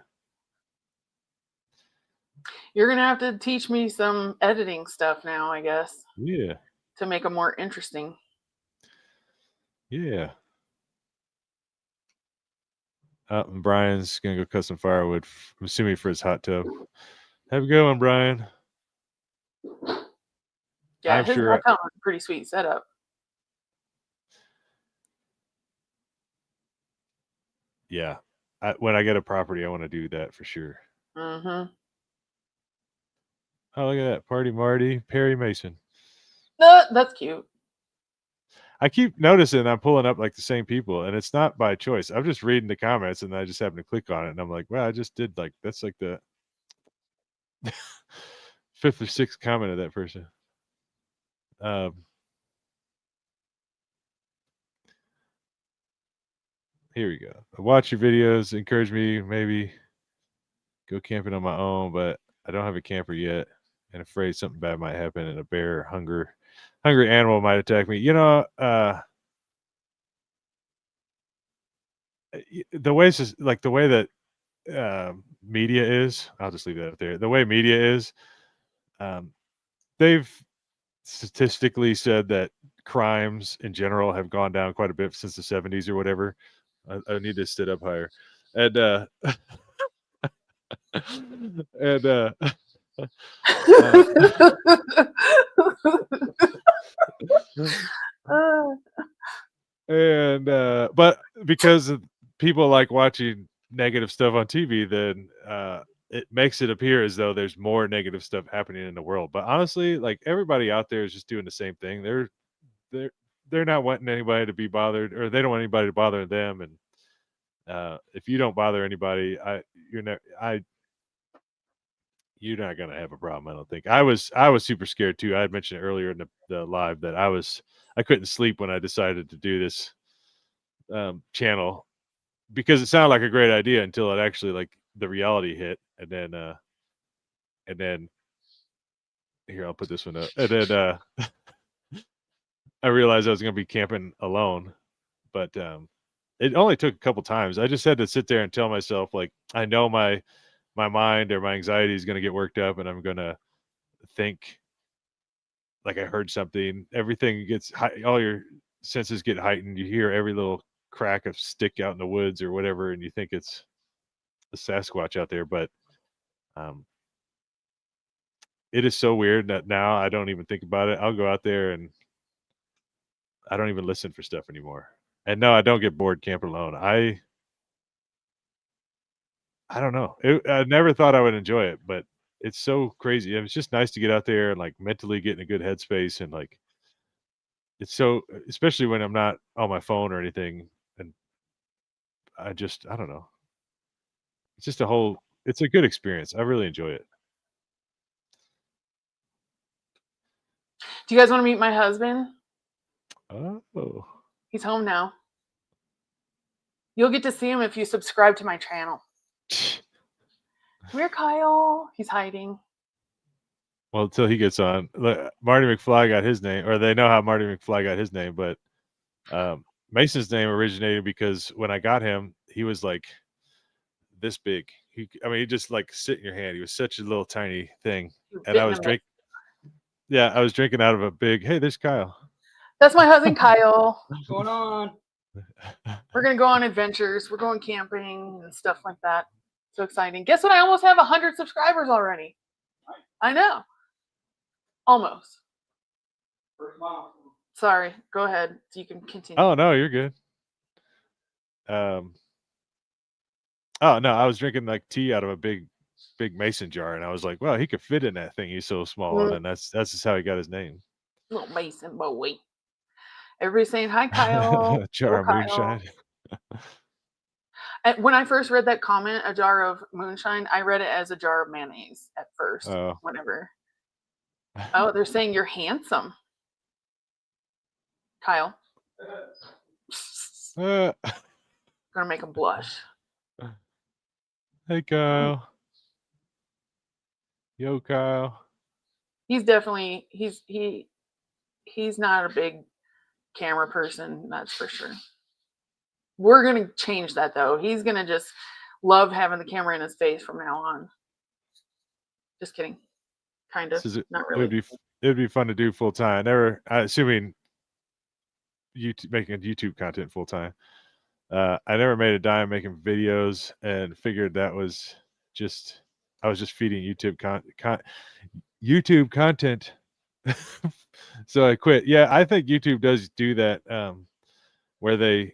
You're gonna have to teach me some editing stuff now, I guess. Yeah. To make them more interesting. Yeah. And Brian's gonna go cut some firewood. I'm assuming for his hot tub. Have a good one, Brian. Yeah, I'm his sure. motel is a pretty sweet setup. Yeah, when I get a property, I want to do that for sure. Mm-hmm. Oh, look at that. Party Marty, Perry Mason. That's cute. I keep noticing I'm pulling up like the same people, and it's not by choice. I'm just reading the comments, and I just happen to click on it, and I'm like, well, I just did like that's like the fifth or sixth comment of that person. Here we go. Watch your videos, encourage me, maybe go camping on my own, but I don't have a camper yet, and afraid something bad might happen, and a bear, or hungry animal might attack me. You know, the way it's like the way that media is. I'll just leave that up there. The way media is, they've statistically said that crimes in general have gone down quite a bit since the 70s or whatever. I need to sit up higher, and and and but because of people like watching negative stuff on TV, then it makes it appear as though there's more negative stuff happening in the world. But honestly, like everybody out there is just doing the same thing. They're not wanting anybody to be bothered, or they don't want anybody to bother them. And if you don't bother anybody, you're not gonna have a problem. I don't think. I was super scared too. I had mentioned earlier in the live that I couldn't sleep when I decided to do this channel, because it sounded like a great idea until it actually like the reality hit, and then here, I'll put this one up, and then I realized I was gonna be camping alone, but it only took a couple times. I just had to sit there and tell myself, like, I know my mind or my anxiety is gonna get worked up, and I'm gonna think like I heard something. Everything gets all your senses get heightened. You hear every little crack of stick out in the woods or whatever, and you think it's a Sasquatch out there. But it is so weird that now I don't even think about it. I'll go out there and I don't even listen for stuff anymore. And no, I don't get bored camping alone. I don't know. I never thought I would enjoy it, but it's so crazy. It's just nice to get out there and like mentally get in a good headspace, and like it's so, especially when I'm not on my phone or anything, and I don't know. It's just it's a good experience. I really enjoy it. Do you guys want to meet my husband? Oh. He's home now. You'll get to see him if you subscribe to my channel. Come here, Kyle. He's hiding. Well, until he gets on. Marty McFly got his name, or they know how Marty McFly got his name, but Mason's name originated because when I got him, he was like this big. He just like sit in your hand. He was such a little tiny thing. And I was drinking. Yeah, I was drinking out of a big. Hey, there's Kyle. That's my husband, Kyle. What's going on? We're gonna go on adventures. We're going camping and stuff like that. So exciting! Guess what? I almost have 100 subscribers already. I know. Almost. Sorry. Go ahead. You can continue. Oh no, you're good. Oh no, I was drinking like tea out of a big mason jar, and I was like, well, he could fit in that thing. He's so small, and then that's just how he got his name. Little Mason boy. Everybody's saying hi, Kyle. Jar of moonshine. And when I first read that comment, a jar of moonshine, I read it as a jar of mayonnaise at first. Oh. Whenever. Oh, they're saying you're handsome, Kyle. Gonna make him blush. Hey, Kyle. Yo, Kyle. He's definitely he's not a big camera person, that's for sure. We're gonna change that though. He's gonna just love having the camera in his face from now on. Just kidding. Kind of. Not really. It would be fun to do full time. Assuming making YouTube content full time. I never made a dime making videos, and figured that was just I was just feeding YouTube YouTube content. So I quit. Yeah, I think YouTube does do that, where they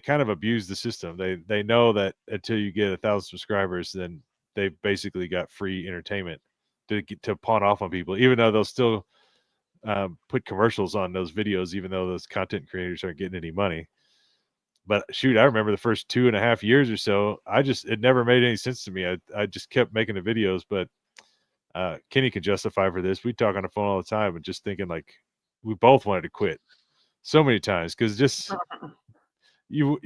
kind of abuse the system. They know that until you get 1,000 subscribers, then they've basically got free entertainment. to pawn off on people, even though they'll still put commercials on those videos, even though those content creators aren't getting any money. But shoot, I remember the first 2.5 years or so, it never made any sense to me. I just kept making the videos, but Kenny can justify for this. We talk on the phone all the time and just thinking like we both wanted to quit so many times because just you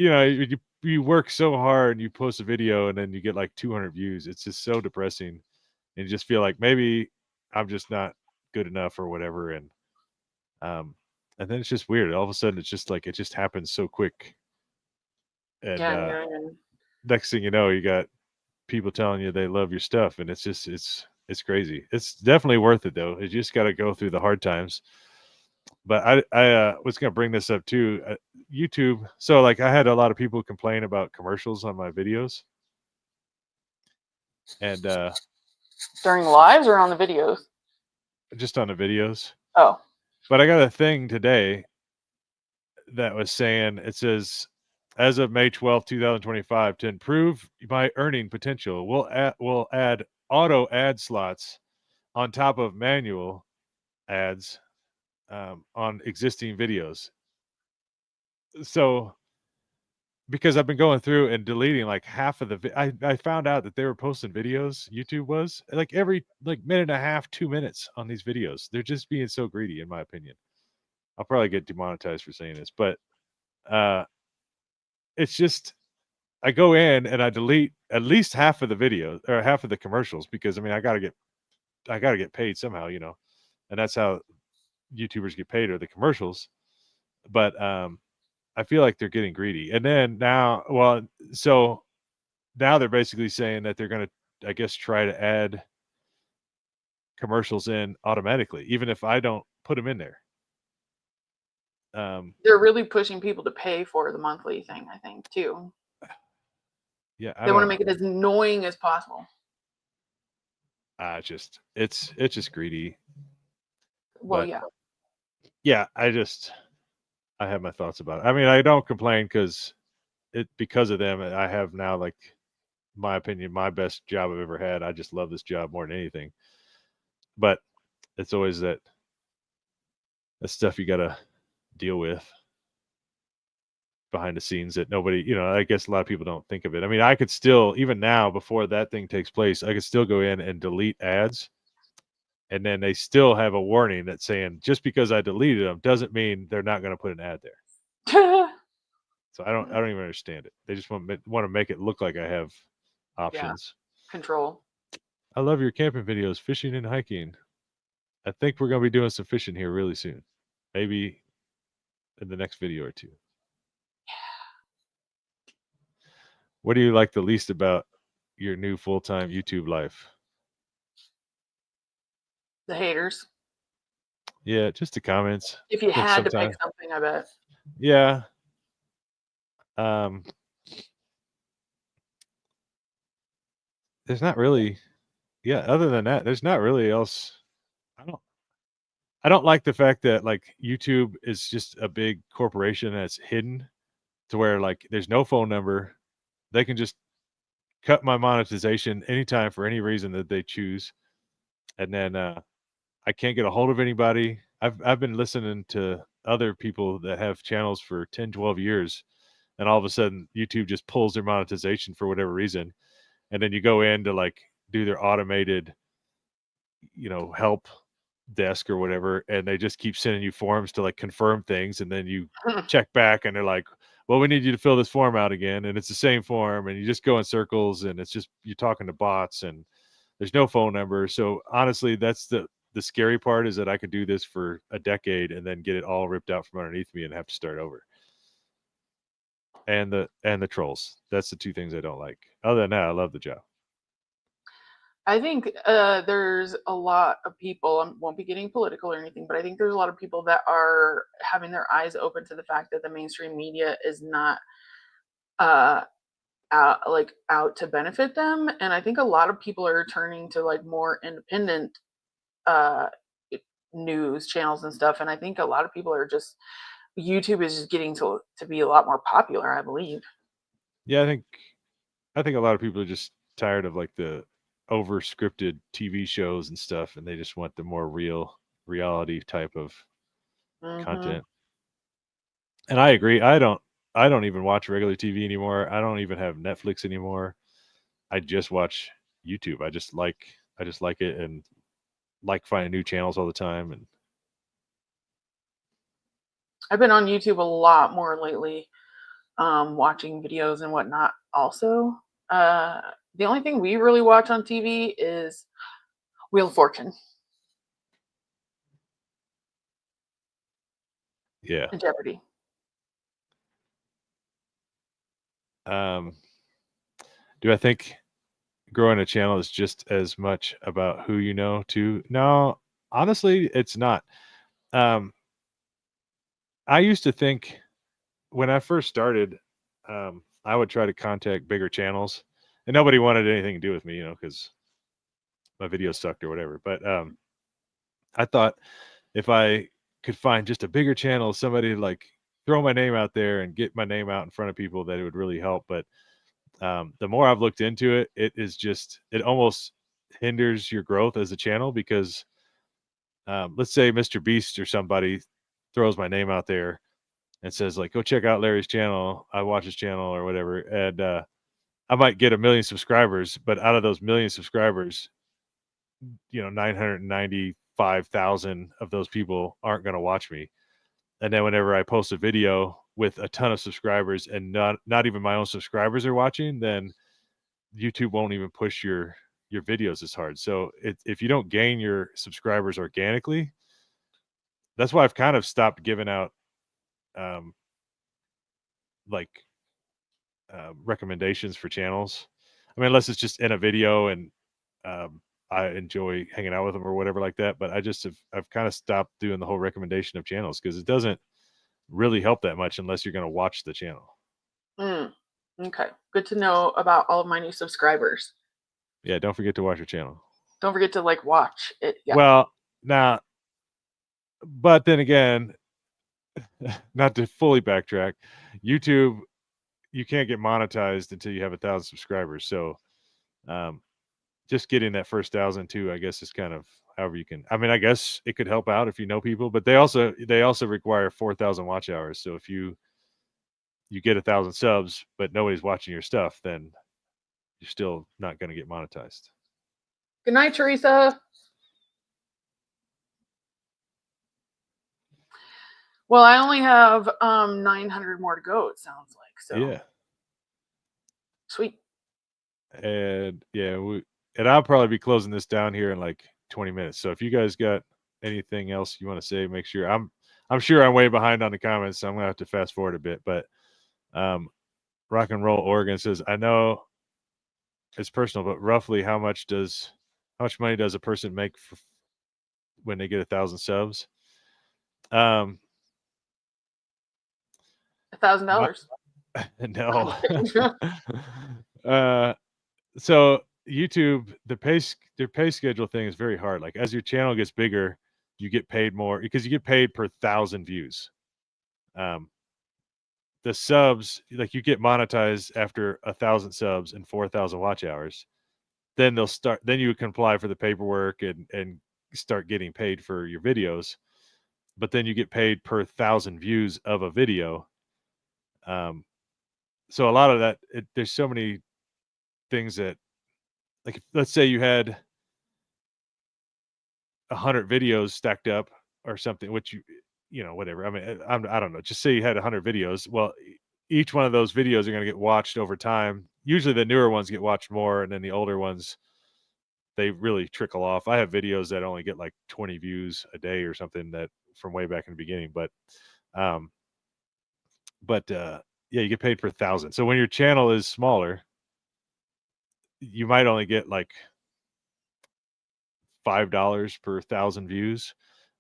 work so hard and you post a video and then you get like 200 views. It's just so depressing, and you just feel like maybe I'm just not good enough or whatever. And then it's just weird. All of a sudden, it's just like it just happens so quick. And next thing you know, you got people telling you they love your stuff, and it's just it's crazy. It's definitely worth it though. You just got to go through the hard times. But I was gonna bring this up too. YouTube. So like I had a lot of people complain about commercials on my videos, and during lives or on the videos? Just on the videos. Oh. But I got a thing today that was saying, it says, as of May 12th, 2025, to improve my earning potential, we'll add auto ad slots on top of manual ads on existing videos. So because I've been going through and deleting like half of I found out that they were posting videos, YouTube was, like every minute and a half, 2 minutes on these videos. They're just being so greedy, in my opinion. I'll probably get demonetized for saying this, but it's just, I go in and I delete at least half of the videos or half of the commercials because I mean I gotta get paid somehow, and that's how YouTubers get paid, or the commercials. But I feel like they're getting greedy. And then now, so now they're basically saying that they're going to, I guess, try to add commercials in automatically, even if I don't put them in there. They're really pushing people to pay for the monthly thing, I think, too. Yeah, they want to make it as annoying as possible. It's just greedy. Well, but, yeah. Yeah, I have my thoughts about it. I mean, I don't complain because of them, I have now, like, my opinion, my best job I've ever had. I just love this job more than anything. But it's always that stuff you got to deal with behind the scenes that nobody, I guess a lot of people don't think of it. I mean, I could still, even now, before that thing takes place, I could still go in and delete ads. And then they still have a warning that's saying, just because I deleted them doesn't mean they're not going to put an ad there. So I don't even understand it. They just want to make it look like I have options. Yeah. Control. I love your camping videos, fishing and hiking. I think we're going to be doing some fishing here really soon. Maybe in the next video or two. Yeah. What do you like the least about your new full-time YouTube life? The haters. Yeah, just the comments. If you had to pick something, I bet. Yeah. There's not really, other than that, there's not really else. I don't like the fact that like YouTube is just a big corporation that's hidden to where like there's no phone number. They can just cut my monetization anytime for any reason that they choose. And then I can't get a hold of anybody. I've been listening to other people that have channels for 10, 12 years, and all of a sudden YouTube just pulls their monetization for whatever reason. And then you go in to like do their automated, help desk or whatever, and they just keep sending you forms to like confirm things, and then you check back and they're like, well, we need you to fill this form out again, and it's the same form, and you just go in circles, and it's just you're talking to bots, and there's no phone number. So honestly, that's the scary part, is that I could do this for a decade and then get it all ripped out from underneath me and have to start over. And the trolls. That's the two things I don't like. Other than that, I love the job. I think there's a lot of people, I won't be getting political or anything, but I think there's a lot of people that are having their eyes open to the fact that the mainstream media is not out to benefit them. And I think a lot of people are turning to like more independent news channels and stuff. And I think a lot of people are just, YouTube is just getting to be a lot more popular, I believe. Yeah, I think a lot of people are just tired of like the over scripted TV shows and stuff, and they just want the more reality type of content. And I agree. I don't even watch regular TV anymore. I don't even have Netflix anymore. I just watch YouTube. I just like it and like finding new channels all the time. And I've been on YouTube a lot more lately, watching videos and whatnot. Also, the only thing we really watch on TV is Wheel of Fortune yeah. and Jeopardy. Do I think growing a channel is just as much about who you know too? No, honestly, it's not. I used to think when I first started, I would try to contact bigger channels, and nobody wanted anything to do with me, because my videos sucked or whatever. But I thought if I could find just a bigger channel, somebody to like throw my name out there and get my name out in front of people, that it would really help. But the more I've looked into it, it almost hinders your growth as a channel because let's say Mr. Beast or somebody throws my name out there and says like, go check out Larry's channel. I watch his channel or whatever. And I might get 1 million subscribers, but out of those 1 million subscribers, 995,000 of those people aren't going to watch me. And then whenever I post a video with a ton of subscribers and not even my own subscribers are watching, then YouTube won't even push your videos as hard. So if you don't gain your subscribers organically, that's why I've kind of stopped giving out like recommendations for channels. I mean, unless it's just in a video and I enjoy hanging out with them or whatever like that. But I've kind of stopped doing the whole recommendation of channels because it doesn't really help that much unless you're going to watch the channel. Okay, good to know about all of my new subscribers. Yeah, don't forget to watch your channel. Don't forget to like watch it. Yeah. Well, now, but then again, not to fully backtrack, YouTube, you can't get monetized until you have 1,000 subscribers. So, just getting that first 1,000 too, I guess, is kind of however you can. I mean, I guess it could help out if you know people, but they also require 4,000 watch hours. So if you get 1,000 subs, but nobody's watching your stuff, then you're still not going to get monetized. Good night, Teresa. Well, I only have 900 more to go, it sounds like. So Yeah. Sweet. And yeah, and I'll probably be closing this down here in like 20 minutes. So if you guys got anything else you want to say, make sure. I'm sure I'm way behind on the comments, so I'm gonna have to fast forward a bit. But Rock and Roll Oregon says, I know it's personal, but roughly how much money does a person make when they get 1,000 subs? $1,000. No. So YouTube, their pay schedule thing is very hard. Like as your channel gets bigger, you get paid more because you get paid per 1,000 views. The subs, like you get monetized after 1,000 subs and 4,000 watch hours. Then then you can apply for the paperwork and start getting paid for your videos. But then you get paid per 1,000 views of a video. So a lot of that, there's so many things that, like, let's say you had 100 videos stacked up or something, which whatever. I mean, I don't know. Just say you had 100 videos. Well, each one of those videos are going to get watched over time. Usually the newer ones get watched more, and then the older ones, they really trickle off. I have videos that only get like 20 views a day or something, that from way back in the beginning. But yeah, you get paid per 1,000. So when your channel is smaller, you might only get like $5 per 1,000 views.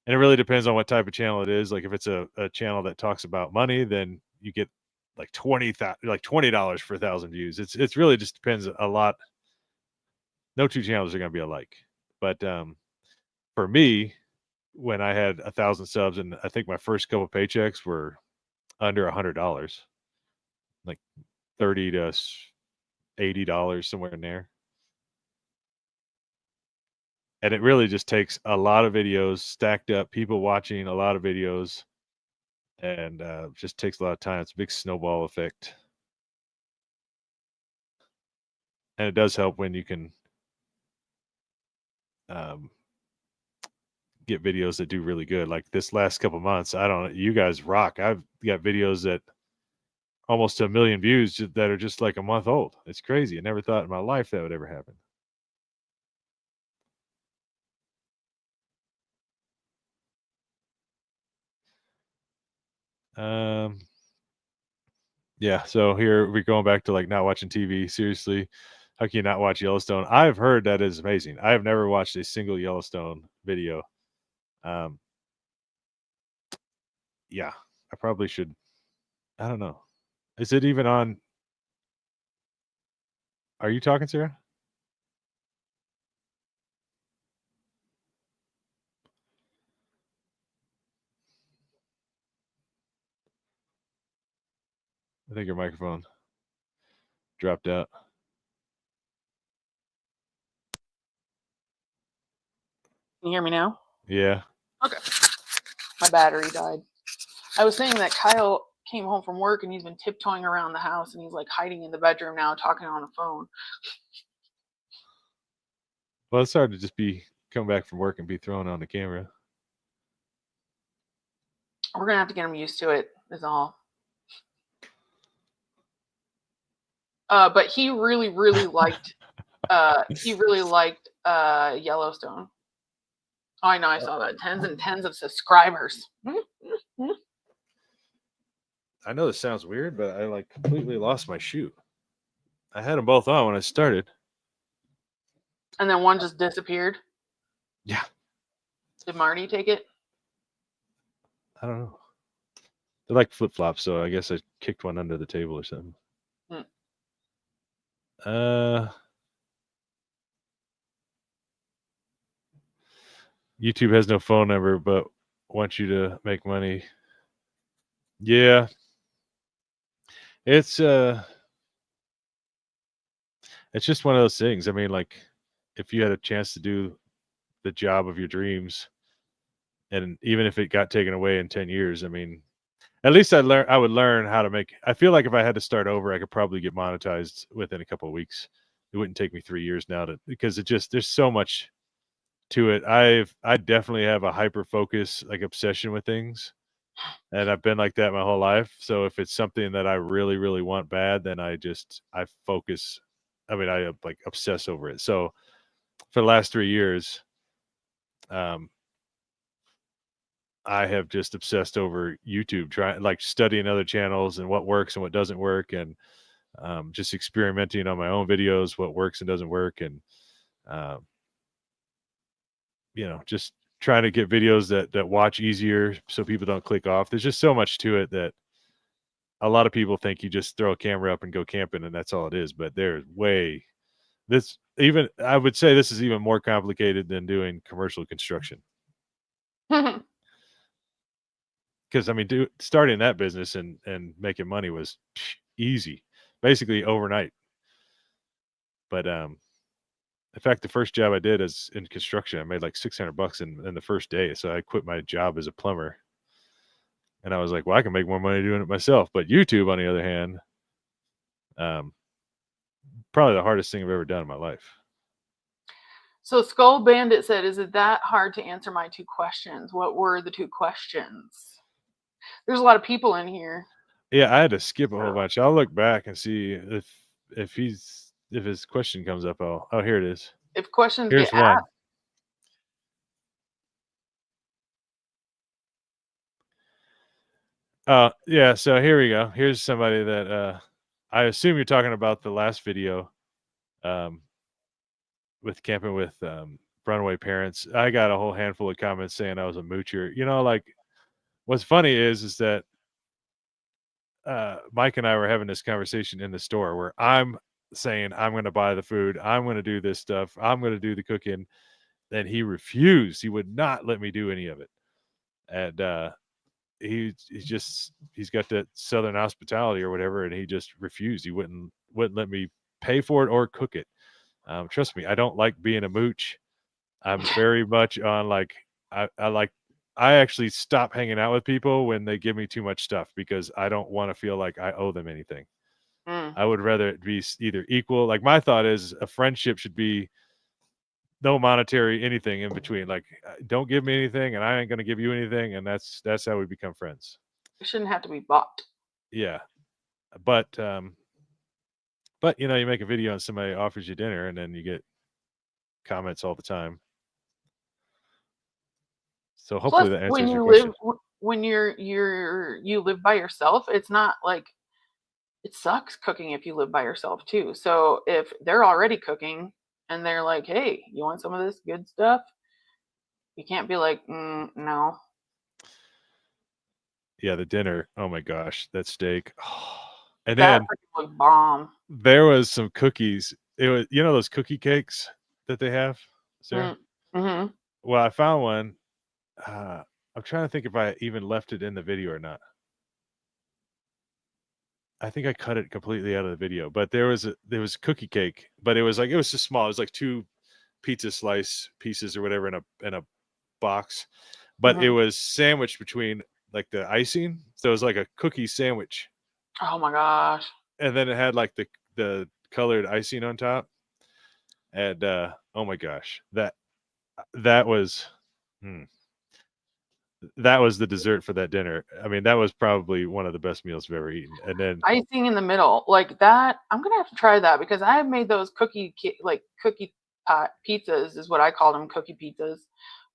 And it really depends on what type of channel it is. Like if it's a channel that talks about money, then you get like $20 for 1,000 views. It's really just depends a lot. No two channels are going to be alike. But for me, when I had 1,000 subs, and I think my first couple paychecks were under $100, like $30 to $80, somewhere in there. And it really just takes a lot of videos stacked up, people watching a lot of videos, and just takes a lot of time. It's a big snowball effect. And it does help when you can get videos that do really good. Like this last couple months, I don't know, you guys rock. I've got videos that almost 1 million views that are just like a month old. It's crazy. I never thought in my life that would ever happen. Yeah, so here we're going back to like not watching TV. Seriously, how can you not watch Yellowstone? I've heard that is amazing. I have never watched a single Yellowstone video. Um, yeah, I probably should. I don't know. Is it even on? Are you talking, Sarah? I think your microphone dropped out. Can you hear me now? Yeah. Okay. My battery died. I was saying that Kyle came home from work and he's been tiptoeing around the house and he's like hiding in the bedroom now, talking on the phone. Well, it's hard to just come back from work and be thrown on the camera. We're gonna have to get him used to it, is all. But he really liked Yellowstone. Oh, I know, I saw that. Tens and tens of subscribers. I know this sounds weird, but I like completely lost my shoe. I had them both on when I started. And then one just disappeared. Yeah. Did Marty take it? I don't know. They're like flip flops, so I guess I kicked one under the table or something. YouTube has no phone number, but wants you to make money. Yeah. It's just one of those things. I mean, like, if you had a chance to do the job of your dreams, and even if it got taken away in 10 years, I mean, at least I would learn how to make. I feel like if I had to start over, I could probably get monetized within a couple of weeks. It wouldn't take me 3 years now because there's so much to it. I definitely have a hyper focus, like obsession with things. And I've been like that my whole life. So if it's something that I really, really want bad, then I focus. I mean, I like obsess over it. So for the last 3 years, I have just obsessed over YouTube, trying like studying other channels and what works and what doesn't work, and just experimenting on my own videos, what works and doesn't work, and just trying to get videos that watch easier so people don't click off. There's just so much to it that a lot of people think you just throw a camera up and go camping and that's all it is. But there's I would say this is even more complicated than doing commercial construction. Because I mean, starting that business and making money was easy, basically overnight. But in fact, the first job I did is in construction. I made like $600 in the first day. So I quit my job as a plumber. And I was like, well, I can make more money doing it myself. But YouTube, on the other hand, probably the hardest thing I've ever done in my life. So Skull Bandit said, is it that hard to answer my 2 questions? What were the 2 questions? There's a lot of people in here. Yeah, I had to skip a whole bunch. I'll look back and see if his question comes up. Oh, here it is. If questions Here's get one. asked. Yeah, so here we go. Here's somebody that I assume you're talking about the last video with camping with runaway parents. I got a whole handful of comments saying I was a moocher. Like what's funny is that Mike and I were having this conversation in the store where I'm saying I'm going to buy the food, I'm going to do this stuff, I'm going to do the cooking, and he refused. He would not let me do any of it. And he's got that Southern hospitality or whatever, and he just refused. He wouldn't let me pay for it or cook it. Trust me, I don't like being a mooch. I'm very much on like I actually stop hanging out with people when they give me too much stuff because I don't want to feel like I owe them anything. Mm. I would rather it be either equal. Like my thought is a friendship should be no monetary anything in between. Like don't give me anything and I ain't gonna give you anything, and that's how we become friends. It shouldn't have to be bought. Yeah. But you know, you make a video and somebody offers you dinner and then you get comments all the time. So hopefully Plus, that when answers your you question. when you live by yourself, it's not like it sucks cooking if you live by yourself too. So if they're already cooking and they're like, "Hey, you want some of this good stuff?" You can't be like, "No." Yeah, the dinner. Oh my gosh, that steak. And That then freaking was bomb. there was some cookies. It was, you know, those cookie cakes that they have, Sarah? Mm. Mm-hmm. Well, I found one. I'm trying to think if I even left it in the video or not. I think I cut it completely out of the video, but there was cookie cake, but it was just small. It was like 2 pizza slice pieces or whatever in a box, but it Mm-hmm. was sandwiched between like the icing. So it was like a cookie sandwich, Oh my gosh. and then it had like the colored icing on top. And oh my gosh, that was hmm, that was the dessert for that dinner. I mean, that was probably one of the best meals I've ever eaten. And then Icing in the middle, like that. I'm gonna have to try that because I have made those cookie pizzas is what I call them, cookie pizzas,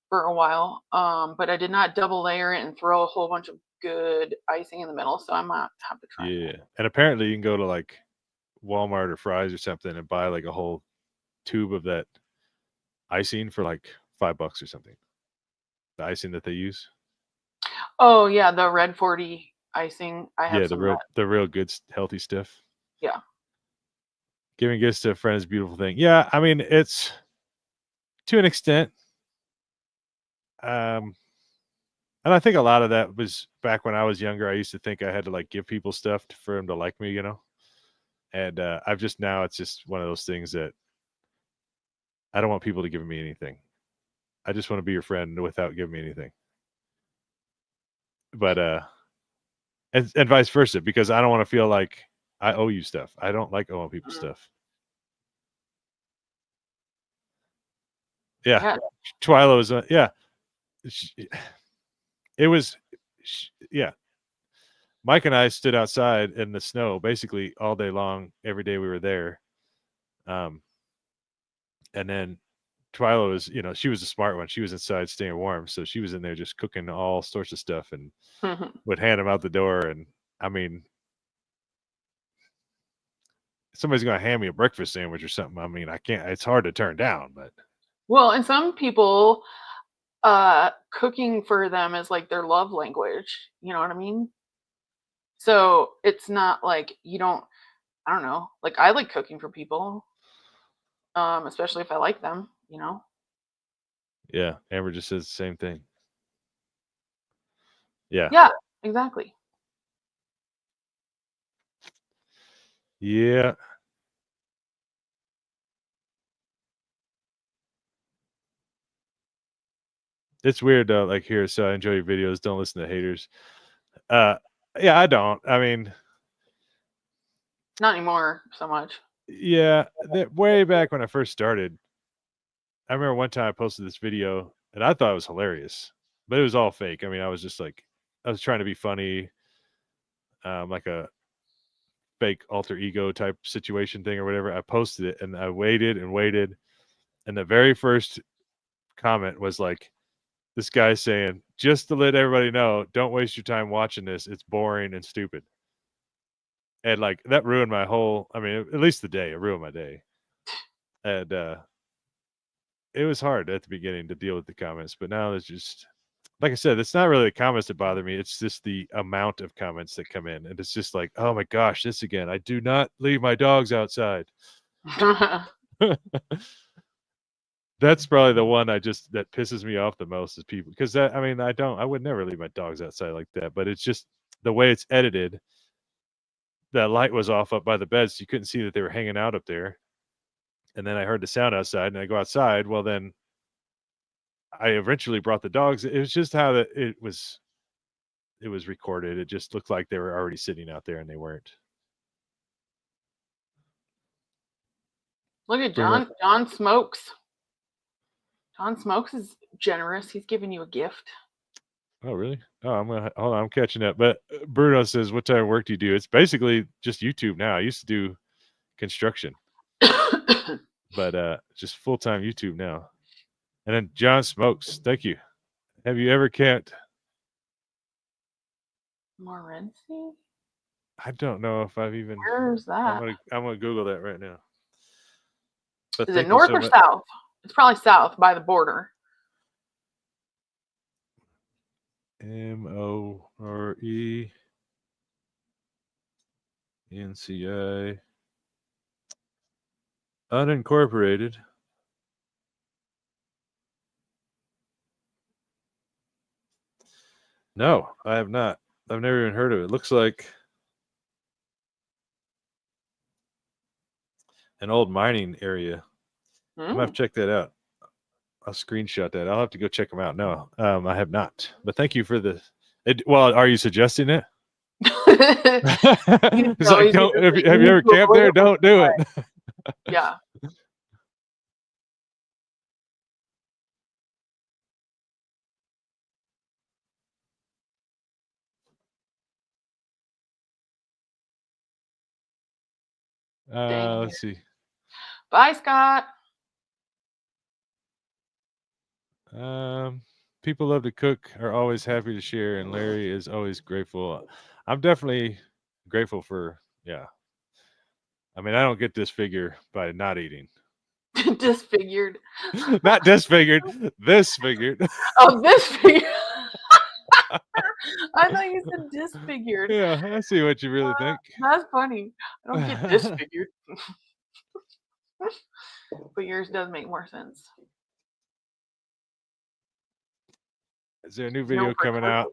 for a while. But I did not double layer it and throw a whole bunch of good icing in the middle, so I might have to try yeah, that. and apparently you can go to like Walmart or Fry's or something and buy like a whole tube of that icing for like $5 or something. The icing that they use. Oh yeah, the red 40 icing. I have Yeah, some of that. the real good healthy stuff. Yeah. Giving gifts to a friend is a beautiful thing. Yeah, I mean it's to an extent. Um, and I think a lot of that was back when I was younger. I used to think I had to like give people stuff for them to like me, you know. And I've just now it's just one of those things that I don't want people to give me anything. I just want to be your friend without giving me anything. But and vice versa, because I don't want to feel like I owe you stuff. I don't like owing people Mm. stuff. Yeah, Yeah. Twyla was yeah. It was yeah. Mike and I stood outside in the snow basically all day long, every day we were there. Um, and then Twyla was, you know, she was a smart one. She was inside staying warm, so she was in there just cooking all sorts of stuff and would hand them out the door. And I mean, somebody's gonna hand me a breakfast sandwich or something. I mean, I can't. It's hard to turn down, but Well, and some people, cooking for them is like their love language. You know what I mean? So it's not like you don't. I don't know. Like I like cooking for people, especially if I like them. You know. yeah, Amber just says the same thing. Yeah, Yeah. Exactly. yeah. It's weird though. Like here, so I enjoy your videos. Don't listen to haters. Uh, yeah, I don't. I mean, Not anymore so much. yeah, way back when I first started, I remember one time I posted this video and I thought it was hilarious, but it was all fake. I mean, I was just like, I was trying to be funny, like a fake alter ego type situation thing or whatever. I posted it and I waited and waited. And the very first comment was like, this guy saying, just to let everybody know, don't waste your time watching this. It's boring and stupid. And like that ruined my whole, I mean, at least the day, it ruined my day. And it was hard at the beginning to deal with the comments, but now it's just like I said, it's not really the comments that bother me. It's just the amount of comments that come in. And it's just like, oh my gosh, this again. I do not leave my dogs outside. That's probably the one that pisses me off the most is people, because that, I mean, I would never leave my dogs outside like that, but it's just the way it's edited. That light was off up by the bed, so you couldn't see that they were hanging out up there. And then I heard the sound outside and I go outside. Well, then I eventually brought the dogs. It was just how it was recorded. It just looked like they were already sitting out there, and they weren't. Look at John. John Smokes. John Smokes is generous. He's giving you a gift. Oh, really? Oh, hold on. I'm catching up. But Bruno says, "What type of work do you do?" It's basically just YouTube now. I used to do construction, but just full-time YouTube now. And then John Smokes, thank you. Have you ever camped? Morency? I don't know if I've even. Where's that? I'm gonna Google that right now. But is it north or south? It's probably south by the border. MORE NCI unincorporated. No, I have not. I've never even heard of it. Looks like an old mining area. I'm gonna have to check that out. I'll screenshot that. I'll have to go check them out. No, I have not. But thank you for the. Well, are you suggesting it? It's like, have you ever camped there? Don't do it. Yeah. Let's see. Bye, Scott. People love to cook, are always happy to share, and Larry is always grateful. I'm definitely grateful for, yeah. I mean, I don't get disfigured by not eating. Disfigured. Not disfigured, this figured. Oh, disfigured. I thought you said disfigured. Yeah, I see what you really think. That's funny. I don't get disfigured. But yours does make more sense. Is there a new video coming out?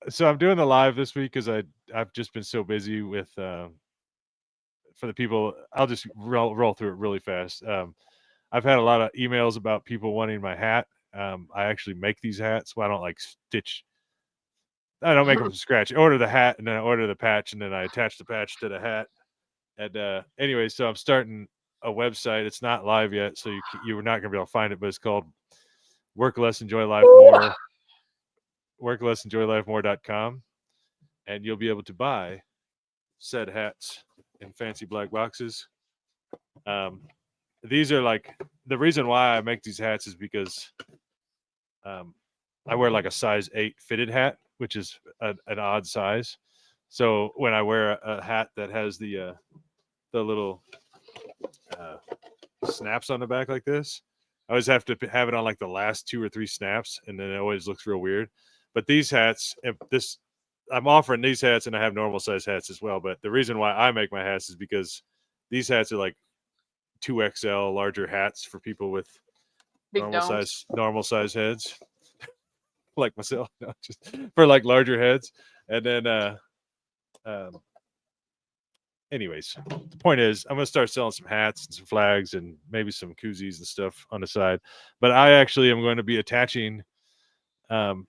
So I'm doing the live this week because I've just been so busy with for the people. I'll just roll through it really fast. I've had a lot of emails about people wanting my hat. I actually make these hats. Well, I don't like stitch. I don't make them from scratch. I order the hat and then I order the patch and then I attach the patch to the hat. And anyway, so I'm starting a website. It's not live yet, so you're not gonna be able to find it. But it's called Work Less, Enjoy Life More. WorkLessEnjoyLifeMore.com, and you'll be able to buy said hats in fancy black boxes. These are like, the reason why I make these hats is because I wear like a size 8 fitted hat, which is an odd size. So when I wear a hat that has the little snaps on the back like this, I always have to have it on like the last 2 or 3 snaps, and then it always looks real weird. But these hats, I'm offering these hats, and I have normal size hats as well. But the reason why I make my hats is because these hats are like 2XL larger hats for people with normal size heads, like myself, no, just for like larger heads. And then, anyways, the point is, I'm gonna start selling some hats and some flags and maybe some koozies and stuff on the side. But I actually am going to be attaching. I'll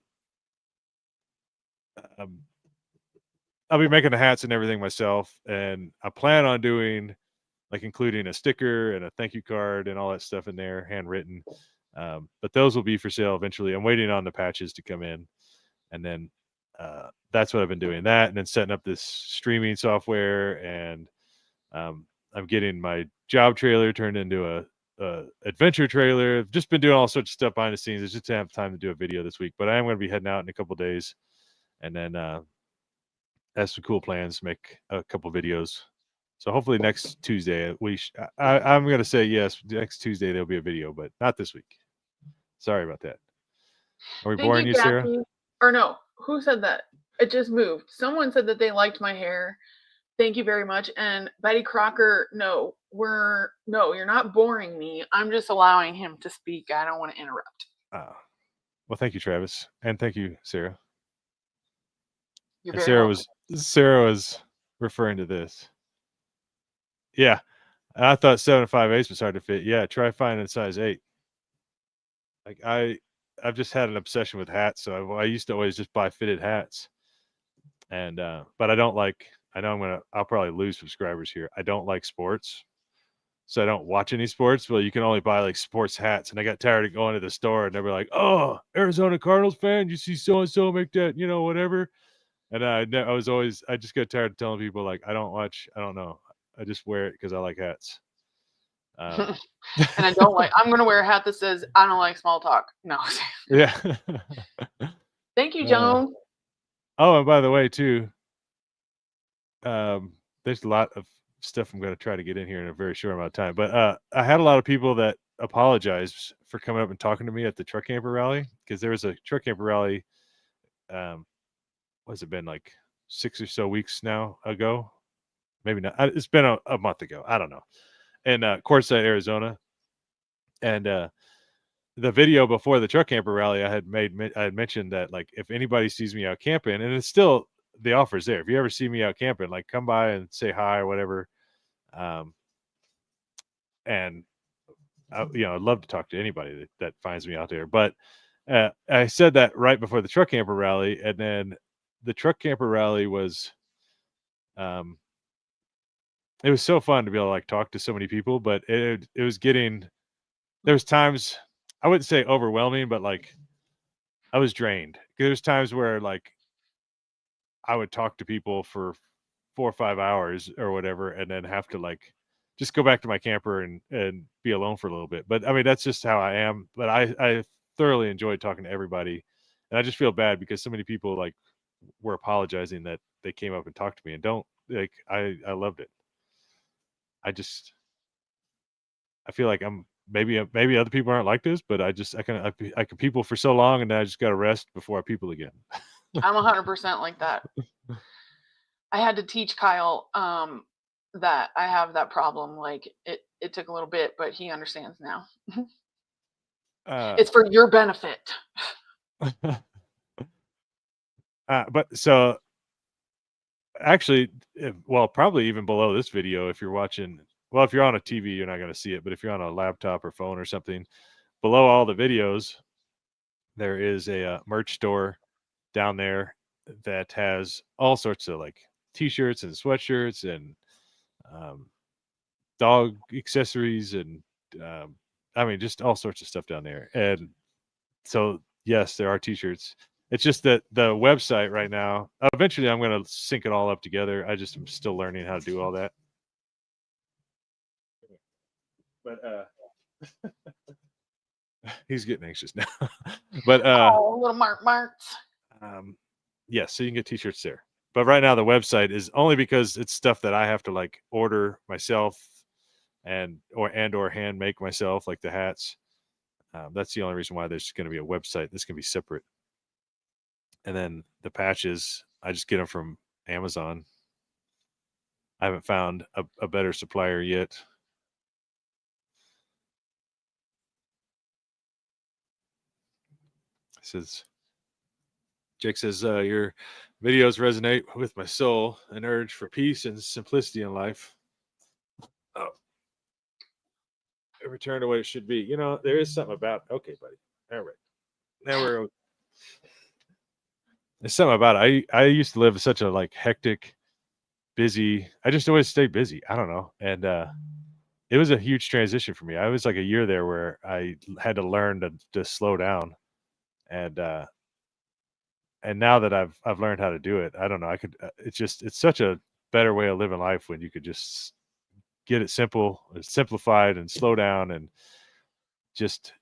be making the hats and everything myself, and I plan on doing, like, including a sticker and a thank you card and all that stuff in there, handwritten. But those will be for sale eventually. I'm waiting on the patches to come in, and then that's what I've been doing. That, and then setting up this streaming software, and I'm getting my job trailer turned into a adventure trailer. I've just been doing all sorts of stuff behind the scenes. I just didn't have time to do a video this week, but I am going to be heading out in a couple days, and then have some cool plans to make a couple videos. So hopefully next Tuesday I'm going to say yes. Next Tuesday there'll be a video, but not this week. Sorry about that. Are we boring you, Sarah? Or no? Who said that? It just moved. Someone said that they liked my hair. Thank you very much. And Betty Crocker, no, you're not boring me. I'm just allowing him to speak. I don't want to interrupt. Well, thank you, Travis, and thank you, Sarah. And Sarah was referring to this. Yeah, I thought 7 5/8 was hard to fit. Yeah, try finding a size 8. Like I've just had an obsession with hats, so I used to always just buy fitted hats. And but I don't like. I know I'll probably lose subscribers here. I don't like sports, so I don't watch any sports. Well, you can only buy like sports hats, and I got tired of going to the store, and they were like, "Oh, Arizona Cardinals fan, you see so and so make that, whatever." And I just got tired of telling people like I don't watch. I don't know. I just wear it because I like hats. And I don't like. I'm gonna wear a hat that says I don't like small talk. No. Yeah. Thank you, Joan. Oh, and by the way, too, there's a lot of stuff I'm going to try to get in here in a very short amount of time. But I had a lot of people that apologized for coming up and talking to me at the truck camper rally, because there was a truck camper rally. What's it been, like 6 or so weeks now ago? Maybe not. It's been a month ago. I don't know. In Quartzsite, Arizona. And the video before the truck camper rally, I had mentioned that, like, if anybody sees me out camping, and it's still, the offer's there. If you ever see me out camping, like, come by and say hi or whatever. And I'd love to talk to anybody that finds me out there. But I said that right before the truck camper rally, and then the truck camper rally was, it was so fun to be able to like talk to so many people, but it was getting, there was times, I wouldn't say overwhelming, but like I was drained. There's times where like I would talk to people for 4 or 5 hours or whatever, and then have to like just go back to my camper and be alone for a little bit. But I mean, that's just how I am. But I thoroughly enjoyed talking to everybody, and I just feel bad because so many people like were apologizing that they came up and talked to me, and don't like, I loved it. I feel like I'm maybe other people aren't like this, but I can people for so long, and then I just got to rest before I people again. I'm 100% like that. I had to teach Kyle that I have that problem. Like it took a little bit, but he understands now. It's for your benefit. But so actually, well, probably even below this video, if you're watching, well, if you're on a TV, you're not going to see it, but if you're on a laptop or phone or something, below all the videos, there is a merch store down there that has all sorts of like t-shirts and sweatshirts and dog accessories and I mean, just all sorts of stuff down there. And so yes, there are t-shirts. It's just that the website right now, eventually I'm going to sync it all up together. I just am still learning how to do all that. But he's getting anxious now. But little marks. yeah, so you can get t-shirts there. But right now the website is only because it's stuff that I have to like order myself or hand make myself, like the hats. That's the only reason why there's going to be a website. This can be separate. And then the patches, I just get them from Amazon. I haven't found a better supplier yet. Jake says, your videos resonate with my soul, an urge for peace and simplicity in life. Oh, a return to what it should be. There is something about, okay, buddy. All right. Now there's something about it. I used to live such a like hectic, busy, I just always stayed busy. I don't know. And it was a huge transition for me. I was like a year there where I had to learn to slow down. And now that I've learned how to do it, I don't know. It's such a better way of living life when you could just get it simplified and slow down and just,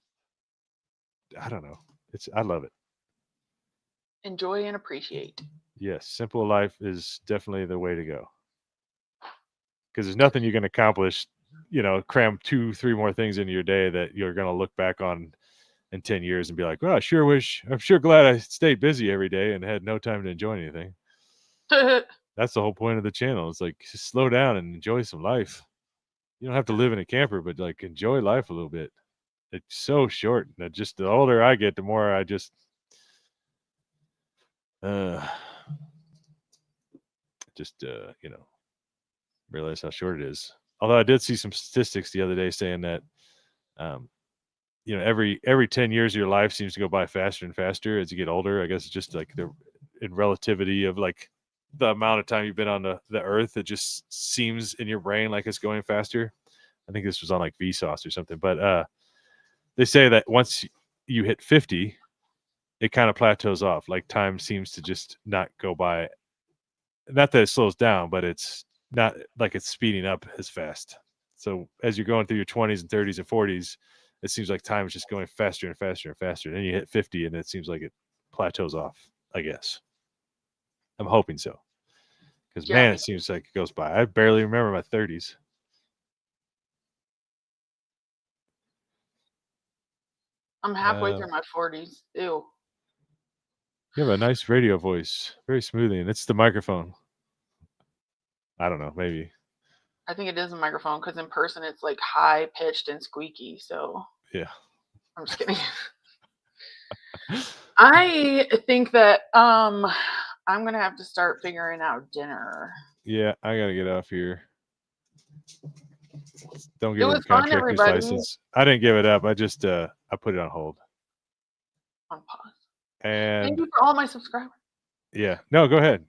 I don't know. I love it. Enjoy and appreciate. Yes. Simple life is definitely the way to go. Because there's nothing you can accomplish, cram 2-3 more things into your day that you're going to look back on in 10 years and be like, well, I'm sure glad I stayed busy every day and had no time to enjoy anything. That's the whole point of the channel. It's like, just slow down and enjoy some life. You don't have to live in a camper, but like enjoy life a little bit. It's so short. And just the older I get, the more I just realize how short it is. Although I did see some statistics the other day saying that every 10 years of your life seems to go by faster and faster as you get older. I guess it's just like in relativity of like the amount of time you've been on the earth, it just seems in your brain like it's going faster. I think this was on like Vsauce or something, but they say that once you hit 50, it kind of plateaus off. Like time seems to just not go by. Not that it slows down, but it's not like it's speeding up as fast. So as you're going through your 20s and 30s and 40s, it seems like time is just going faster and faster and faster. And then you hit 50 and it seems like it plateaus off, I guess. I'm hoping so. Because, man, it seems like it goes by. I barely remember my 30s. I'm halfway through my 40s. Ew. You have a nice radio voice. Very smoothing. And it's the microphone. I don't know. Maybe. I think it is a microphone because in person it's like high pitched and squeaky. So yeah, I'm just kidding. I think that I'm gonna have to start figuring out dinner. Yeah, I gotta get off here. Don't give it a contract use license. I didn't give it up. I just I put it on hold. On pause. And thank you for all my subscribers. Yeah. No, go ahead.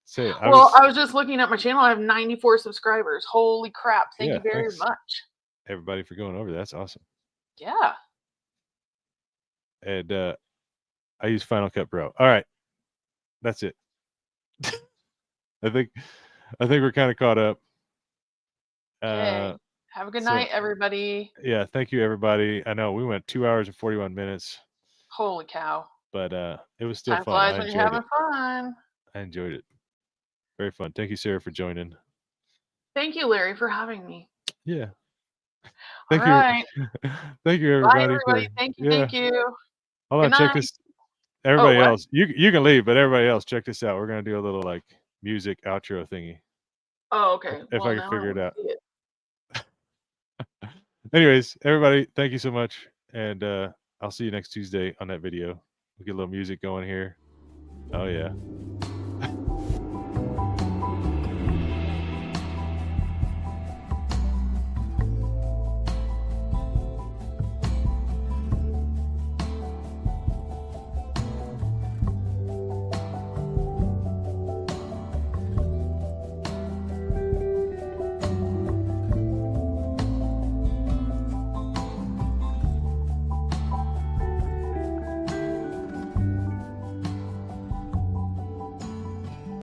Say it. I was just looking at my channel. I have 94 subscribers. Holy crap. Thank you very much. Everybody for going over. That's awesome. Yeah. And I use Final Cut Pro. All right. That's it. I think we're kind of caught up. Okay. Have a good night, everybody. Yeah, thank you, everybody. I know we went 2 hours and 41 minutes. Holy cow. But it was still Time fun. flies when you're having fun. I enjoyed it. Very fun. Thank you, Sarah, for joining. Thank you, Larry, for having me. Yeah. Thank you. Right. Thank you, everybody. Bye, everybody. Thank you. Thank you. Hold on. Check this. Everybody else. You can leave, but everybody else, check this out. We're going to do a little like music outro thingy. Oh, okay. If I can figure it out. Anyways, everybody, thank you so much. And I'll see you next Tuesday on that video. We'll get a little music going here. Oh, yeah.